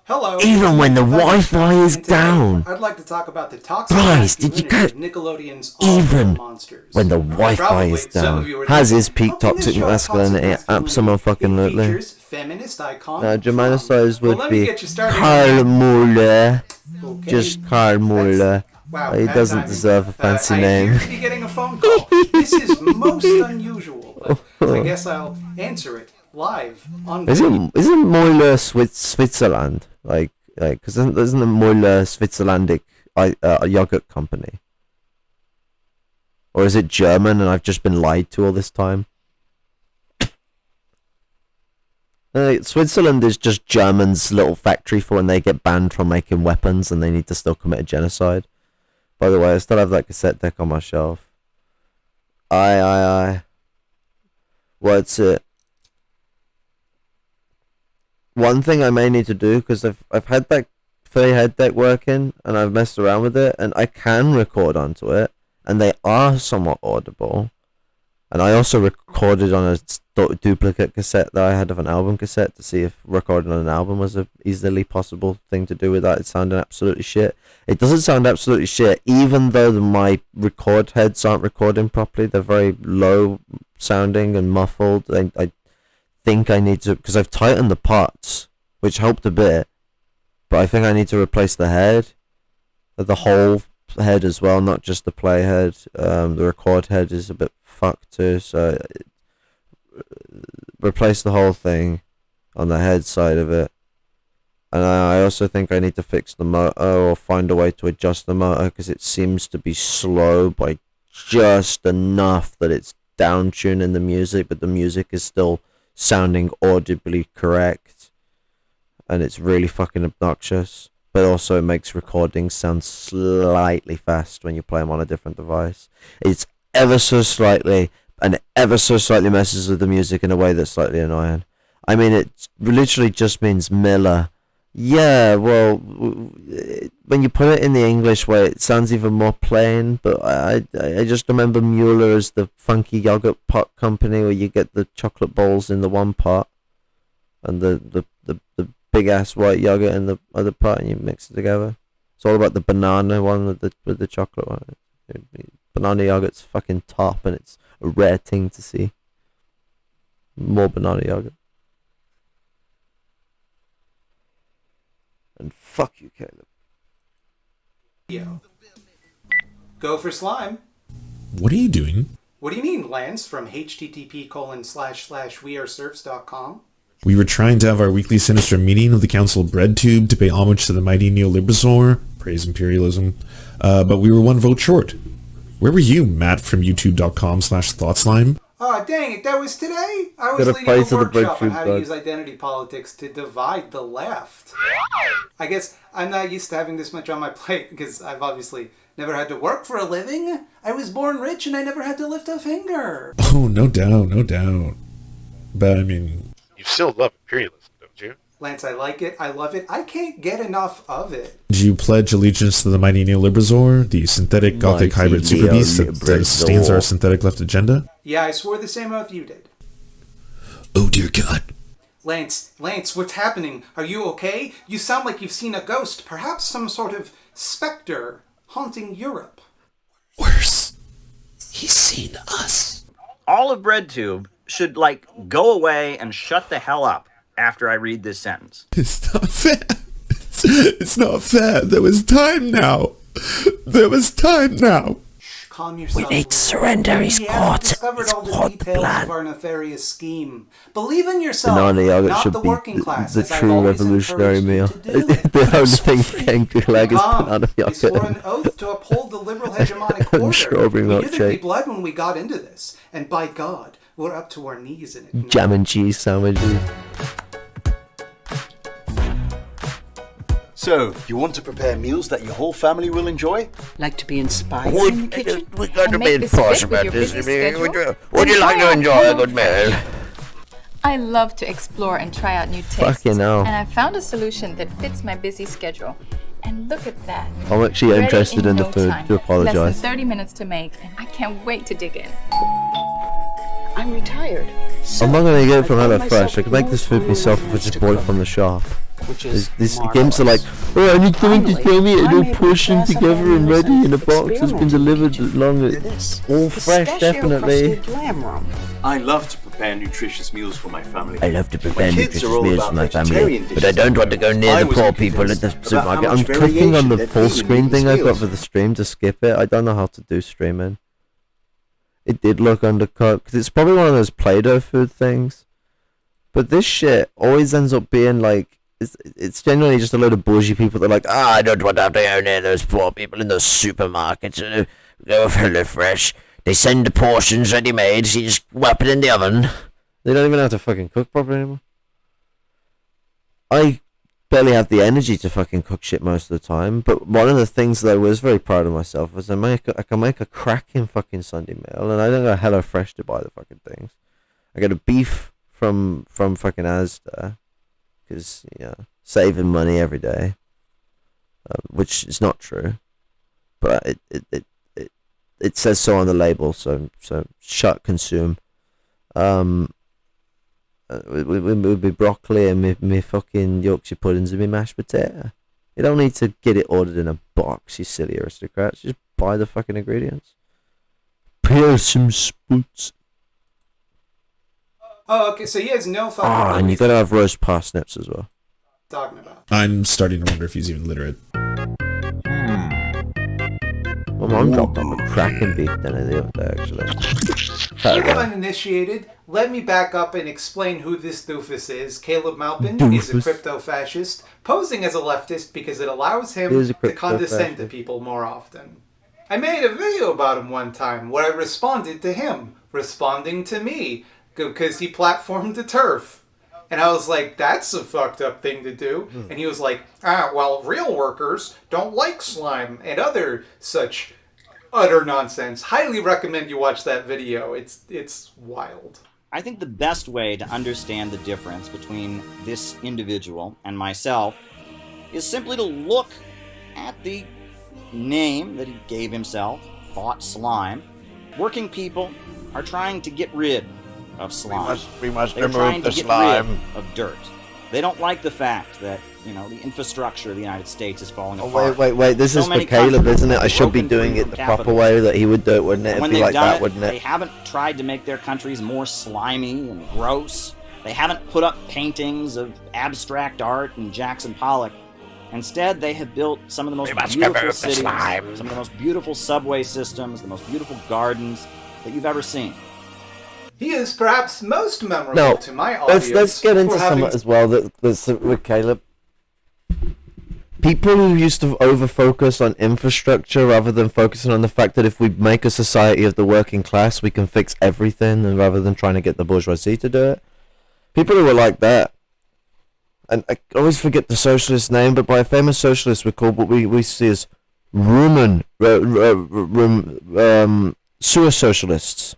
Hello. Even when the Wi-Fi is down. I'd like to talk about the toxic Bryce, did you get Nickelodeon's even monsters. when the Wi-Fi is down? Has his peak toxic masculinity? Absolutely. Feminist icon. Now, Germanicized would Well, let me be get you started. Karl Muller. Okay. Just Karl Muller. Wow, He bad doesn't timing. deserve a fancy I name. appear to be getting a phone call. This is most unusual, but I guess I'll answer it live on video. Isn't Muller Switzerland? Like, because isn't the Muller Switzerlandic a yogurt company? Or is it German and I've just been lied to all this time? Switzerland is just Germans' little factory for when they get banned from making weapons and they need to still commit a genocide. By the way, I still have that cassette deck on my shelf. Aye. What's it? One thing I may need to do, because I've had that 3 head deck working and I've messed around with it and I can record onto it and they are somewhat audible. And I also recorded on a duplicate cassette that I had of an album cassette to see if recording on an album was a easily possible thing to do without it sounding absolutely shit. It doesn't sound absolutely shit, even though my record heads aren't recording properly. They're very low sounding and muffled. I think I need to, because I've tightened the pots, which helped a bit, but I think I need to replace the head, the whole head as well, not just the play head. The record head is a bit fucked too, so replace the whole thing on the head side of it. And I also think I need to fix the motor or find a way to adjust the motor, because it seems to be slow by just enough that it's down tuning the music, but the music is still sounding audibly correct, and it's really fucking obnoxious. But also it makes recordings sound slightly fast when you play them on a different device. It's ever so slightly, and ever so slightly messes with the music in a way that's slightly annoying. I mean, it literally just means Miller. Yeah, well, when you put it in the English way, it sounds even more plain, but I just remember Mueller as the funky yogurt pot company where you get the chocolate balls in the one pot and the big ass white yogurt in the other pot, and you mix it together. It's all about the banana one with the chocolate one. Banana yogurt's fucking top, and it's a rare thing to see. More banana yogurt. And fuck you, Caleb. Go for slime. What are you doing? What do you mean, Lance? From http://wearesurfs.com. We were trying to have our weekly sinister meeting of the Council of Breadtube to pay homage to the mighty neoliberal, praise imperialism, but we were one vote short. Where were you, Matt from youtube.com/thoughtslime? Oh, dang it, that was today? I was Gotta leading pray a to the workshop on breadfruit how to bug. use identity politics to divide the left. I guess I'm not used to having this much on my plate because I've obviously never had to work for a living. I was born rich and I never had to lift a finger. Oh, no doubt, no doubt. But I mean... You still love imperialism, don't you? Lance, I like it. I love it. I can't get enough of it. Do you pledge allegiance to the mighty Neoliberazor, the synthetic gothic Mighty hybrid super beast that Neoliberazor. sustains our synthetic left agenda? Yeah, I swore the same oath you did. Oh dear God. Lance, what's happening? Are you okay? You sound like you've seen a ghost, perhaps some sort of specter haunting Europe. Worse. He's seen us. All of BreadTube should, go away and shut the hell up after I read this sentence. It's not fair. It's not fair. There was time now. Calm yourself. We need to surrender. He's caught. Discovered all the caught the details plan. of our nefarious scheme. Believe in yourself, Banana yogurt not should the be working class, the as I've true always revolutionary encouraged you meal. to do. The only thing getting gulag is Calm. banana We swore yogurt an oath to uphold the liberal hegemonic and order. strawberry We knew there'd be milkshake, blood when we got into this, and by God, we're up to our knees in it now. jam and cheese sandwiches. So, you want to prepare meals that your whole family will enjoy? Like to be inspired Would- in the kitchen? we got to And be make this posh fit with about your this. busy schedule? Would you like to enjoy a good meal? I love to explore and try out new tastes. Fucking hell. And I found a solution that fits my busy schedule. And look at that. I'm actually Ready interested in the no food. time. Do Less apologise. than 30 minutes to make, and I can't wait to dig in. I'm retired. So I'm not gonna get it from I find HelloFresh. myself I can make this food more myself if I months just to bought it cook, from the shop. which is These marvelous. games are like, oh, I need something to Finally, throw me I'm in a able to portion classify together and meals ready and in a box. It's been experiment delivered in the long. kitchen. This All fresh, definitely. pistachio-crusted lamb rump. I love to prepare nutritious meals for my family. I love to prepare My kids nutritious are all meals about for my family, vegetarian but I dishes. don't want to go near I the was poor people at the convinced about how supermarket. much I'm clicking on the variation full there'd be in screen thing these I got meals. for the stream to skip it. I don't know how to do streaming. It did look undercooked, because it's probably one of those Play-Doh food things. But this shit always ends up being like, it's genuinely just a load of bougie people that are like, I don't want to have to go near those poor people in those supermarkets who go for HelloFresh. They send the portions ready-made, so you just whap it in the oven. They don't even have to fucking cook properly anymore. I barely have the energy to fucking cook shit most of the time, but one of the things that I was very proud of myself was I can make a cracking fucking Sunday meal, and I don't go HelloFresh to buy the fucking things. I get a beef from fucking Asda, because, saving money every day, which is not true, but it says so on the label, so consume. It would be broccoli and me fucking Yorkshire puddings and me mashed potato. You don't need to get it ordered in a box, you silly aristocrats. Just buy the fucking ingredients. Peel some spoots. Oh, okay, so he has no fucking Oh, and you gotta have roast parsnips as well. talking about. I'm starting to wonder if he's even literate. My mom dropped off a cracking beef dinner the other day, actually. For the uninitiated, let me back up and explain who this doofus is. Caleb Maupin is a Doofus. crypto-fascist, posing as a leftist because it allows He him is a to condescend to crypto-fascist. people more often. I made a video about him one time where I responded to him, responding to me, because he platformed the turf. And I was like, that's a fucked up thing to do. And he was like, well, real workers don't like slime and other such utter nonsense. Highly recommend you watch that video. It's wild. I think the best way to understand the difference between this individual and myself is simply to look at the name that he gave himself, Thought Slime. Working people are trying to get rid of slime. We must They're remove trying the to get slime. rid of dirt. They don't like the fact that, the infrastructure of the United States is falling Oh, apart. wait, this So is for many Caleb, countries isn't it? I have should be broken doing free it from the proper capitalism. way that he would do it, wouldn't it? And It'd when be they've like done that, it, wouldn't they it? haven't tried to make their countries more slimy and gross. They haven't put up paintings of abstract art and Jackson Pollock. Instead, they have built some of the most must beautiful remove the cities, slime. some of the most beautiful subway systems, the most beautiful gardens that you've ever seen. He is perhaps most memorable No, to my audience. let's get into for some having as well that's with Caleb. People who used to over-focus on infrastructure rather than focusing on the fact that if we make a society of the working class, we can fix everything, and rather than trying to get the bourgeoisie to do it. People who were like that. And I always forget the socialist name, but by a famous socialist we call what we see as sewer socialists.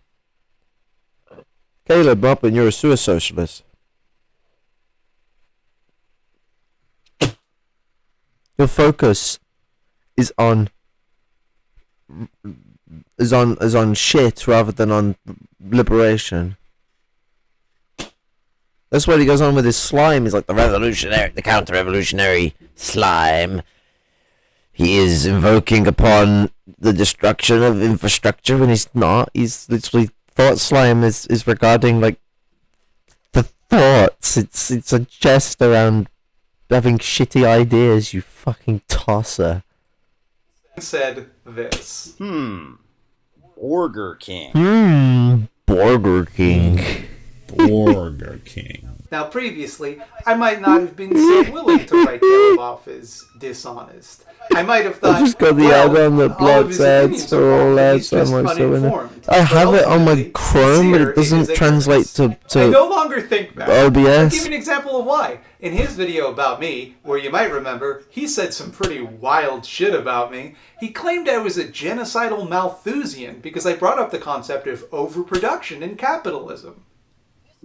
Caleb Muppin, you're a sewer socialist. Your focus is on shit rather than on liberation. That's what he goes on with his slime. He's like the counter-revolutionary slime. He is invoking upon the destruction of infrastructure when he's not. He's literally thought slime is regarding like the thoughts. It's a jest around having shitty ideas, you fucking tosser. Said this. Burger King. Burger King. Burger King. Now, previously, I might not have been so willing to write Caleb off as dishonest. I might have thought, I just got the ad on the blog ads for all ads on my server. I have it on my Chrome, but it doesn't translate to I no longer think that. OBS. I'll give you an example of why. In his video about me, where you might remember, he said some pretty wild shit about me. He claimed I was a genocidal Malthusian because I brought up the concept of overproduction in capitalism.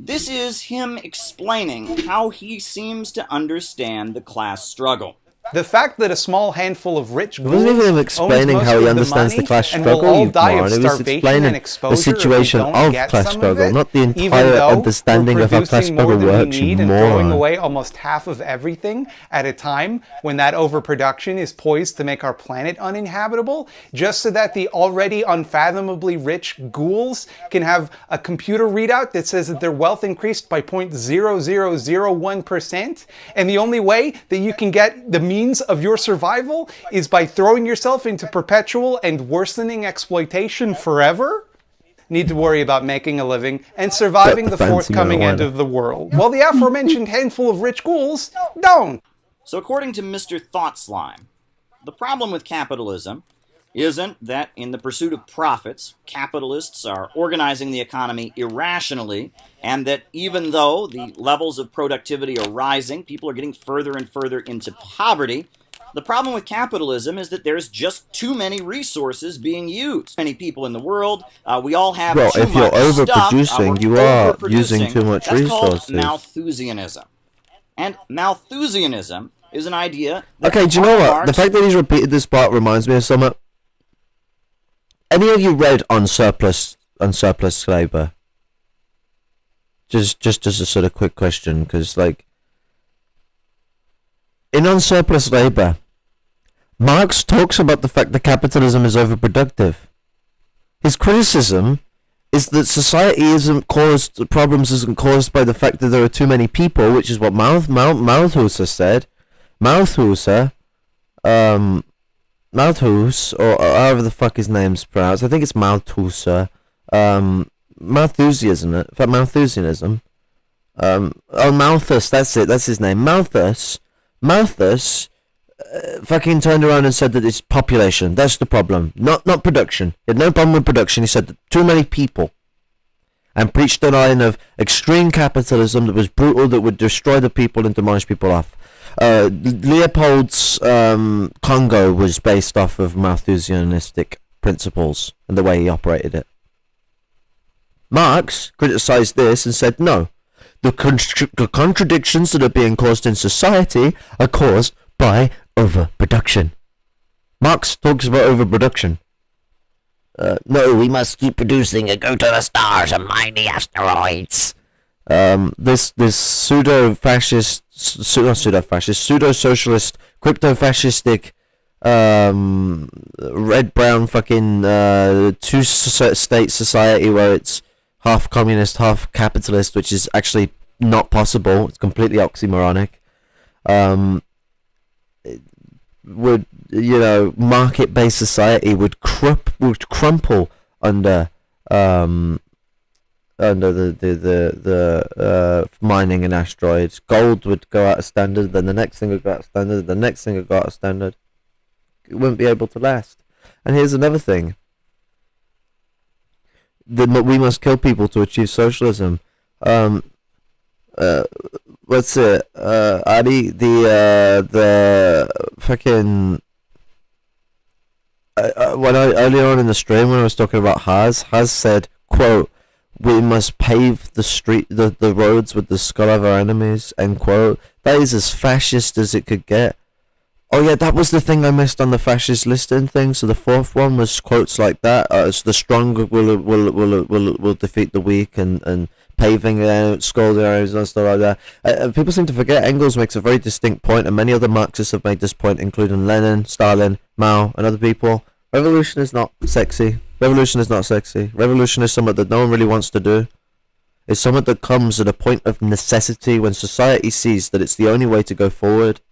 This is him explaining how he seems to understand the class struggle. The fact that a small handful of rich ghouls wasn't even explaining how he understands the class struggle, you moron. It was explaining the situation of class struggle, not the entire understanding of how class struggle works, you and throwing moron. away almost half of everything at a time when that overproduction is poised to make our planet uninhabitable, just so that the already unfathomably rich ghouls can have a computer readout that says that their wealth increased by 0.0001%, and the only way that you can get the means of your survival is by throwing yourself into perpetual and worsening exploitation forever? Need to worry about making a living and surviving the forthcoming end of the world, while the aforementioned handful of rich ghouls don't. So according to Mr. Thought Slime, the problem with capitalism isn't that in the pursuit of profits, capitalists are organizing the economy irrationally, and that even though the levels of productivity are rising, people are getting further and further into poverty. The problem with capitalism is that there's just too many resources being used. Many people in the world, we all have too much stuff. Well, if you're overproducing, you are using too much resources. That's called Malthusianism. And Malthusianism is an idea that okay, do you know what? The fact that he's repeated this part reminds me of something. Any of you read on surplus labour? Just as a sort of quick question, because like in On Surplus Labour, Marx talks about the fact that capitalism is overproductive. His criticism is that society problems isn't caused by the fact that there are too many people, which is what Malthus said. Malthus, or however the fuck his name's pronounced. I think it's Malthus. Malthusianism. Malthusianism. Malthus. That's it. That's his name. Malthus fucking turned around and said that it's population. That's the problem. Not production. He had no problem with production. He said that too many people. And preached a line of extreme capitalism that was brutal, that would destroy the people and demolish people off. Leopold's Congo was based off of Malthusianistic principles and the way he operated it. Marx criticized this and said, no, the contradictions that are being caused in society are caused by overproduction. Marx talks about overproduction. No, we must keep producing and go to the stars and mine the asteroids. This pseudo-fascist, pseudo-socialist, crypto-fascistic, red-brown fucking two-state society where it's half communist, half capitalist, which is actually not possible. It's completely oxymoronic. Market-based society would crumple under the mining in asteroids. Gold would go out of standard, then the next thing would go out of standard, the next thing would go out of standard. It wouldn't be able to last. And here's another thing. We must kill people to achieve socialism. What's it? Adi, the fucking earlier on in the stream when I was talking about Haz said, quote, "We must pave the roads with the skull of our enemies," end quote. That is as fascist as it could get. Oh yeah, that was the thing I missed on the fascist listing thing. So the fourth one was quotes like that. It's the strong will defeat the weak, and paving out scolding areas and stuff like that. People seem to forget Engels makes a very distinct point, and many other Marxists have made this point, including Lenin, Stalin, Mao, and other people. Revolution is not sexy. Revolution is not sexy. Revolution is something that no one really wants to do. It's something that comes at a point of necessity when society sees that it's the only way to go forward.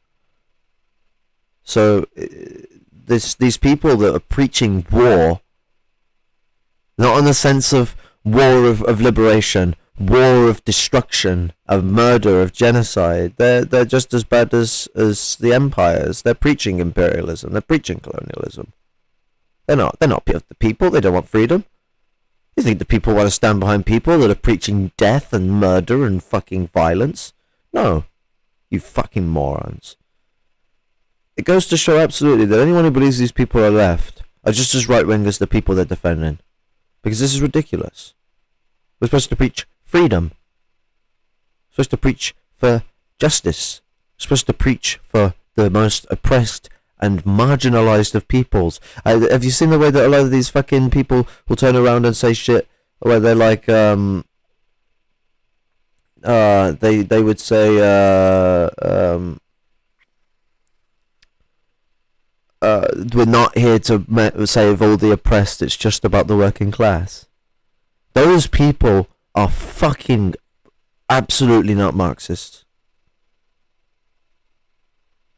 So, these people that are preaching war, not in the sense of war of liberation, war of destruction, of murder, of genocide, they're just as bad as the empires. They're preaching imperialism. They're preaching colonialism. They're not the people. They don't want freedom. You think the people want to stand behind people that are preaching death and murder and fucking violence? No, you fucking morons. It goes to show absolutely that anyone who believes these people are left are just as right-wing as the people they're defending. Because this is ridiculous. We're supposed to preach freedom. We're supposed to preach for justice. We're supposed to preach for the most oppressed and marginalized of peoples. Have you seen the way that a lot of these fucking people will turn around and say shit where they're like, they would say, we're not here to save all the oppressed, it's just about the working class. Those people are fucking absolutely not Marxists.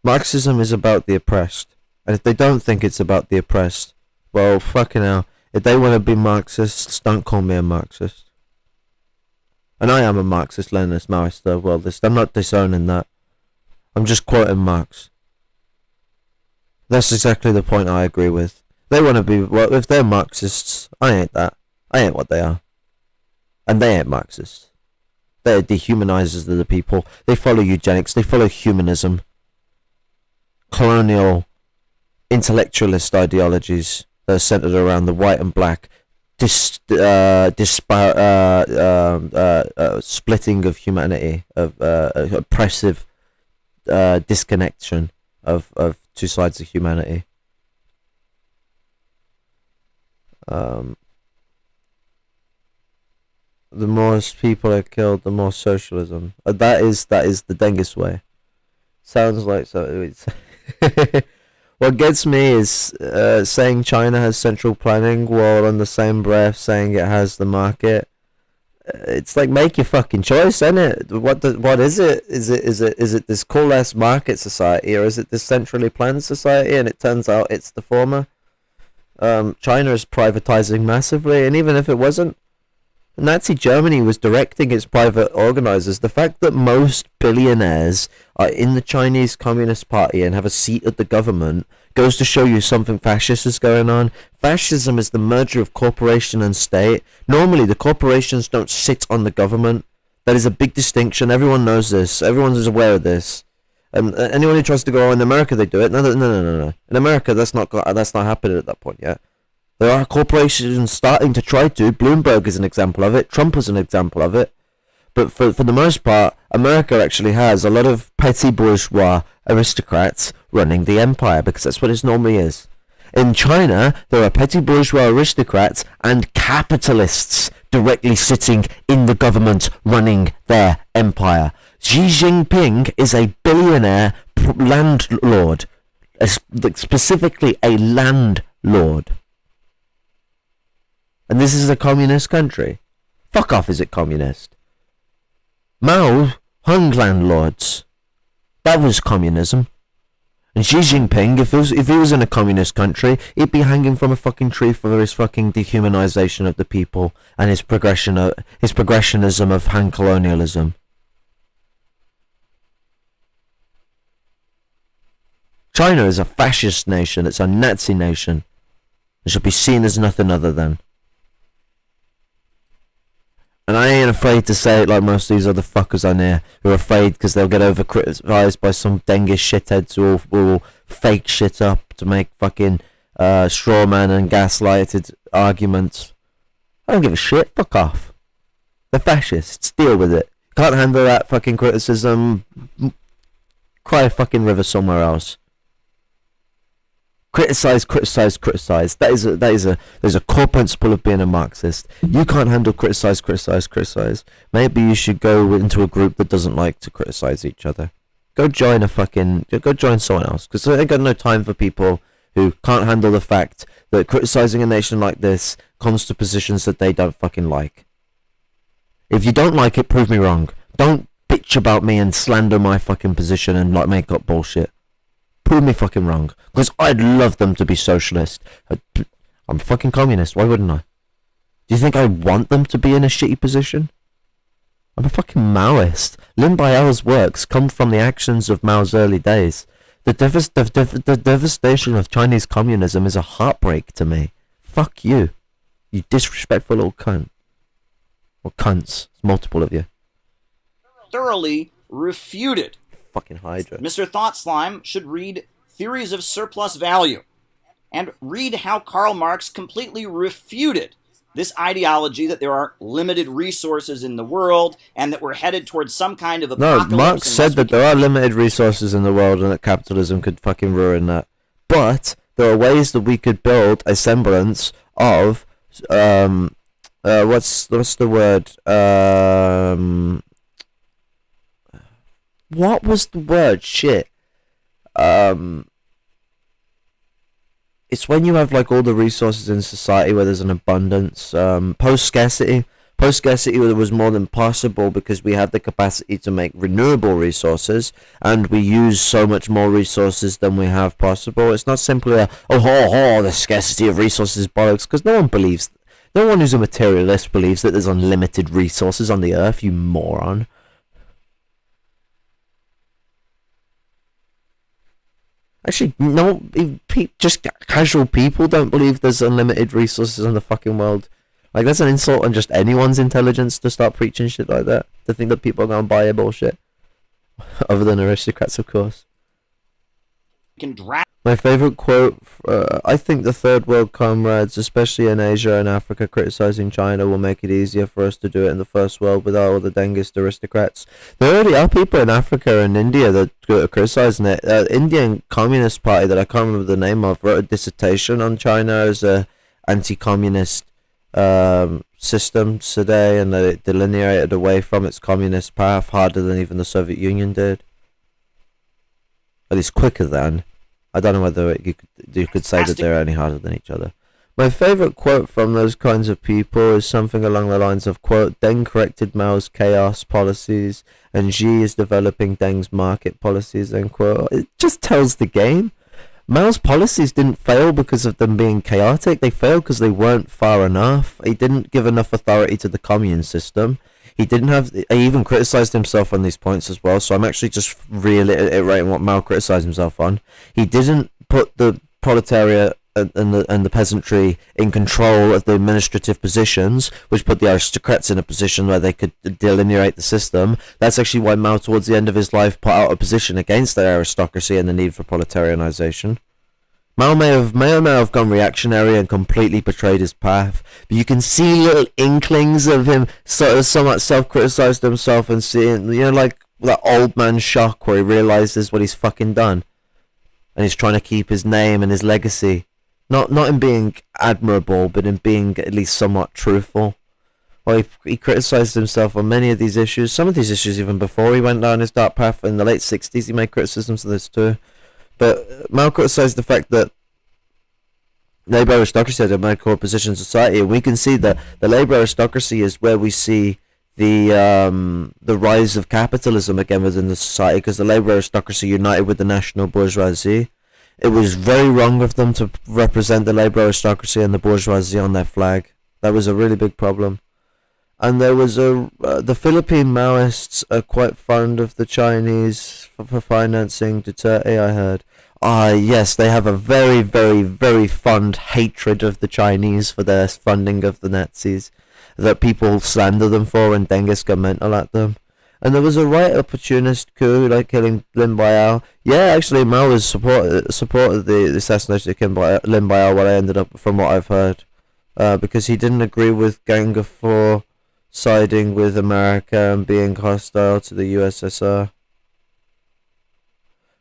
Marxism is about the oppressed. And if they don't think it's about the oppressed, well, fucking hell. If they want to be Marxists, don't call me a Marxist. And I am a Marxist, Leninist, Maoist, worldist. I'm not disowning that. I'm just quoting Marx. That's exactly the point I agree with. They want to be, well, if they're Marxists, I ain't that. I ain't what they are. And they ain't Marxists. They're dehumanizers of the people. They follow eugenics. They follow humanism. Colonial, intellectualist ideologies that are centered around the white and black splitting of humanity, of oppressive disconnection of two sides of humanity. The more people are killed, the more socialism. That is the Dengist way. Sounds like so. What gets me is saying China has central planning while on the same breath saying it has the market. It's like, make your fucking choice, isn't it? What is it? Is it this coalesced market society, or is it this centrally planned society? And it turns out it's the former. China is privatizing massively, and even if it wasn't, Nazi Germany was directing its private organizers. The fact that most billionaires are in the Chinese Communist Party and have a seat at the government goes to show you something fascist is going on. Fascism is the merger of corporation and state. Normally, the corporations don't sit on the government. That is a big distinction. Everyone knows this. Everyone is aware of this. And anyone who tries to go, in America they do it. No. In America, that's not happening at that point yet. There are corporations starting to try to. Bloomberg is an example of it. Trump is an example of it. But for the most part, America actually has a lot of petty bourgeois aristocrats running the empire, because that's what it normally is. In China, there are petty bourgeois aristocrats and capitalists directly sitting in the government running their empire. Xi Jinping is a billionaire landlord, specifically a landlord. And this is a communist country. Fuck off, is it communist? Mao hung landlords. That was communism. And Xi Jinping, if he was in a communist country, he'd be hanging from a fucking tree for his fucking dehumanization of the people and his progressionism of Han colonialism. China is a fascist nation. It's a Nazi nation. It should be seen as nothing other than. And I ain't afraid to say it like most of these other fuckers on here who are afraid because they'll get over criticised by some Dengish shitheads who will fake shit up to make fucking straw man and gaslighted arguments. I don't give a shit. Fuck off. They're fascists. Deal with it. Can't handle that fucking criticism. Cry a fucking river somewhere else. Criticize. There's a core principle of being a Marxist. You can't handle criticize. Maybe you should go into a group that doesn't like to criticize each other. Go join someone else, because I ain't got no time for people who can't handle the fact that criticizing a nation like this comes to positions that they don't fucking like. If you don't like it, prove me wrong. Don't bitch about me and slander my fucking position and like make up bullshit. Prove me fucking wrong, because I'd love them to be socialist. I'm a fucking communist, why wouldn't I? Do you think I want them to be in a shitty position? I'm a fucking Maoist. Lin Biao's works come from the actions of Mao's early days. The devastation of Chinese communism is a heartbreak to me. Fuck you. You disrespectful little cunt. Or cunts. There's multiple of you. Thoroughly refuted. Fucking Hydra. Mr. Thought Slime should read Theories of Surplus Value and read how Karl Marx completely refuted this ideology that there are limited resources in the world and that we're headed towards some kind of apocalypse. No, Marx said that there are limited resources in the world and that capitalism could fucking ruin that. But there are ways that we could build a semblance of what's the word? What was the word? Shit. It's when you have like all the resources in society where there's an abundance. Post-scarcity. Post-scarcity was more than possible because we had the capacity to make renewable resources, and we use so much more resources than we have possible. It's not simply the scarcity of resources is bollocks, because no one who's a materialist believes that there's unlimited resources on the earth, you moron. Actually, no, just casual people don't believe there's unlimited resources in the fucking world. Like, that's an insult on just anyone's intelligence to start preaching shit like that. To think that people are going to buy your bullshit. Other than aristocrats, of course. My favourite quote, I think the third world comrades, especially in Asia and Africa, criticising China will make it easier for us to do it in the first world without all the Dengist aristocrats. There already are people in Africa and India that are criticising it. Indian Communist Party, that I can't remember the name of, wrote a dissertation on China as a anti-communist system today, and that it delineated away from its communist path harder than even the Soviet Union did. At least quicker than. I don't know whether you could say that they're any harder than each other. My favourite quote from those kinds of people is something along the lines of, quote, Deng corrected Mao's chaos policies and Xi is developing Deng's market policies, end quote. It just tells the game. Mao's policies didn't fail because of them being chaotic. They failed because they weren't far enough. He didn't give enough authority to the commune system. He even criticised himself on these points as well, so I'm actually just reiterating what Mao criticised himself on. He didn't put the proletariat and the peasantry in control of the administrative positions, which put the aristocrats in a position where they could delineate the system. That's actually why Mao, towards the end of his life, put out a position against the aristocracy and the need for proletarianization. Mao may have gone reactionary and completely betrayed his path, but you can see little inklings of him sort of somewhat self-criticized himself and seeing, like that old man shock where he realizes what he's fucking done. And he's trying to keep his name and his legacy. Not in being admirable, but in being at least somewhat truthful. Well, he criticized himself on many of these issues. Some of these issues even before he went down his dark path. In the late 60s, he made criticisms of this too. But Mao criticized the fact that labour aristocracy had a very core position in society, and we can see that the labour aristocracy is where we see the rise of capitalism again within the society, because the labour aristocracy united with the national bourgeoisie. It was very wrong of them to represent the labour aristocracy and the bourgeoisie on their flag. That was a really big problem. And there was the Philippine Maoists are quite fond of the Chinese for financing Duterte, I heard. Yes, they have a very, very, very fond hatred of the Chinese for their funding of the Nazis that people slander them for and Dengis go mental at them. And there was a right opportunist coup, like killing Lin Biao. Yeah, actually, Mao was supported the assassination of Lin Biao, what I ended up, from what I've heard. Because he didn't agree with Gang of Four siding with America and being hostile to the USSR.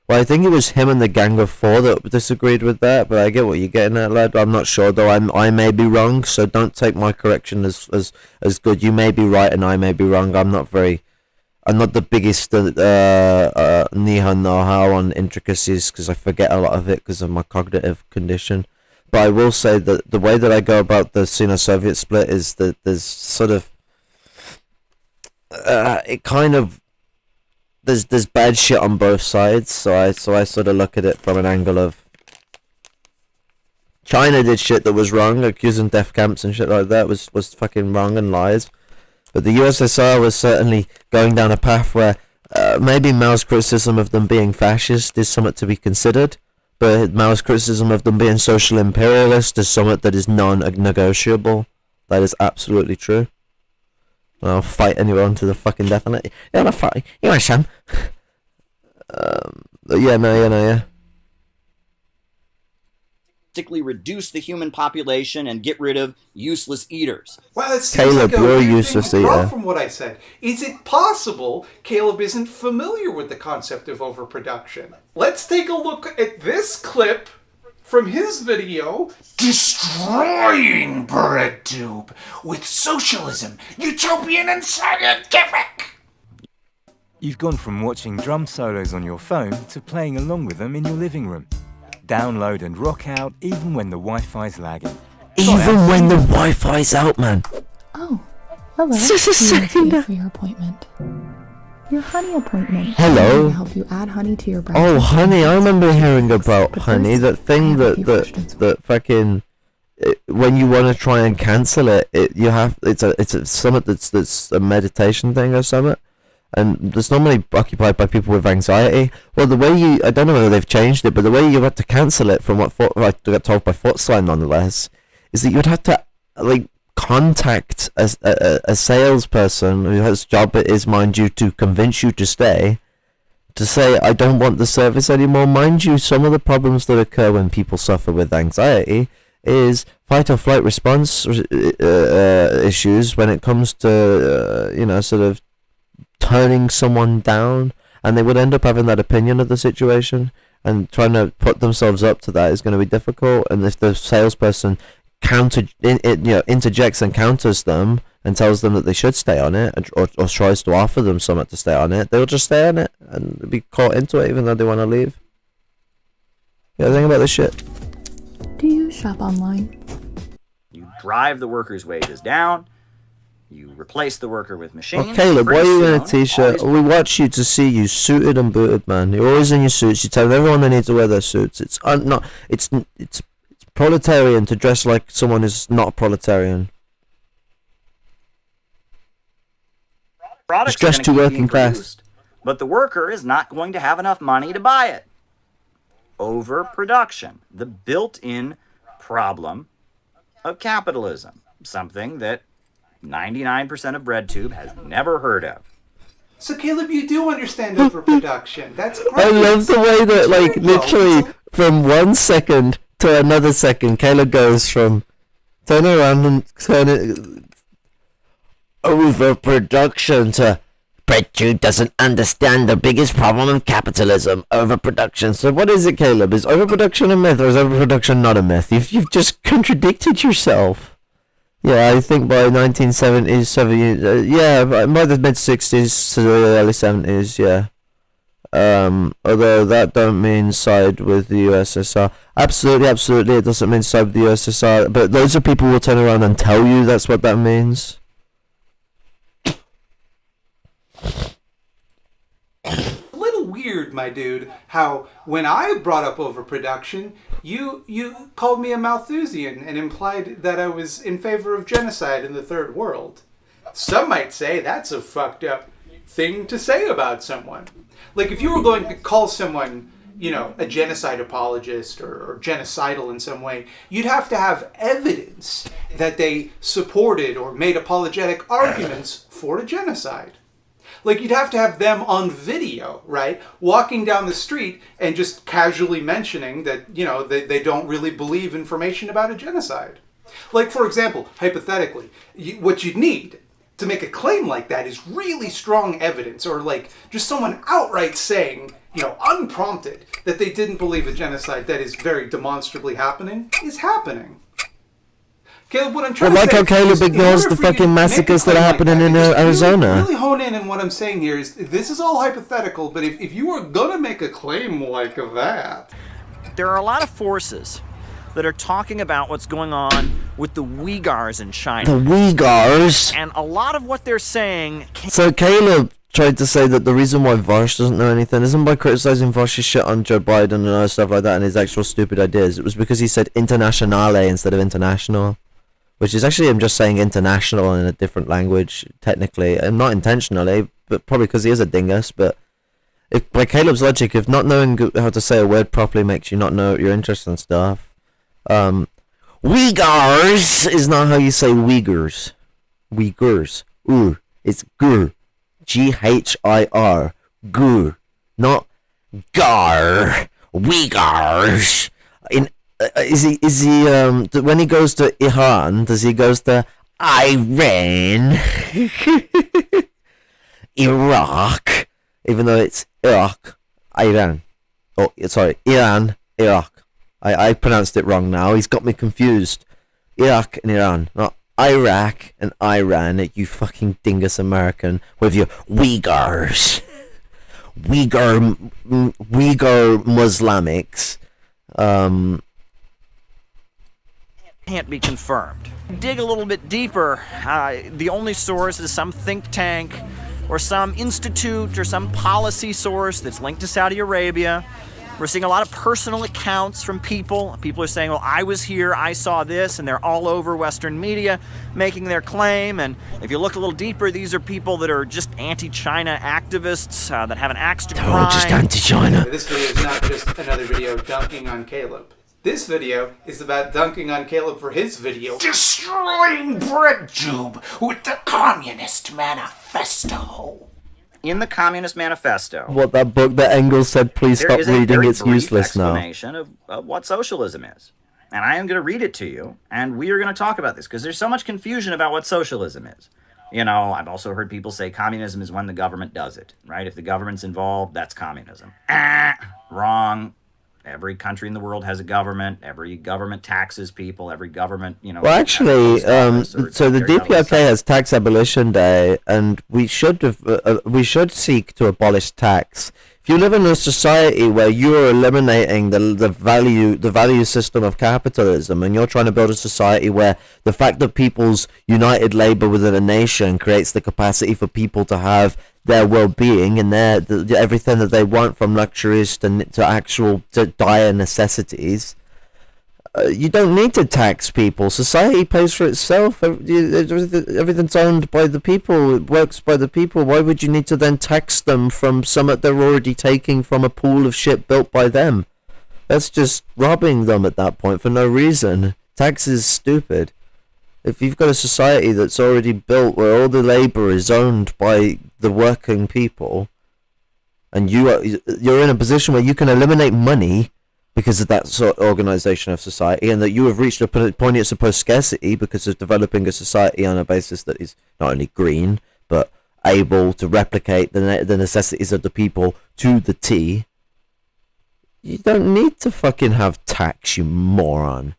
Well, I think it was him and the Gang of Four that disagreed with that, but I get what you're getting at, lad. I'm not sure, though. I may be wrong, so don't take my correction as good. You may be right and I may be wrong. I'm not the biggest Nihon know-how on intricacies because I forget a lot of it because of my cognitive condition. But I will say that the way that I go about the Sino-Soviet split is that there's sort of there's bad shit on both sides, so I sort of look at it from an angle of China did shit that was wrong, accusing death camps and shit like that was fucking wrong and lies. But the USSR was certainly going down a path where maybe Mao's criticism of them being fascist is something to be considered, but Mao's criticism of them being social imperialist is something that is non-negotiable. That is absolutely true. I'll fight anyone to the fucking death on it. You wanna fight? You wanna, Sam? Yeah. Drastically reduce the human population and get rid of useless eaters. Well, it seems Caleb, like a you're weird useless thing to draw eater. from what I said. Is it possible Caleb isn't familiar with the concept of overproduction? Let's take a look at this clip from his video, Destroying bread tube with socialism, utopian and scientific. You've gone from watching drum solos on your phone to playing along with them in your living room. Download and rock out even when the Wi-Fi's lagging. Even when the Wi-Fi's out, man. Oh, hello. Just a second. For your appointment. Your honey appointment. Hello. I'm here to help you add honey to your breakfast. Oh, honey! I remember hearing about honey. That thing that fucking when you want to try and cancel it, it's a summit that's a meditation thing or something, and it's normally occupied by people with anxiety. Well, the way I don't know whether they've changed it, but the way you had to cancel it from what I got told by Footsign nonetheless, is that you'd have to contact a salesperson whose job it is, mind you, to convince you to stay, to say, I don't want the service anymore. Mind you, some of the problems that occur when people suffer with anxiety is fight or flight response issues when it comes to, sort of turning someone down, and they would end up having that opinion of the situation, and trying to put themselves up to that is going to be difficult. And if the salesperson interjects and counters them and tells them that they should stay on it, or tries to offer them something to stay on it, they'll just stay on it and be caught into it even though they want to leave. Yeah, think about this shit. Do you shop online? You drive the workers' wages down. You replace the worker with machines. Oh, Caleb, why are you in a t-shirt? We watch you to see you suited and booted, man. You're always in your suits. You tell everyone they need to wear their suits. It's proletarian to dress like someone who's not a proletarian. Products Just dress are too gonna keep working being class. produced, but the worker is not going to have enough money to buy it. Overproduction, the built-in problem of capitalism, something that 99% of BreadTube has never heard of. So Caleb, you do understand overproduction. That's great. I love the way that, literally, from 1 second to another second, Caleb goes from turn around and turn it overproduction to BreadTube doesn't understand the biggest problem of capitalism, overproduction. So what is it, Caleb? Is overproduction a myth, or is overproduction not a myth? You've just contradicted yourself. Yeah, I think by 1970s, by the mid-60s to the early 70s, yeah. Although that don't mean side with the USSR. Absolutely, it doesn't mean side with the USSR. But loads of people will turn around and tell you that's what that means. A little weird, my dude, how when I brought up overproduction, you called me a Malthusian and implied that I was in favor of genocide in the third world. Some might say that's a fucked up thing to say about someone. Like, if you were going to call someone, a genocide apologist or genocidal in some way, you'd have to have evidence that they supported or made apologetic arguments for a genocide. Like, you'd have to have them on video, right? Walking down the street and just casually mentioning that, they don't really believe information about a genocide. Like, for example, hypothetically, what you'd need to make a claim like that is really strong evidence, or like just someone outright saying, you know, unprompted, that they didn't believe a genocide that is very demonstrably happening is happening. Caleb, what I'm trying Well, to like say how Caleb is, in ignores order the for you to fucking make a massacres that claim are like happening in just Arizona. Really hone in on what I'm saying here is, this is all hypothetical, but if you were gonna make a claim like that... There are a lot of forces that are talking about what's going on with the Uyghurs in China. The Uyghurs? And a lot of what they're saying... So Caleb tried to say that the reason why Vosh doesn't know anything isn't by criticizing Vosh's shit on Joe Biden and other stuff like that and his actual stupid ideas. It was because he said internationale instead of international. Which is actually him just saying international in a different language, technically. And not intentionally, but probably because he is a dingus. But if by Caleb's logic, if not knowing how to say a word properly makes you not know your interest in stuff... Uyghurs is not how you say Uyghurs. Uyghurs. It's gur. G-H-I-R. Gur. Not gar. Uyghurs. Is he when he goes to Iran, does he goes to Iran? Iraq. Even though it's Iraq. Iran. Oh, sorry. Iran. Iraq. I pronounced it wrong now. He's got me confused. Iraq and Iran, not Iraq and Iran. You fucking dingus American with your Uyghurs. Uyghur Muslimics. Can't be confirmed. Dig a little bit deeper. The only source is some think tank or some institute or some policy source that's linked to Saudi Arabia. We're seeing a lot of personal accounts from people. People are saying, well, I was here, I saw this, and they're all over Western media making their claim. And if you look a little deeper, these are people that are just anti-China activists that have an axe to grind. Oh, just anti-China. This video is not just another video dunking on Caleb. This video is about dunking on Caleb for his video Destroying BreadTube with the Communist Manifesto. In the Communist Manifesto, What, that book that Engels said, please there stop is a reading, very it's brief useless now. explanation of what socialism is. And I am going to read it to you, and we are going to talk about this, because there's so much confusion about what socialism is. You know, I've also heard people say communism is when the government does it, right? If the government's involved, that's communism. Wrong. Every country in the world has a government. Every government taxes people. Every government, you know... Well, actually, so the DPRK has Tax Abolition Day, and we should seek to abolish tax. If you live in a society where you're eliminating the value system of capitalism, and you're trying to build a society where the fact that people's united labor within a nation creates the capacity for people to have their well-being and everything that they want, from luxuries to dire necessities, you don't need to tax people. Society pays for itself. Everything's owned by the people. It works by the people. Why would you need to then tax them from something they're already taking from a pool of shit built by them? That's just robbing them at that point for no reason. Tax is stupid. If you've got a society that's already built where all the labor is owned by the working people, and you're in a position where you can eliminate money because of that sort of organization of society, and that you have reached a point of supposed scarcity because of developing a society on a basis that is not only green but able to replicate the necessities of the people to the T, you don't need to fucking have tax, you moron.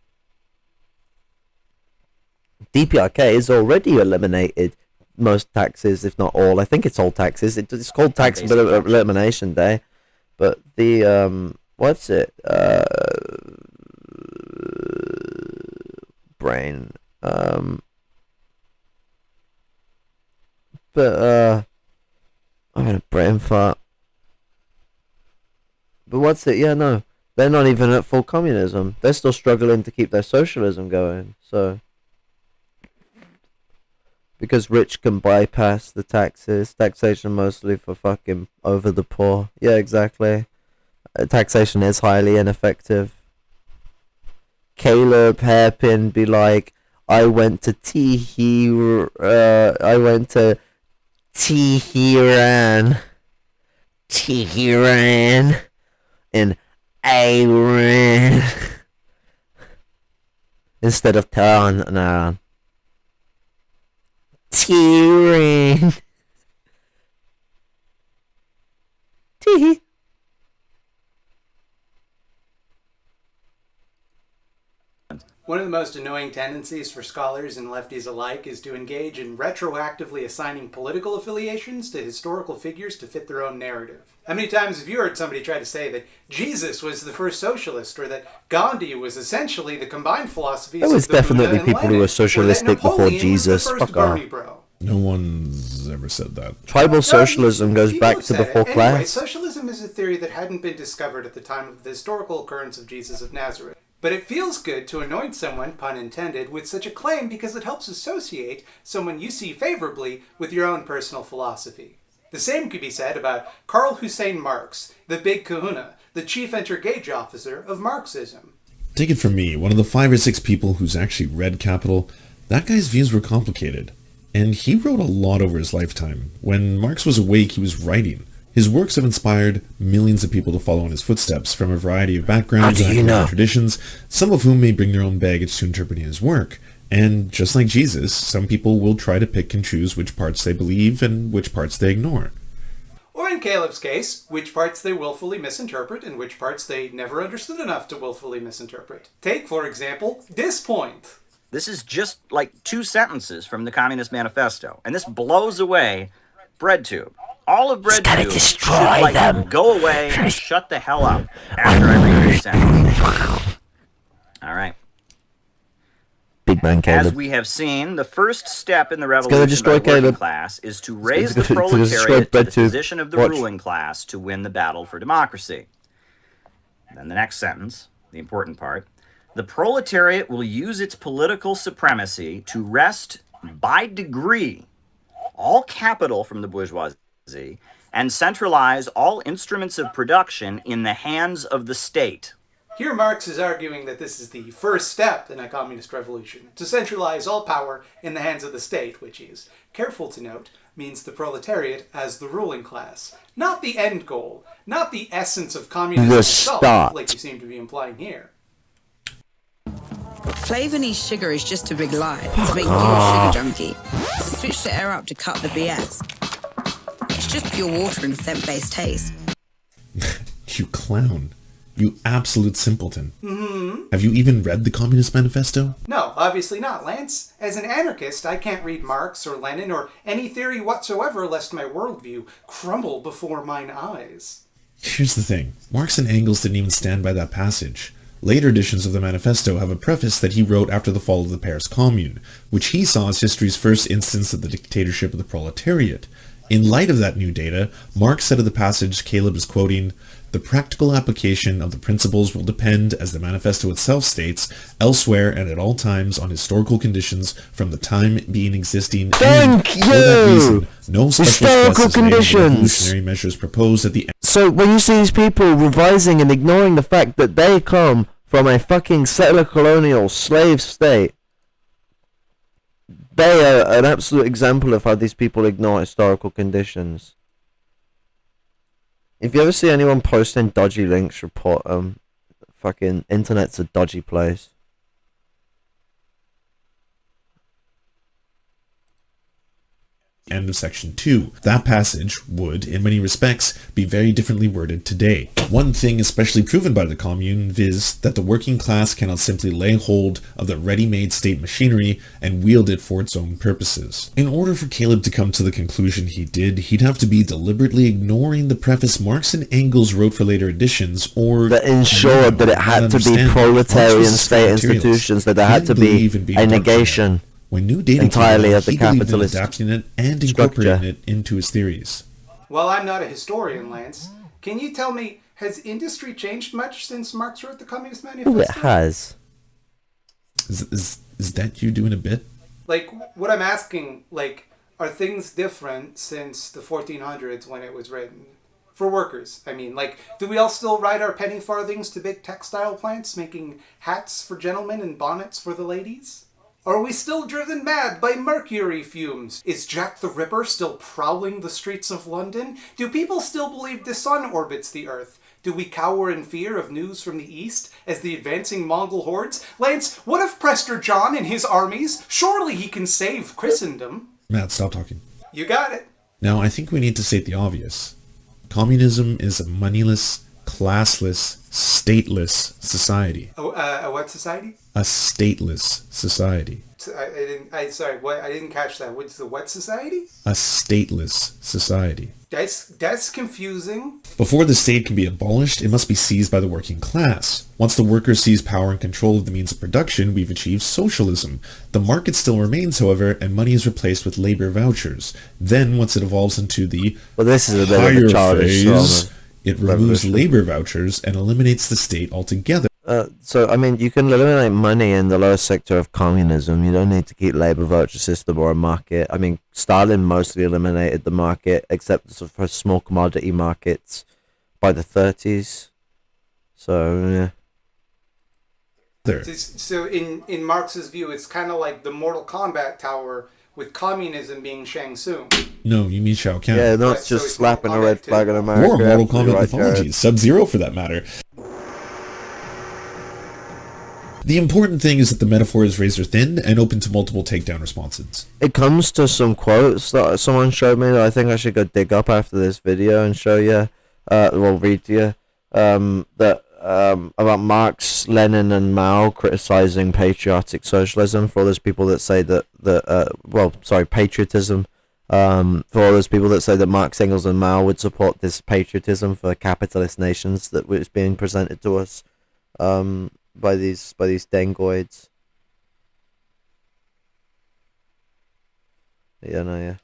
DPRK has already eliminated most taxes, if not all. I think it's all taxes. It's called Tax Elimination Day. But the, what's it? Brain. I'm gonna brain fart. But what's it? Yeah, no. They're not even at full communism. They're still struggling to keep their socialism going, so... Because rich can bypass the taxes. Taxation mostly for fucking over the poor. Yeah, exactly. Taxation is highly ineffective. Caleb Hairpin be like, I went to Tehran in Iran instead of Tehran. Tehran. mean. Tee. One of the most annoying tendencies for scholars and lefties alike is to engage in retroactively assigning political affiliations to historical figures to fit their own narrative. How many times have you heard somebody try to say that Jesus was the first socialist, or that Gandhi was essentially the combined philosophies There was of the Buddha definitely and people Lenin, who were or that socialistic before Napoleon was the Jesus. first Fuck Bernie off. bro? No one's ever said that. Tribal socialism goes People back have to said it. before Anyway, class. socialism is a theory that hadn't been discovered at the time of the historical occurrence of Jesus of Nazareth. But it feels good to anoint someone, pun intended, with such a claim because it helps associate someone you see favorably with your own personal philosophy. The same could be said about Karl Hussein Marx, the big kahuna, the chief enter-gauge officer of Marxism. Take it from me, one of the 5 or 6 people who's actually read Capital, that guy's views were complicated. And he wrote a lot over his lifetime. When Marx was awake, he was writing. His works have inspired millions of people to follow in his footsteps from a variety of backgrounds and academic traditions, some of whom may bring their own baggage to interpreting his work. And just like Jesus, some people will try to pick and choose which parts they believe and which parts they ignore. Or in Caleb's case, which parts they willfully misinterpret and which parts they never understood enough to willfully misinterpret. Take, for example, this point. This is just like 2 sentences from the Communist Manifesto, and this blows away BreadTube. All of BreadTube should them. Go away and shut the hell up after I read your sentence. All right. Big man Caleb. As we have seen, the first step in the gonna revolution destroy by the working Caleb. class is to raise gonna the destroy proletariat to the BreadTube. position of the Watch. ruling class to win the battle for democracy. Then the next sentence, the important part. The proletariat will use its political supremacy to wrest by degree all capital from the bourgeoisie and centralize all instruments of production in the hands of the state. Here Marx is arguing that this is the first step in a communist revolution, to centralize all power in the hands of the state, which is, careful to note, means the proletariat as the ruling class. Not the end goal, not the essence of communism The itself, start. like you seem to be implying here. Flavor needs sugar is just a big lie to make you a sugar junkie. To switch the air up to cut the BS. It's just pure water and scent-based taste. You clown. You absolute simpleton. Mm-hmm. Have you even read the Communist Manifesto? No, obviously not, Lance. As an anarchist, I can't read Marx or Lenin or any theory whatsoever lest my worldview crumble before mine eyes. Here's the thing. Marx and Engels didn't even stand by that passage. Later editions of the manifesto have a preface that he wrote after the fall of the Paris Commune, which he saw as history's first instance of the dictatorship of the proletariat. In light of that new data, Marx said of the passage Caleb is quoting, "The practical application of the principles will depend, as the manifesto itself states, elsewhere and at all times on historical conditions from the time being existing. Thank and for that you! reason, no special Historical stress is made on the conditions. revolutionary measures proposed at the end." So when you see these people revising and ignoring the fact that they come from a fucking settler colonial slave state, they are an absolute example of how these people ignore historical conditions. If you ever see anyone posting dodgy links, report them. Fucking internet's a dodgy place. End of section 2. That passage would, in many respects, be very differently worded today. One thing especially proven by the Commune is that the working class cannot simply lay hold of the ready-made state machinery and wield it for its own purposes. In order for Caleb to come to the conclusion he did, he'd have to be deliberately ignoring the preface Marx and Engels wrote for later editions, or that ensured that it had to be proletarian state institutions, that there had to be a negation when new data entirely came out, of the he believed in capitalist adapting it and incorporating it into his theories. Well, I'm not a historian, Lance. Can you tell me, has industry changed much since Marx wrote the Communist Manifesto? Oh, it has. Is that you doing a bit? Like, what I'm asking, like, are things different since the 1400s when it was written? For workers, I mean, like, do we all still ride our penny farthings to big textile plants making hats for gentlemen and bonnets for the ladies? Are we still driven mad by mercury fumes? Is Jack the Ripper still prowling the streets of London? Do people still believe the sun orbits the earth? Do we cower in fear of news from the east as the advancing Mongol hordes? Lance, what of Prester John and his armies? Surely he can save Christendom. Matt, stop talking. You got it. Now, I think we need to state the obvious. Communism is a moneyless, classless, stateless society. A what society? A stateless society. I didn't catch that. What's the what society? A stateless society. That's confusing. Before the state can be abolished, it must be seized by the working class. Once the workers seize power and control of the means of production, we've achieved socialism. The market still remains, however, and money is replaced with labor vouchers. Then, once it evolves into the this is a bit higher of a childish phase, it removes revolution. labor vouchers and eliminates the state altogether. So, I mean, you can eliminate money in the lowest sector of communism. You don't need to keep labor voucher system or a market. I mean, Stalin mostly eliminated the market, except for small commodity markets by the 30s. So, yeah. So in Marx's view, it's kind of like the Mortal Kombat tower with communism being Shang Tsung. No, you mean Shao Kahn. Yeah, not just slapping a red flag in America. Or Mortal Kombat Right, mythology. Jared. Sub-Zero, for that matter. The important thing is that the metaphor is razor thin and open to multiple takedown responses. It comes to some quotes that someone showed me that I think I should go dig up after this video and show you, read to you, about Marx, Lenin, and Mao criticizing patriotic socialism for all those people that say patriotism. For all those people that say that Marx, Engels, and Mao would support this patriotism for capitalist nations that was being presented to us, by these dangoids. Yeah.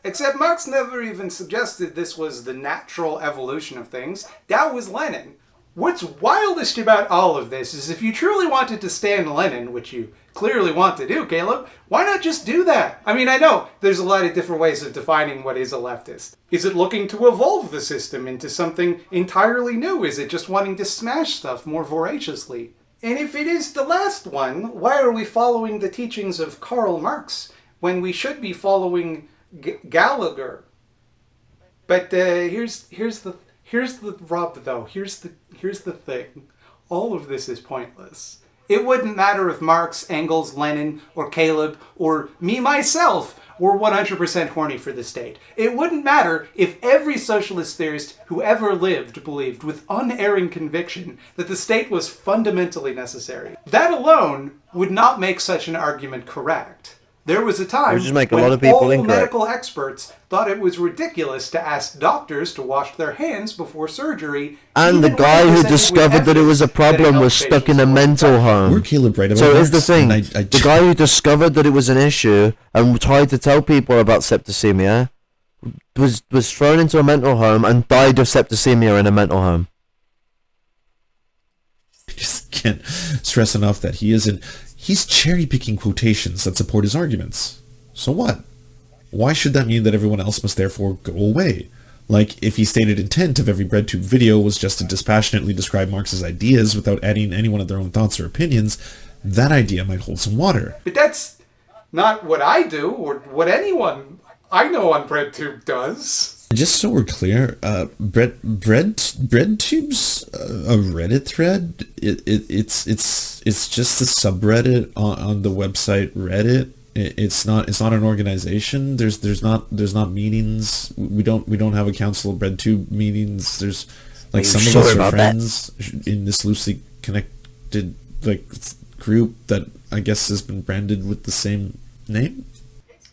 Except Marx never even suggested this was the natural evolution of things. That was Lenin. What's wildest about all of this is if you truly wanted to stand Lenin, which you clearly want to do, Caleb, why not just do that? I mean, I know there's a lot of different ways of defining what is a leftist. Is it looking to evolve the system into something entirely new? Is it just wanting to smash stuff more voraciously? And if it is the last one, why are we following the teachings of Karl Marx when we should be following Gallagher? But here's the rub, though. Here's the thing. All of this is pointless. It wouldn't matter if Marx, Engels, Lenin, or Caleb, or me myself were 100% horny for the state. It wouldn't matter if every socialist theorist who ever lived believed with unerring conviction that the state was fundamentally necessary. That alone would not make such an argument correct. There was a time make a when lot of people all incorrect. medical experts thought it was ridiculous to ask doctors to wash their hands before surgery. And the guy who discovered that it was a problem was stuck in a mental home. We're Caleb right about So here's the Marx, thing. and The guy who discovered that it was an issue and tried to tell people about septicemia was thrown into a mental home and died of septicemia in a mental home. Just can't stress enough that he's cherry-picking quotations that support his arguments. So what? Why should that mean that everyone else must therefore go away? Like, if his stated intent of every BreadTube video was just to dispassionately describe Marx's ideas without adding any one of their own thoughts or opinions, that idea might hold some water. But that's not what I do, or what anyone I know on BreadTube does. Just so we're clear, BreadTube's a Reddit thread. It's just a subreddit on the website Reddit. It's not an organization. There's not meetings. We don't have a council of BreadTube meetings. There's like some of us are friends in this loosely connected group that I guess has been branded with the same name.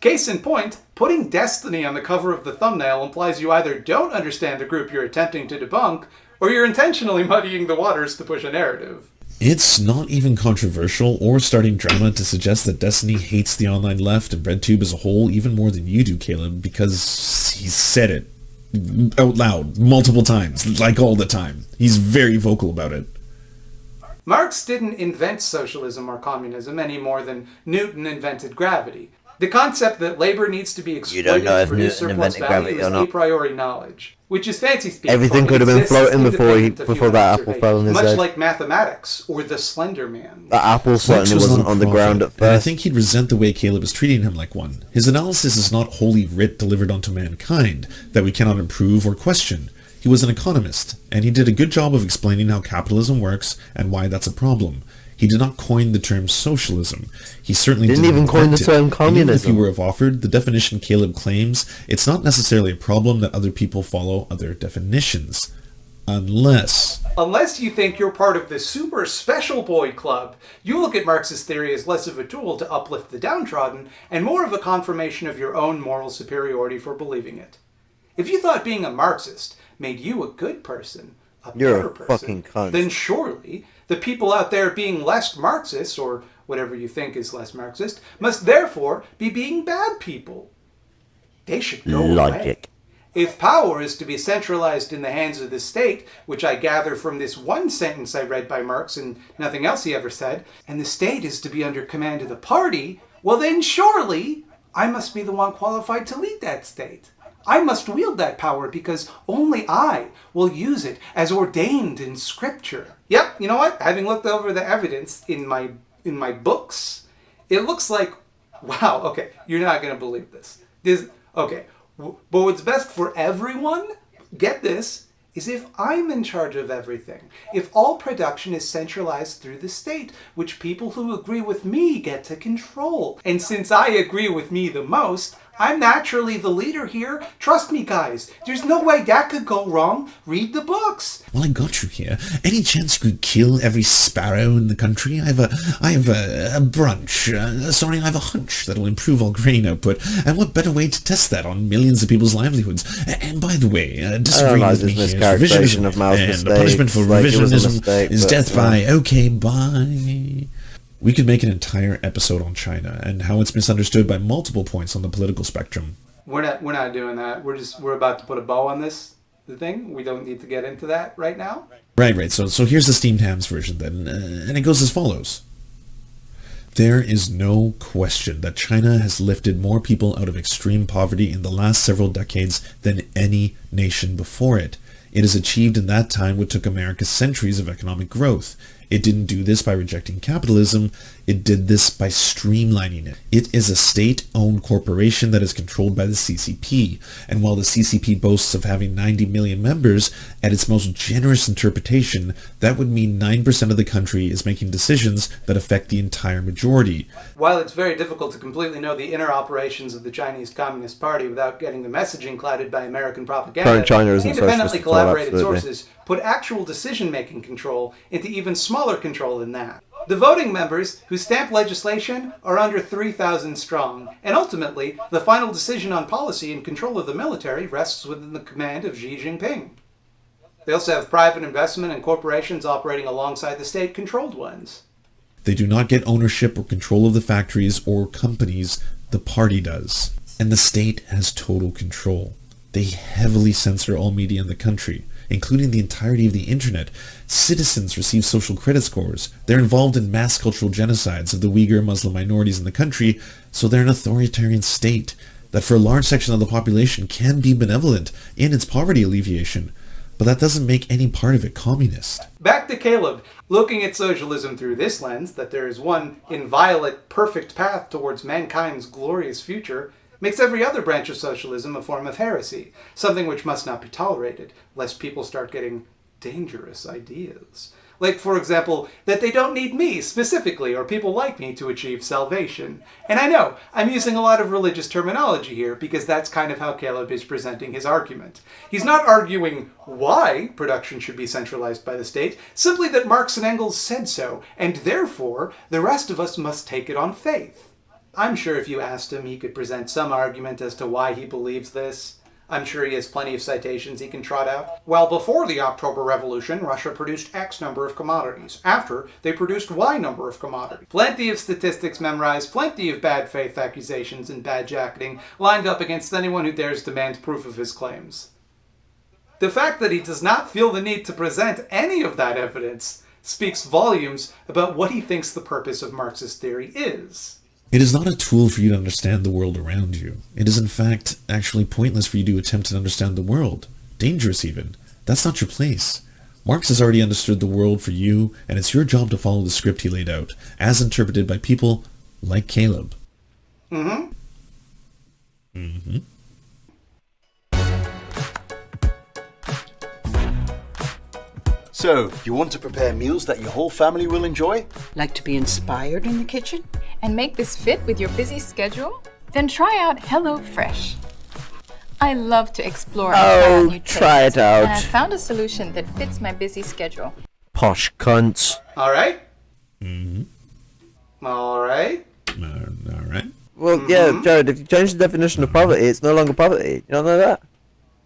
Case in point, putting Destiny on the cover of the thumbnail implies you either don't understand the group you're attempting to debunk, or you're intentionally muddying the waters to push a narrative. It's not even controversial or starting drama to suggest that Destiny hates the online left and BreadTube as a whole even more than you do, Caleb, because he's said it out loud multiple times, like all the time. He's very vocal about it. Marx didn't invent socialism or communism any more than Newton invented gravity. The concept that labor needs to be exploited to produce surplus value is a priori knowledge, which is fancy speak. Everything could have been floating before that apple fell on his much head. like mathematics or the Slender Man. The apple certainly wasn't on the ground at And I first. think he'd resent the way Caleb is treating him like one. His analysis is not holy writ delivered unto mankind that we cannot improve or question. He was an economist, and he did a good job of explaining how capitalism works and why that's a problem. He did not coin the term socialism. He certainly Didn't didn't even coin the invent it. term And even if he communism. were offered the definition Caleb claims, it's not necessarily a problem that other people follow other definitions. Unless you think you're part of the super special boy club, you look at Marxist theory as less of a tool to uplift the downtrodden and more of a confirmation of your own moral superiority for believing it. If you thought being a Marxist made you a good person, You're better a person, fucking cunt. then surely the people out there being less Marxist, or whatever you think is less Marxist, must therefore be being bad people. They should go away. Logic. If power is to be centralized in the hands of the state, which I gather from this one sentence I read by Marx and nothing else he ever said, and the state is to be under command of the party, well then surely I must be the one qualified to lead that state. I must wield that power because only I will use it as ordained in scripture. Yep, you know what? Having looked over the evidence in my books, it looks like, wow, okay, you're not going to believe this. Okay, but what's best for everyone, get this, is if I'm in charge of everything. If all production is centralized through the state, which people who agree with me get to control. And since I agree with me the most, I'm naturally the leader here. Trust me, guys. There's no way that could go wrong. Read the books. Well, I got you here. Any chance you could kill every sparrow in the country? I have a brunch. I have a hunch that'll improve our grain output. And what better way to test that on millions of people's livelihoods? And by the way, disagreeing with me here is revisionism, of Mao's and the punishment for mistakes, it was a revisionism mistake, is but, death by okay, bye. We could make an entire episode on China and how it's misunderstood by multiple points on the political spectrum. We're not doing that. We're about to put a bow on the thing. We don't need to get into that right now. Right. So here's the steamed hams version then, and it goes as follows. There is no question that China has lifted more people out of extreme poverty in the last several decades than any nation before it. It has achieved in that time what took America centuries of economic growth. It didn't do this by rejecting capitalism, it did this by streamlining it. It is a state-owned corporation that is controlled by the CCP, and while the CCP boasts of having 90 million members, at its most generous interpretation, that would mean 9% of the country is making decisions that affect the entire majority. While it's very difficult to completely know the inner operations of the Chinese Communist Party without getting the messaging clouded by American propaganda, Current China isn't independently socialist at all, collaborated absolutely. sources put actual decision-making control into even smaller control than that. The voting members who stamp legislation are under 3,000 strong, and ultimately, the final decision on policy and control of the military rests within the command of Xi Jinping. They also have private investment and corporations operating alongside the state-controlled ones. They do not get ownership or control of the factories or companies, the party does. And the state has total control. They heavily censor all media in the country, including the entirety of the internet. Citizens receive social credit scores. They're involved in mass cultural genocides of the Uyghur Muslim minorities in the country, so they're an authoritarian state that for a large section of the population can be benevolent in its poverty alleviation. But that doesn't make any part of it communist. Back to Caleb. Looking at socialism through this lens, that there is one inviolate, perfect path towards mankind's glorious future, makes every other branch of socialism a form of heresy, something which must not be tolerated, lest people start getting dangerous ideas. Like, for example, that they don't need me specifically, or people like me, to achieve salvation. And I know, I'm using a lot of religious terminology here, because that's kind of how Caleb is presenting his argument. He's not arguing why production should be centralized by the state, simply that Marx and Engels said so, and therefore, the rest of us must take it on faith. I'm sure if you asked him, he could present some argument as to why he believes this. I'm sure he has plenty of citations he can trot out. Well, before the October Revolution, Russia produced X number of commodities. After, they produced Y number of commodities. Plenty of statistics memorized, plenty of bad faith accusations and bad jacketing lined up against anyone who dares demand proof of his claims. The fact that he does not feel the need to present any of that evidence speaks volumes about what he thinks the purpose of Marxist theory is. It is not a tool for you to understand the world around you. It is in fact actually pointless for you to attempt to understand the world. Dangerous even. That's not your place. Marx has already understood the world for you, and it's your job to follow the script he laid out, as interpreted by people like Caleb. Mm-hmm. Mm-hmm. So, you want to prepare meals that your whole family will enjoy? Like to be inspired in the kitchen? And make this fit with your busy schedule? Then try out HelloFresh. I love to explore and try out new try tastes, it out. and I found a solution that fits my busy schedule. Posh cunts. All right. Mm-hmm. All right. All right. Well, yeah, Jared, if you change the definition of poverty, it's no longer poverty. You don't know that?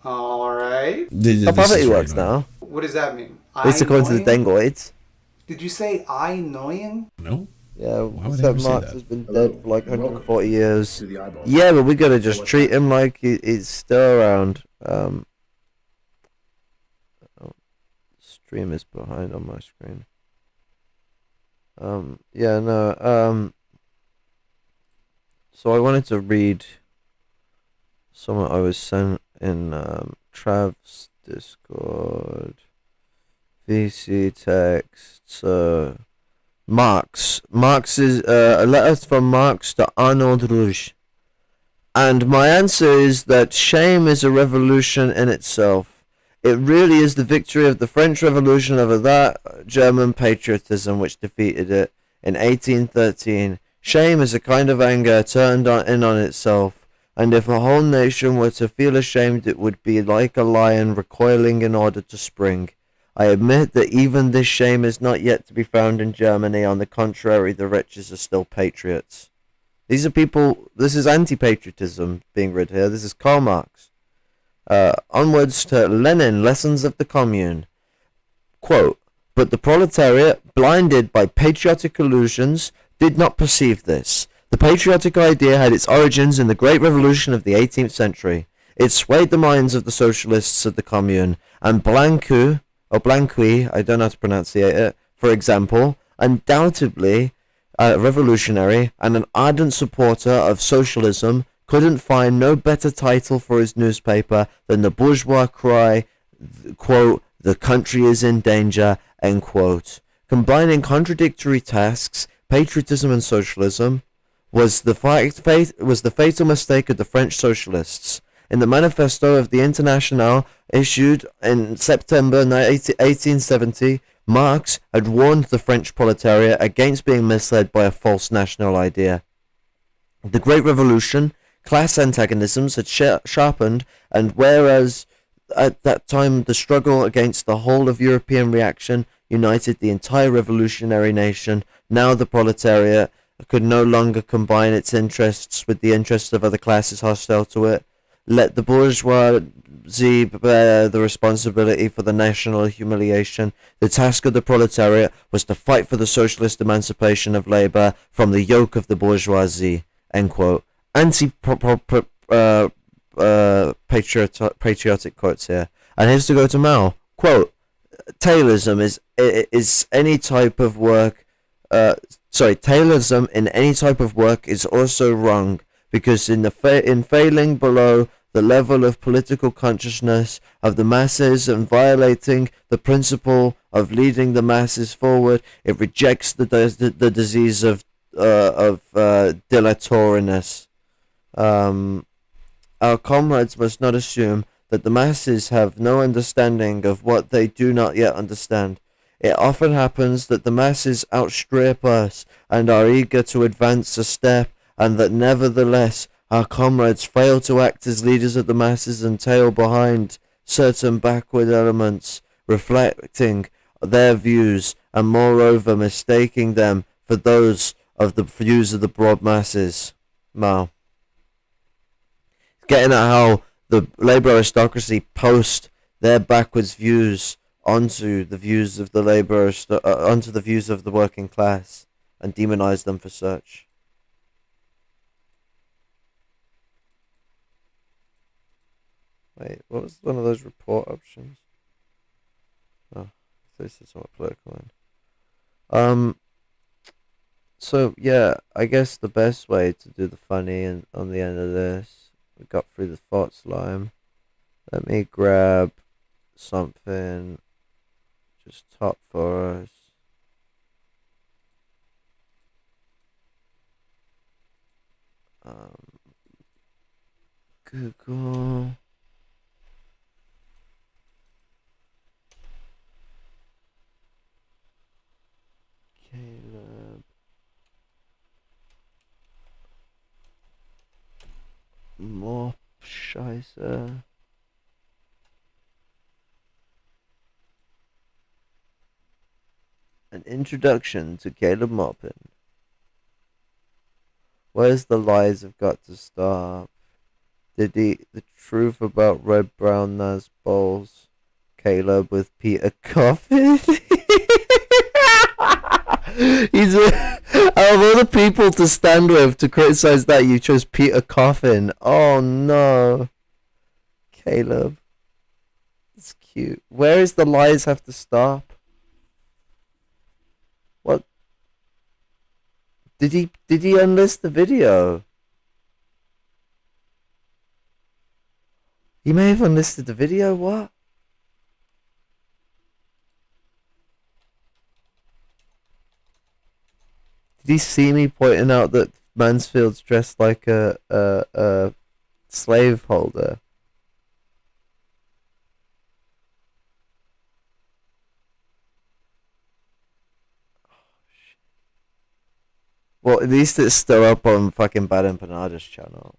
All right. How poverty works now. What does that mean? At least according to the Dengoids. Did you say annoying? No. Yeah, would except I ever say Marx that? has been dead for like 140 years. Yeah, but we gotta just treat him like he's still around. Stream is behind on my screen. Yeah, no, so I wanted to read something I was sent in Trav's Discord. VC text. So Marx is a letter from Marx to Arnold Rouge. And my answer is that shame is a revolution in itself. It really is the victory of the French Revolution over that German patriotism which defeated it in 1813. Shame is a kind of anger turned in on itself, and if a whole nation were to feel ashamed, it would be like a lion recoiling in order to spring. I admit that even this shame is not yet to be found in Germany. On the contrary, the wretches are still patriots. These are people, this is anti-patriotism being read here. This is Karl Marx. Onwards to Lenin, Lessons of the Commune. Quote, but the proletariat, blinded by patriotic illusions, did not perceive this. The patriotic idea had its origins in the great revolution of the 18th century. It swayed the minds of the socialists of the Commune, and Blanqui, I don't know how to pronunciate it, for example, undoubtedly a revolutionary and an ardent supporter of socialism, couldn't find no better title for his newspaper than the bourgeois cry, quote, the country is in danger, end quote. Combining contradictory tasks, patriotism and socialism, was the fatal mistake of the French socialists. In the manifesto of the Internationale, issued in September 1870, Marx had warned the French proletariat against being misled by a false national idea. The Great Revolution, class antagonisms had sharpened, and whereas at that time the struggle against the whole of European reaction united the entire revolutionary nation, now the proletariat could no longer combine its interests with the interests of other classes hostile to it. Let the bourgeoisie bear the responsibility for the national humiliation. The task of the proletariat was to fight for the socialist emancipation of labour from the yoke of the bourgeoisie. End quote. Patriotic quotes here. And here's to go to Mao. Quote, Taylorism is any type of work. Taylorism in any type of work is also wrong, because in failing below the level of political consciousness of the masses and violating the principle of leading the masses forward, it rejects the disease of dilatoriness. Our comrades must not assume that the masses have no understanding of what they do not yet understand. It often happens that the masses outstrip us and are eager to advance a step, and that nevertheless our comrades fail to act as leaders of the masses and tail behind certain backward elements, reflecting their views and moreover mistaking them for those of the views of the broad masses. Mao. Getting at how the labour aristocracy post their backwards views onto the views of the onto the views of the working class and demonize them for such. Wait, what was one of those report options? Oh, this is somewhat political end. So yeah, I guess the best way to do the funny and on the end of this, we got through the thought slime. Let me grab something just top for us. Google. Scheiße. An introduction to Caleb Maupin. Where's the lies have got to stop? Did the truth about red brown Nas bowls? Caleb with Peter Coffin. He's out of all the people to stand with to criticize that, you chose Peter Coffin. Oh no, Caleb. It's cute. Where is the lies have to stop? What? Did he unlist the video? He may have unlisted the video. What? Did he see me pointing out that Mansfield's dressed like a slave holder? Well, at least it's still up on fucking Bad Empanada's channel.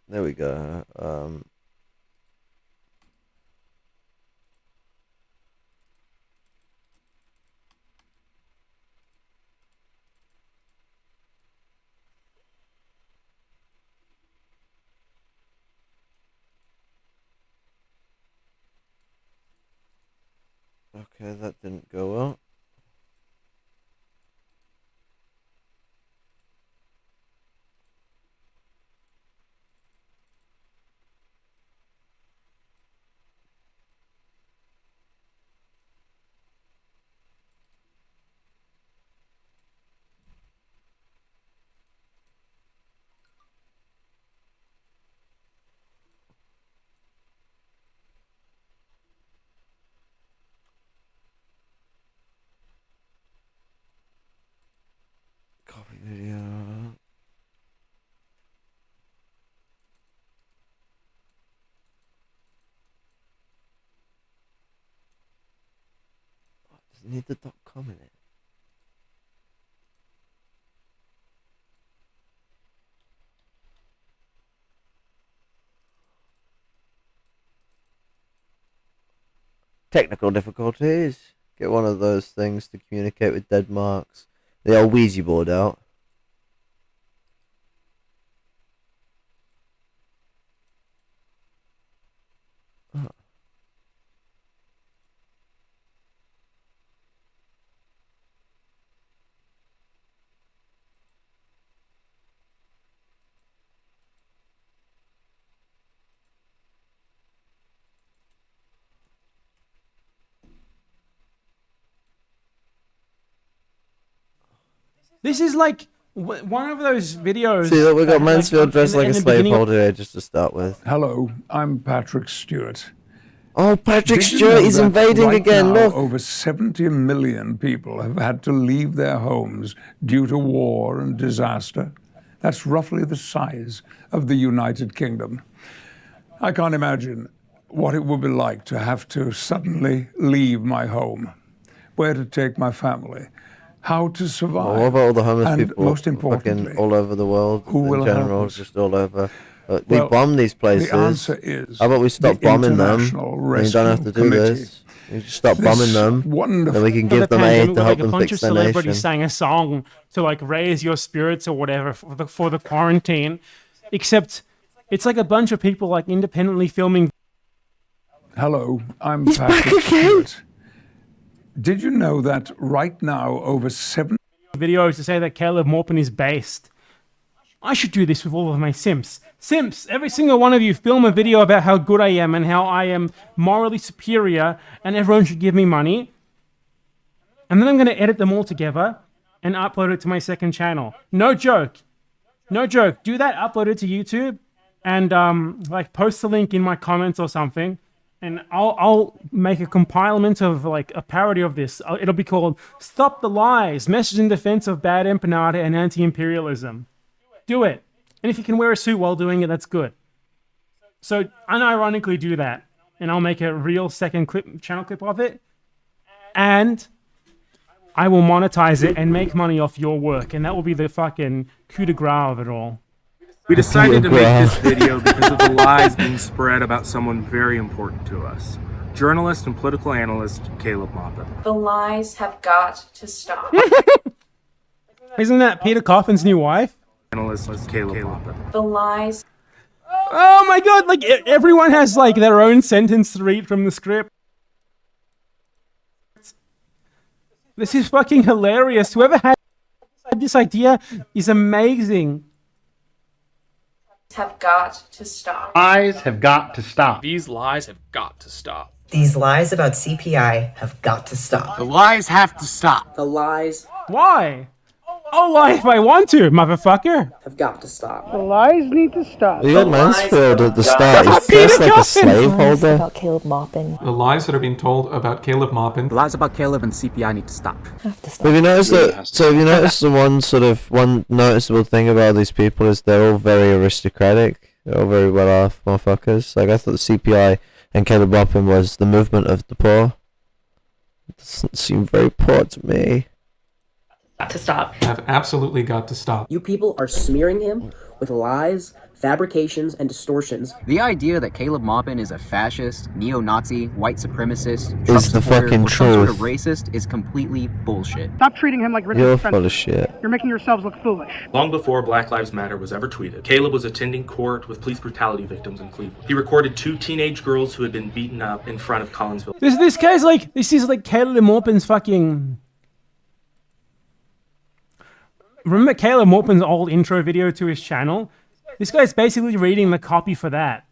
There we go. Okay, that didn't go well. Copy video. Does it need the .com in it? Technical difficulties. Get one of those things to communicate with dead marks. The old Ouija board out. Oh. This is like one of those videos. See that we got Mansfield dressed like in a the slave beginning of- holder here, just to start with. Hello, I'm Patrick Stewart. Oh, Patrick Did you Stewart know is that invading right again, now, look. Over 70 million people have had to leave their homes due to war and disaster. That's roughly the size of the United Kingdom. I can't imagine what it would be like to have to suddenly leave my home, where to take my family, how to survive. Well, what about all the homeless and people most importantly, fucking all over the world who in will help general, us? just all over? We Well, bomb these places. the answer is How about we stop the bombing them? International And you don't have to Rescue do Committee. this. You just stop This bombing them. wonderful- Then we can For give the them aid pandemic, to with, help like a them bunch fix of their celebrities nation. sang a song to like raise your spirits or whatever for the quarantine, except it's like a bunch of people like independently filming. Hello, I'm Patrick Stewart. Did you know that right now over 7 videos to say that Caleb Maupin is based? I should do this with all of my simps. Simps, every single one of you film a video about how good I am and how I am morally superior and everyone should give me money. And then I'm going to edit them all together and upload it to my second channel. No joke. No joke. Do that, upload it to YouTube and like post the link in my comments or something and I'll make a compilement of like a parody of this. It'll be called "Stop the Lies: Message in Defense of Bad Empanada and Anti-Imperialism." Do it, and if you can wear a suit while doing it, that's good. So unironically do that, and I'll make a real second channel clip of it, and I will monetize it and make money off your work, and that will be the fucking coup de grace of it all. We decided to make this video because of the lies being spread about someone very important to us. Journalist and political analyst Caleb Maupin. The lies have got to stop. Isn't that Peter Coffin's new wife? Analyst Caleb Maupin. The lies. Oh my god, like everyone has like their own sentence to read from the script. This is fucking hilarious. Whoever had this idea is amazing. Have got to stop. Lies have got to stop. These lies have got to stop. These lies about CPI have got to stop. The lies have to stop. The lies. Why? I'll lie if I want to, motherfucker. Have got to stop. The lies need to stop. You got Mansfield at the start. He's dressed like a slave holder. About Caleb Maupin. The lies that are being told about Caleb Maupin. The lies about Caleb and CPI need to stop. Have you noticed that? So have you noticed the one noticeable thing about these people is they're all very aristocratic. They're all very well off motherfuckers. Like I thought the CPI and Caleb Maupin was the movement of the poor. It doesn't seem very poor to me. To stop. Have absolutely got to stop. You people are smearing him with lies, fabrications, and distortions. The idea that Caleb Maupin is a fascist, neo-Nazi, white supremacist, Trump Is the supporter, fucking or some sort of truth. racist is completely bullshit. Stop treating him like Richard You're Spencer. full of shit. You're making yourselves look foolish. Long before Black Lives Matter was ever tweeted, Caleb was attending court with police brutality victims in Cleveland. He recorded 2 teenage girls who had been beaten up in front of Collinsville. This guy's like, this is like Caleb Maupin's fucking... Remember Caleb Maupin's old intro video to his channel? This guy's basically reading the copy for that.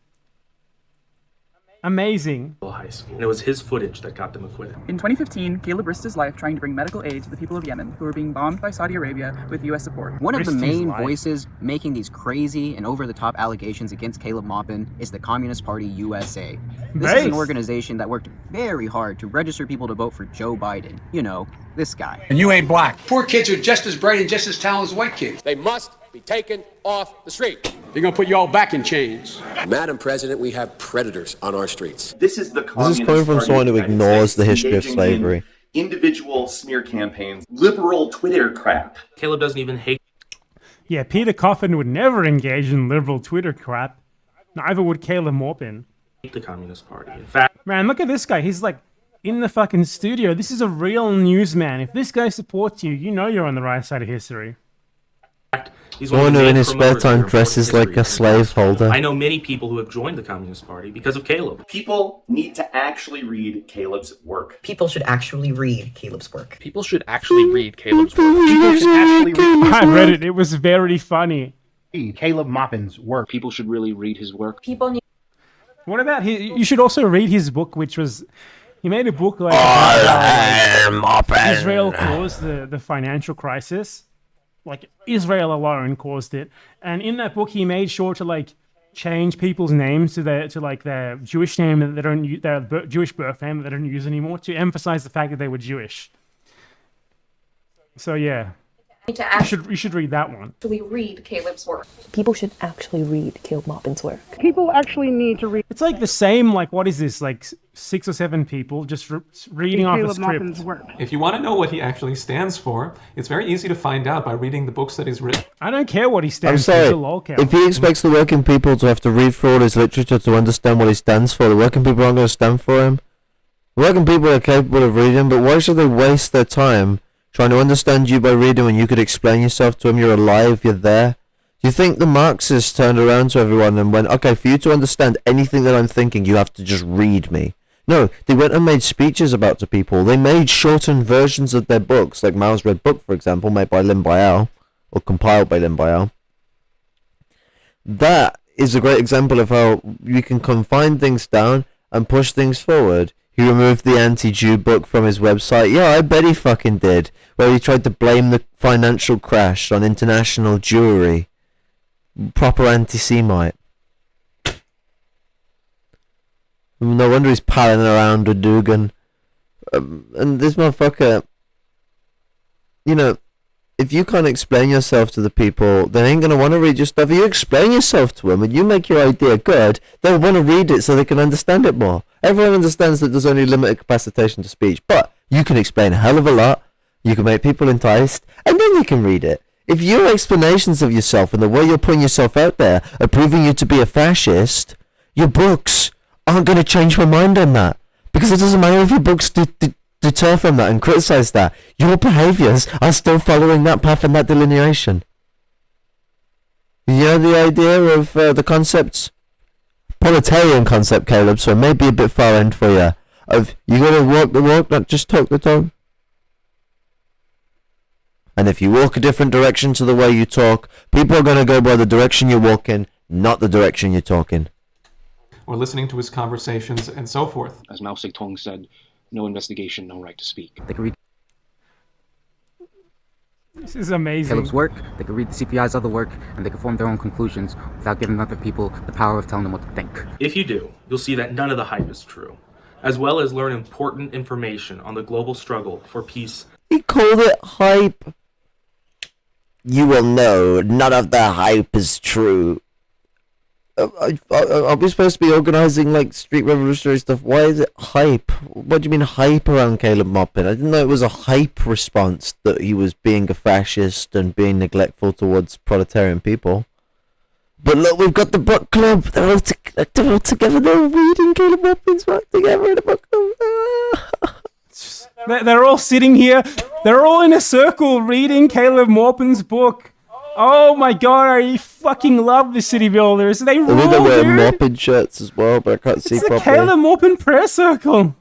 Amazing. High school. And it was his footage that got them acquitted. In 2015, Caleb risked his life trying to bring medical aid to the people of Yemen who were being bombed by Saudi Arabia with U.S. support. One of the main voices making these crazy and over-the-top allegations against Caleb Maupin is the Communist Party USA. This is an organization that worked very hard to register people to vote for Joe Biden. You know, this guy. And you ain't black. Poor kids are just as bright and just as talented as white kids. They must be taken off the street. They're gonna put you all back in chains. Madam President, we have predators on our streets. This is coming from someone who ignores the history of slavery. Individual smear campaigns, liberal Twitter crap. Caleb doesn't even hate. Yeah, Peter Coffin would never engage in liberal Twitter crap. Neither would Caleb Maupin. The Communist Party. In fact, man, look at this guy. He's like in the fucking studio. This is a real newsman. If this guy supports you, you know you're on the right side of history. he's Someone one of who the in main his spare promoters of time their dresses important like a history. slave holder. I know many people who have joined the Communist Party because of Caleb. People need to actually read Caleb's work. People should actually read Caleb's work. People should actually read Caleb's work. People should actually read. I read it. It was very funny. Caleb Maupin's work. People should really read his work. People need. What about you should also read his book, which was he made a book like Israel caused the financial crisis. Like Israel alone caused it, and in that book he made sure to like change people's names to their Jewish name that they don't use, their Jewish birth name that they don't use anymore, to emphasize the fact that they were Jewish. So yeah, you should read that one. Actually read Caleb's work. People should actually read Caleb Maupin's work. People actually need to read. It's like the same, like what is this, like 6 or 7 people just reading off a Caleb script. Maupin's work. If you want to know what he actually stands for, it's very easy to find out by reading the books that he's written. I don't care what he I'm stands for. sorry, He's a lolcow. if he expects the working people to have to read through all his literature to understand what he stands for, the working people aren't going to stand for him. The working people are capable of reading, but why should they waste their time trying to understand you by reading when you could explain yourself to them? You're alive, you're there. Do you think the Marxists turned around to everyone and went, okay, for you to understand anything that I'm thinking, you have to just read me? No, they went and made speeches about to people. They made shortened versions of their books, like Mao's Red Book, for example, made by Lin Biao, or compiled by Lin Biao. That is a great example of how you can confine things down and push things forward. He removed the anti-Jew book from his website. Yeah, I bet he fucking did. Where he tried to blame the financial crash on international Jewry. Proper anti-Semite. No wonder he's palling around with Dugan. And this motherfucker, you know, if you can't explain yourself to the people, they ain't gonna want to read your stuff. If you explain yourself to them and you make your idea good, they'll want to read it so they can understand it more. Everyone understands that there's only limited capacitation to speech, but you can explain a hell of a lot. You can make people enticed, and then they can read it. If your explanations of yourself and the way you're putting yourself out there are proving you to be a fascist, your books aren't going to change my mind on that. Because it doesn't matter if your books deter from that and criticize that. Your behaviors are still following that path and that delineation. You know the idea of the concepts? Proletarian concept, Caleb, so it may be a bit far end for you. Of you got to walk the walk, not just talk the talk. And if you walk a different direction to the way you talk, people are going to go by the direction you're walking, not the direction you're talking. Or listening to his conversations and so forth. As Mao Zedong said, no investigation, no right to speak. They can read This is amazing. Caleb's work, they can read the CPI's other work, and they can form their own conclusions without giving other people the power of telling them what to think. If you do, you'll see that none of the hype is true, as well as learn important information on the global struggle for peace. He called it hype. You will know none of the hype is true. Are we supposed to be organizing like street revolutionary stuff? Why is it hype? What do you mean hype around Caleb Maupin? I didn't know it was a hype response that he was being a fascist and being neglectful towards proletarian people. But look, we've got the book club. They're all together. They're reading Caleb Maupin's work together in a book club. They're all sitting here. They're all in a circle reading Caleb Maupin's book. Oh my god, I fucking love the City Builders. They rule, They're wearing dude. Maupin shirts as well, but I can't see It's properly. the Caleb Maupin prayer circle.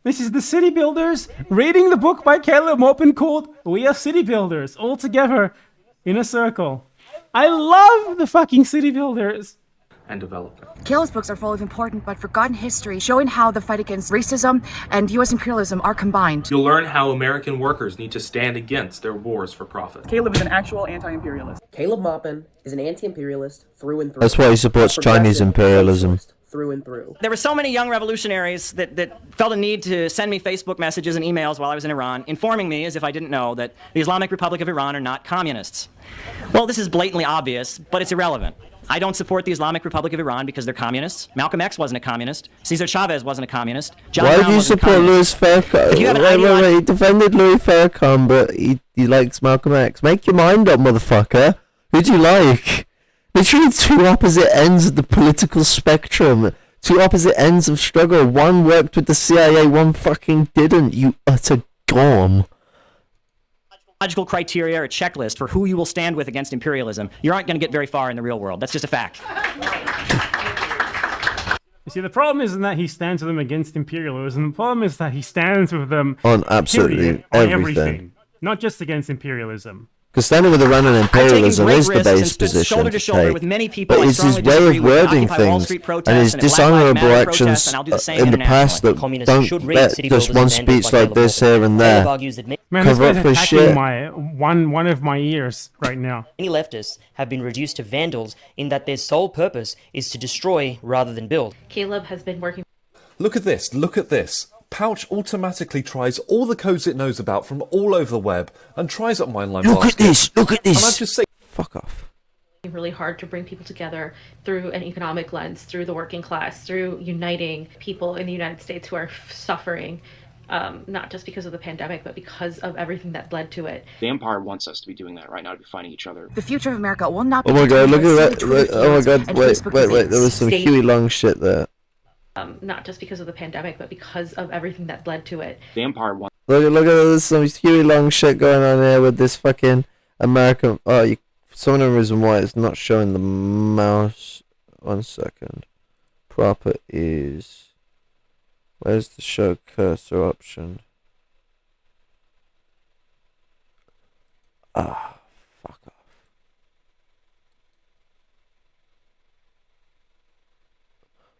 This is the City Builders reading the book by Caleb Maupin called We Are City Builders, all together in a circle. I love the fucking City Builders. And development. Caleb's books are full of important but forgotten history, showing how the fight against racism and U.S. imperialism are combined. You'll learn how American workers need to stand against their wars for profit. Caleb is an actual anti-imperialist. Caleb Maupin is an anti-imperialist through and through. That's why he supports Chinese imperialism. Through and through. There were so many young revolutionaries that felt a need to send me Facebook messages and emails while I was in Iran, informing me, as if I didn't know, that the Islamic Republic of Iran are not communists. Well, this is blatantly obvious, but it's irrelevant. I don't support the Islamic Republic of Iran because they're communists. Malcolm X wasn't a communist. Cesar Chavez wasn't a communist. John Why Brown do you wasn't a support Louis communist. Farrakhan? If you have an Wait, he defended Louis Farrakhan, but he likes Malcolm X. Make your mind up, motherfucker. Who do you like? Literally two opposite ends of the political spectrum. Two opposite ends of struggle. One worked with the CIA, one fucking didn't, you utter gorm. Logical criteria or a checklist for who you will stand with against imperialism, you aren't going to get very far in the real world. That's just a fact. You see, the problem isn't that he stands with them against imperialism. The problem is that he stands with them On absolutely period, on everything. not just against imperialism. Because standing with Iran and imperialism great is the risks and base stood position shoulder to shoulder take. with many people But I it's his strongly way disagree of with, wording Occupy Wall things Street and protests his and Black Lives dishonourable Matter protests, actions and I'll do the same in the past that internationally. don't let just one speech like this here and there Man, cover this up guy's for attacking shit. my one of my ears right now. Many leftists have been reduced to vandals in that their sole purpose is to destroy rather than build. Caleb has been working. Look at this, look at this. Pouch automatically tries all the codes it knows about from all over the web and tries it on my online Look at this, look at this. And I just say, fuck off. Really hard to bring people together through an economic lens, through the working class, through uniting people in the United States who are suffering, not just because of the pandemic, but because of everything that led to it. The Empire wants us to be doing that right now, to be fighting each other. The future of America will not be Oh my god, determined look by at silly that. Twitter Oh my feeds god, and wait, Facebook there debates. was some Huey Long shit there. Not just because of the pandemic, but because of everything that led to it. The Empire wants. Look at there's some Huey Long shit going on here with this fucking American. Oh, for some reason why it's not showing the mouse. 1 second. Properties. Where's the show cursor option? Ah, fuck off.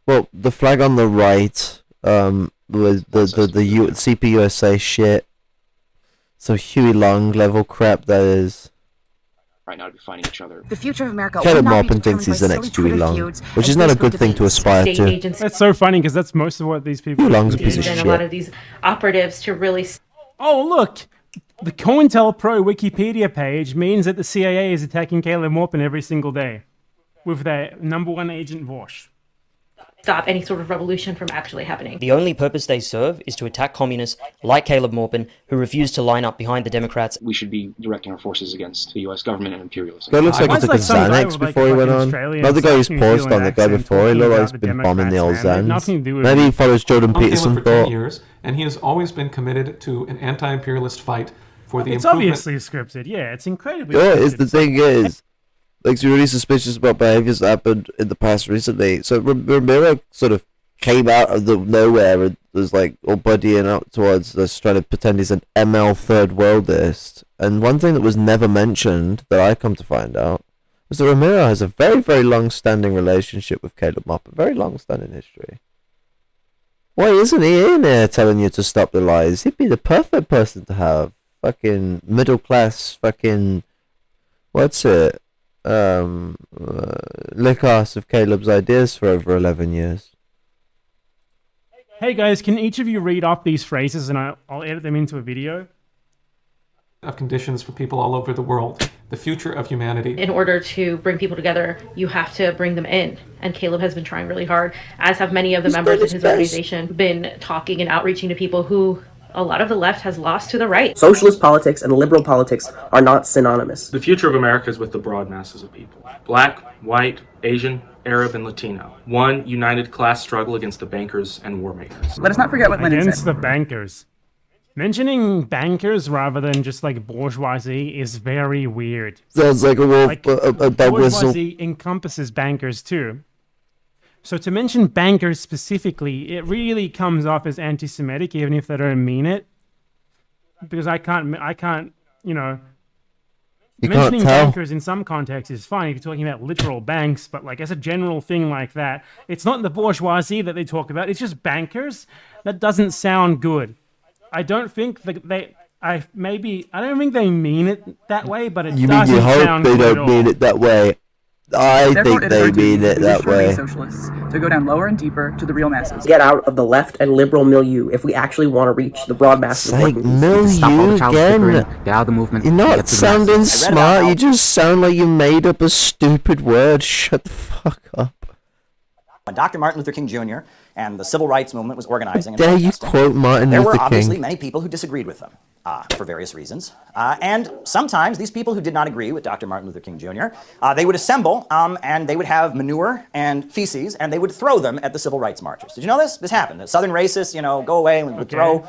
Well, the flag on the right, with the CPUSA shit. Some Huey Long level crap that is. right now to be fighting each other. The future of America Caleb will not be Maupin thinks determined he's the by next silly Huey Twitter Long, feuds which and is not a Facebook good thing to debates. aspire State to. agencies. That's so funny because that's most of what these people Huey Long's a piece of And a shit. lot of these operatives to really. Oh, look! The COINTELPRO Wikipedia page means that the CIA is attacking Caleb Maupin every single day with their #1 agent Vosh. Stop any sort of revolution from actually happening. The only purpose they serve is to attack communists like Caleb Maupin, who refuse to line up behind the Democrats. We should be directing our forces against the U.S. government and imperialism. Guy looks like he took a Xanax before he went on. Not the guy who's paused on, the guy before. He looked like he's been bombing the old Zans. Maybe he follows Jordan Peterson for 10 thought. years, and he has always been committed to an anti-imperialist fight for the It's improvement. obviously scripted, yeah, it's incredibly Yeah, scripted. the thing is, like, you're really suspicious about behaviors that happened in the past recently. So Ramiro sort of came out of the nowhere and was like all buddying up towards us, trying to pretend he's an ML third worldist. And one thing that was never mentioned that I come to find out was that Ramiro has a very, very long-standing relationship with Caleb Maupin, very long-standing history. Why isn't he in there telling you to stop the lies? He'd be the perfect person to have. Fucking middle class, fucking what's it? Lick ass of Caleb's ideas for over 11 years. Hey guys, can each of you read off these phrases and I'll edit them into a video? Of conditions for people all over the world, the future of humanity. In order to bring people together, you have to bring them in. And Caleb has been trying really hard, as have many of the members of his organization, been talking and outreaching to people who a lot of the left has lost to the right. Socialist politics and liberal politics are not synonymous. The future of America is with the broad masses of people. Black, white, Asian, Arab, and Latino. One united class struggle against the bankers and war makers. Let us not forget what Lenin Against said. the bankers. Mentioning bankers rather than just like bourgeoisie is very weird. Sounds like a wolf, a dog whistle. Bourgeoisie encompasses bankers too. So to mention bankers specifically, it really comes off as anti-Semitic, even if they don't mean it. Because I can't, you know, mentioning bankers in some contexts is fine if you're talking about literal banks, but like as a general thing like that, it's not the bourgeoisie that they talk about. It's just bankers. That doesn't sound good. I don't think that I don't think they mean it that way, but it You mean doesn't you hope sound they good at don't all. mean it that way? I Therefore, think they mean it that way. Socialists to go down lower and deeper to the real masses. Get out of the left and liberal milieu if we actually want to reach the broad masses of working people. Stop all the Milieu child again. flickering, get out of the movement. You're and not get to the sounding masses. smart. You just sound like you made up a stupid word. Shut the fuck up. When Dr. Martin Luther King Jr. and the civil rights movement was organizing and Dare you protesting, quote Martin there Luther were obviously King? many people who disagreed with them for various reasons. And sometimes these people who did not agree with Dr. Martin Luther King Jr., they would assemble and they would have manure and feces and they would throw them at the civil rights marchers. Did you know this? This happened. The Southern racists, you know, go away and would throw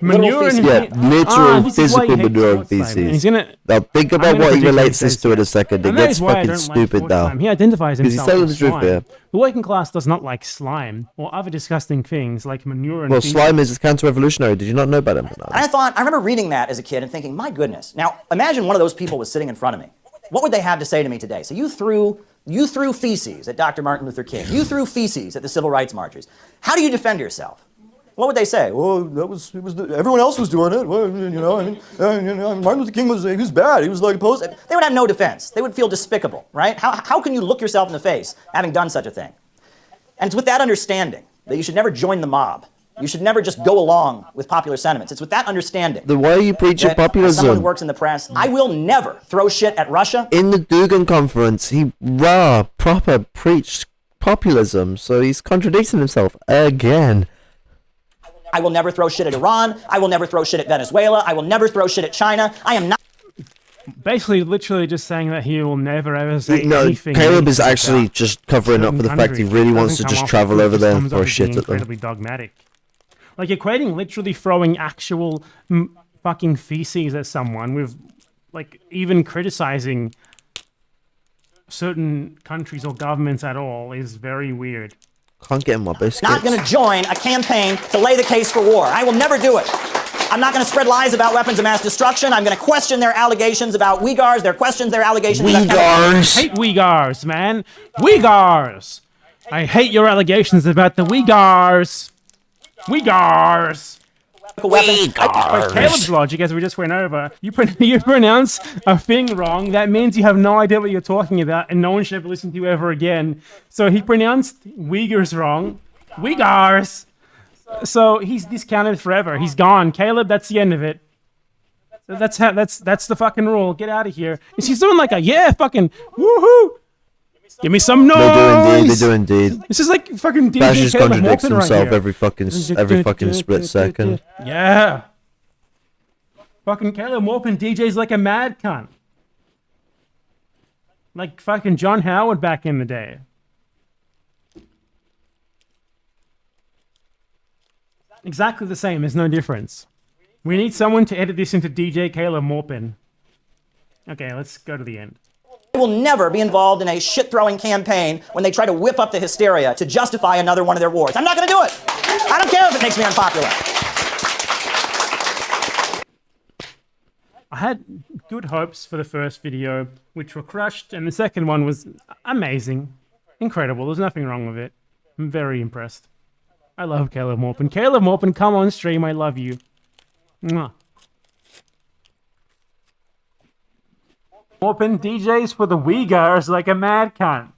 Manure literal feces. and Literal this is why physical he hates manure and sports time. feces. And Now think about I'm gonna what he predict relates what he this to in a second. It And that gets is why I fucking don't like stupid sports now. slime. He identifies Because he's himself telling as the truth slime. here. The working class does not like slime or other disgusting things like manure and Well, feces. slime is counter-revolutionary. Did you not know about him? And I remember reading that as a kid and thinking, my goodness. Now, imagine one of those people was sitting in front of me. What would they have to say to me today? So you threw feces at Dr. Martin Luther King. You threw feces at the civil rights marchers. How do you defend yourself? What would they say? Well, everyone else was doing it. Well, Martin Luther King was bad. He was like opposed. They would have no defense. They would feel despicable, right? How can you look yourself in the face having done such a thing? And it's with that understanding that you should never join the mob. You should never just go along with popular sentiments. It's with that understanding. Then why are you preaching that, as someone who populism? works in the press, I will never throw shit at Russia. In the Dugan conference, he proper preached populism, so he's contradicting himself again. I will never throw shit at Iran. I will never throw shit at Venezuela. I will never throw shit at China. I am not. Basically, literally just saying that he will never ever say No, anything. Caleb is negative actually about just covering up certain for the fact he countries. really It wants to doesn't just come off travel as- over it there just and comes throw off as shit being at them. incredibly dogmatic. Like equating literally throwing actual fucking feces at someone with, like, even criticizing certain countries or governments at all is very weird. Can't get in my biscuits. Not going to join a campaign to lay the case for war. I will never do it. I'm not going to spread lies about weapons of mass destruction. I'm going to question their allegations about Uyghurs, their allegations about... I hate Uyghurs, man. Uyghurs! I hate your allegations about the Uyghurs. Uyghurs! weapons. By Caleb's logic, as we just went over, you pronounce a thing wrong, that means you have no idea what you're talking about, and no one should ever listen to you ever again. So he pronounced Uyghurs wrong. Uyghurs! So he's discounted forever. He's gone. Caleb, that's the end of it. That's the fucking rule. Get out of here. And she's doing like a fucking woohoo. Give me some noise. They do indeed. This is like fucking DJ Bash just Caleb contradicts Morton himself right every fucking split second. Yeah. Fucking Caleb Morton DJ's like a mad cunt. Like fucking John Howard back in the day. Exactly the same. There's no difference. We need someone to edit this into DJ Caleb Morpin. Okay, let's go to the end. I will never be involved in a shit-throwing campaign when they try to whip up the hysteria to justify another one of their wars. I'm not going to do it. I don't care if it makes me unpopular. I had good hopes for the first video, which were crushed, and the second one was amazing. Incredible. There's nothing wrong with it. I'm very impressed. I love Caleb Morpin. Caleb Morpin, come on stream. I love you. Mwah. Morpin DJs for the Uyghurs like a mad cunt.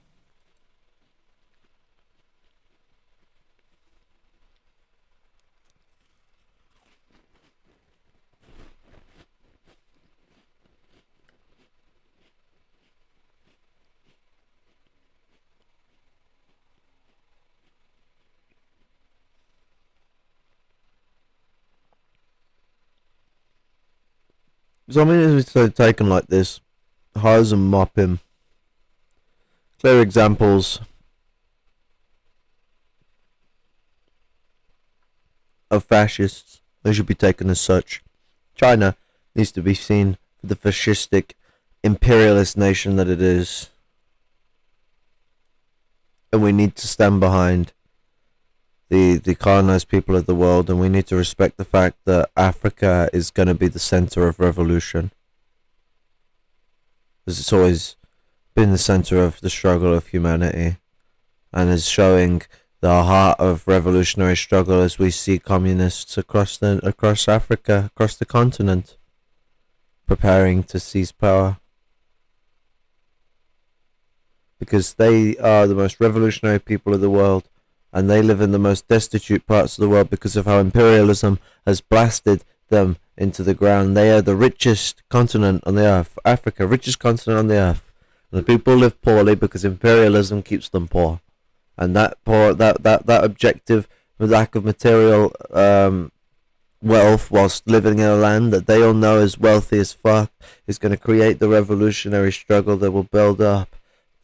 So I mean, it's taken like this. Haz and Moppin. Clear examples of fascists. They should be taken as such. China needs to be seen for the fascistic, imperialist nation that it is. And we need to stand behind the colonized people of the world, and we need to respect the fact that Africa is going to be the center of revolution. Because it's always been the center of the struggle of humanity, and is showing the heart of revolutionary struggle as we see communists across Africa, across the continent, preparing to seize power. Because they are the most revolutionary people of the world, and they live in the most destitute parts of the world because of how imperialism has blasted them into the ground. They are the richest continent on the earth. Africa, richest continent on the earth. And the people live poorly because imperialism keeps them poor. And that objective, the lack of material wealth whilst living in a land that they all know is wealthy as fuck, is going to create the revolutionary struggle that will build up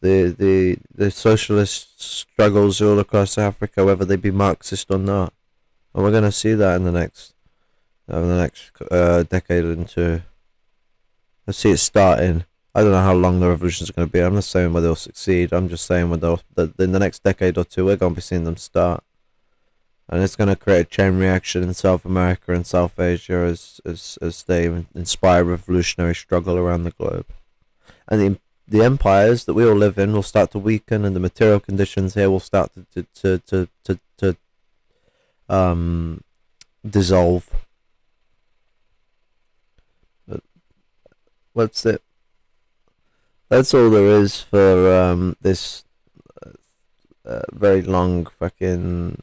the socialist struggles all across Africa, whether they be Marxist or not. And we're going to see that in the next decade or two. I see it starting. I don't know how long the revolution is going to be. I'm not saying whether they'll succeed. I'm just saying whether in the next decade or two we're going to be seeing them start, and it's going to create a chain reaction in South America and South Asia as they inspire revolutionary struggle around the globe, and the empires that we all live in will start to weaken, and the material conditions here will start to dissolve. What's it? That's all there is for this very long fucking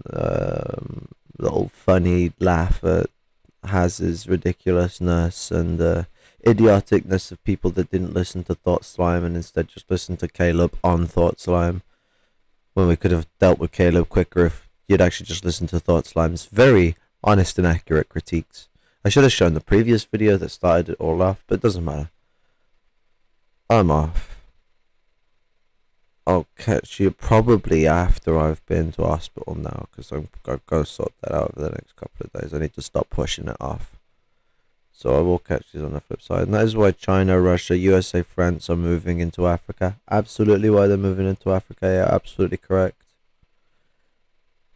little funny laugh at Haz's ridiculousness and idioticness of people that didn't listen to Thought Slime and instead just listened to Caleb on Thought Slime, when we could have dealt with Caleb quicker if you'd actually just listened to Thought Slime's very honest and accurate critiques. I should have shown the previous video that started it all off, but it doesn't matter. I'm off. I'll catch you probably after I've been to hospital now, because I've got to sort that out over the next couple of days. I need to stop pushing it off. So I will catch you on the flip side. And that is why China, Russia, USA, France are moving into Africa. Absolutely why they're moving into Africa. Yeah, absolutely correct.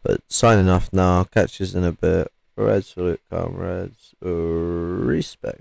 But signing off now. I'll catch you in a bit. Red salute, comrades. Respect.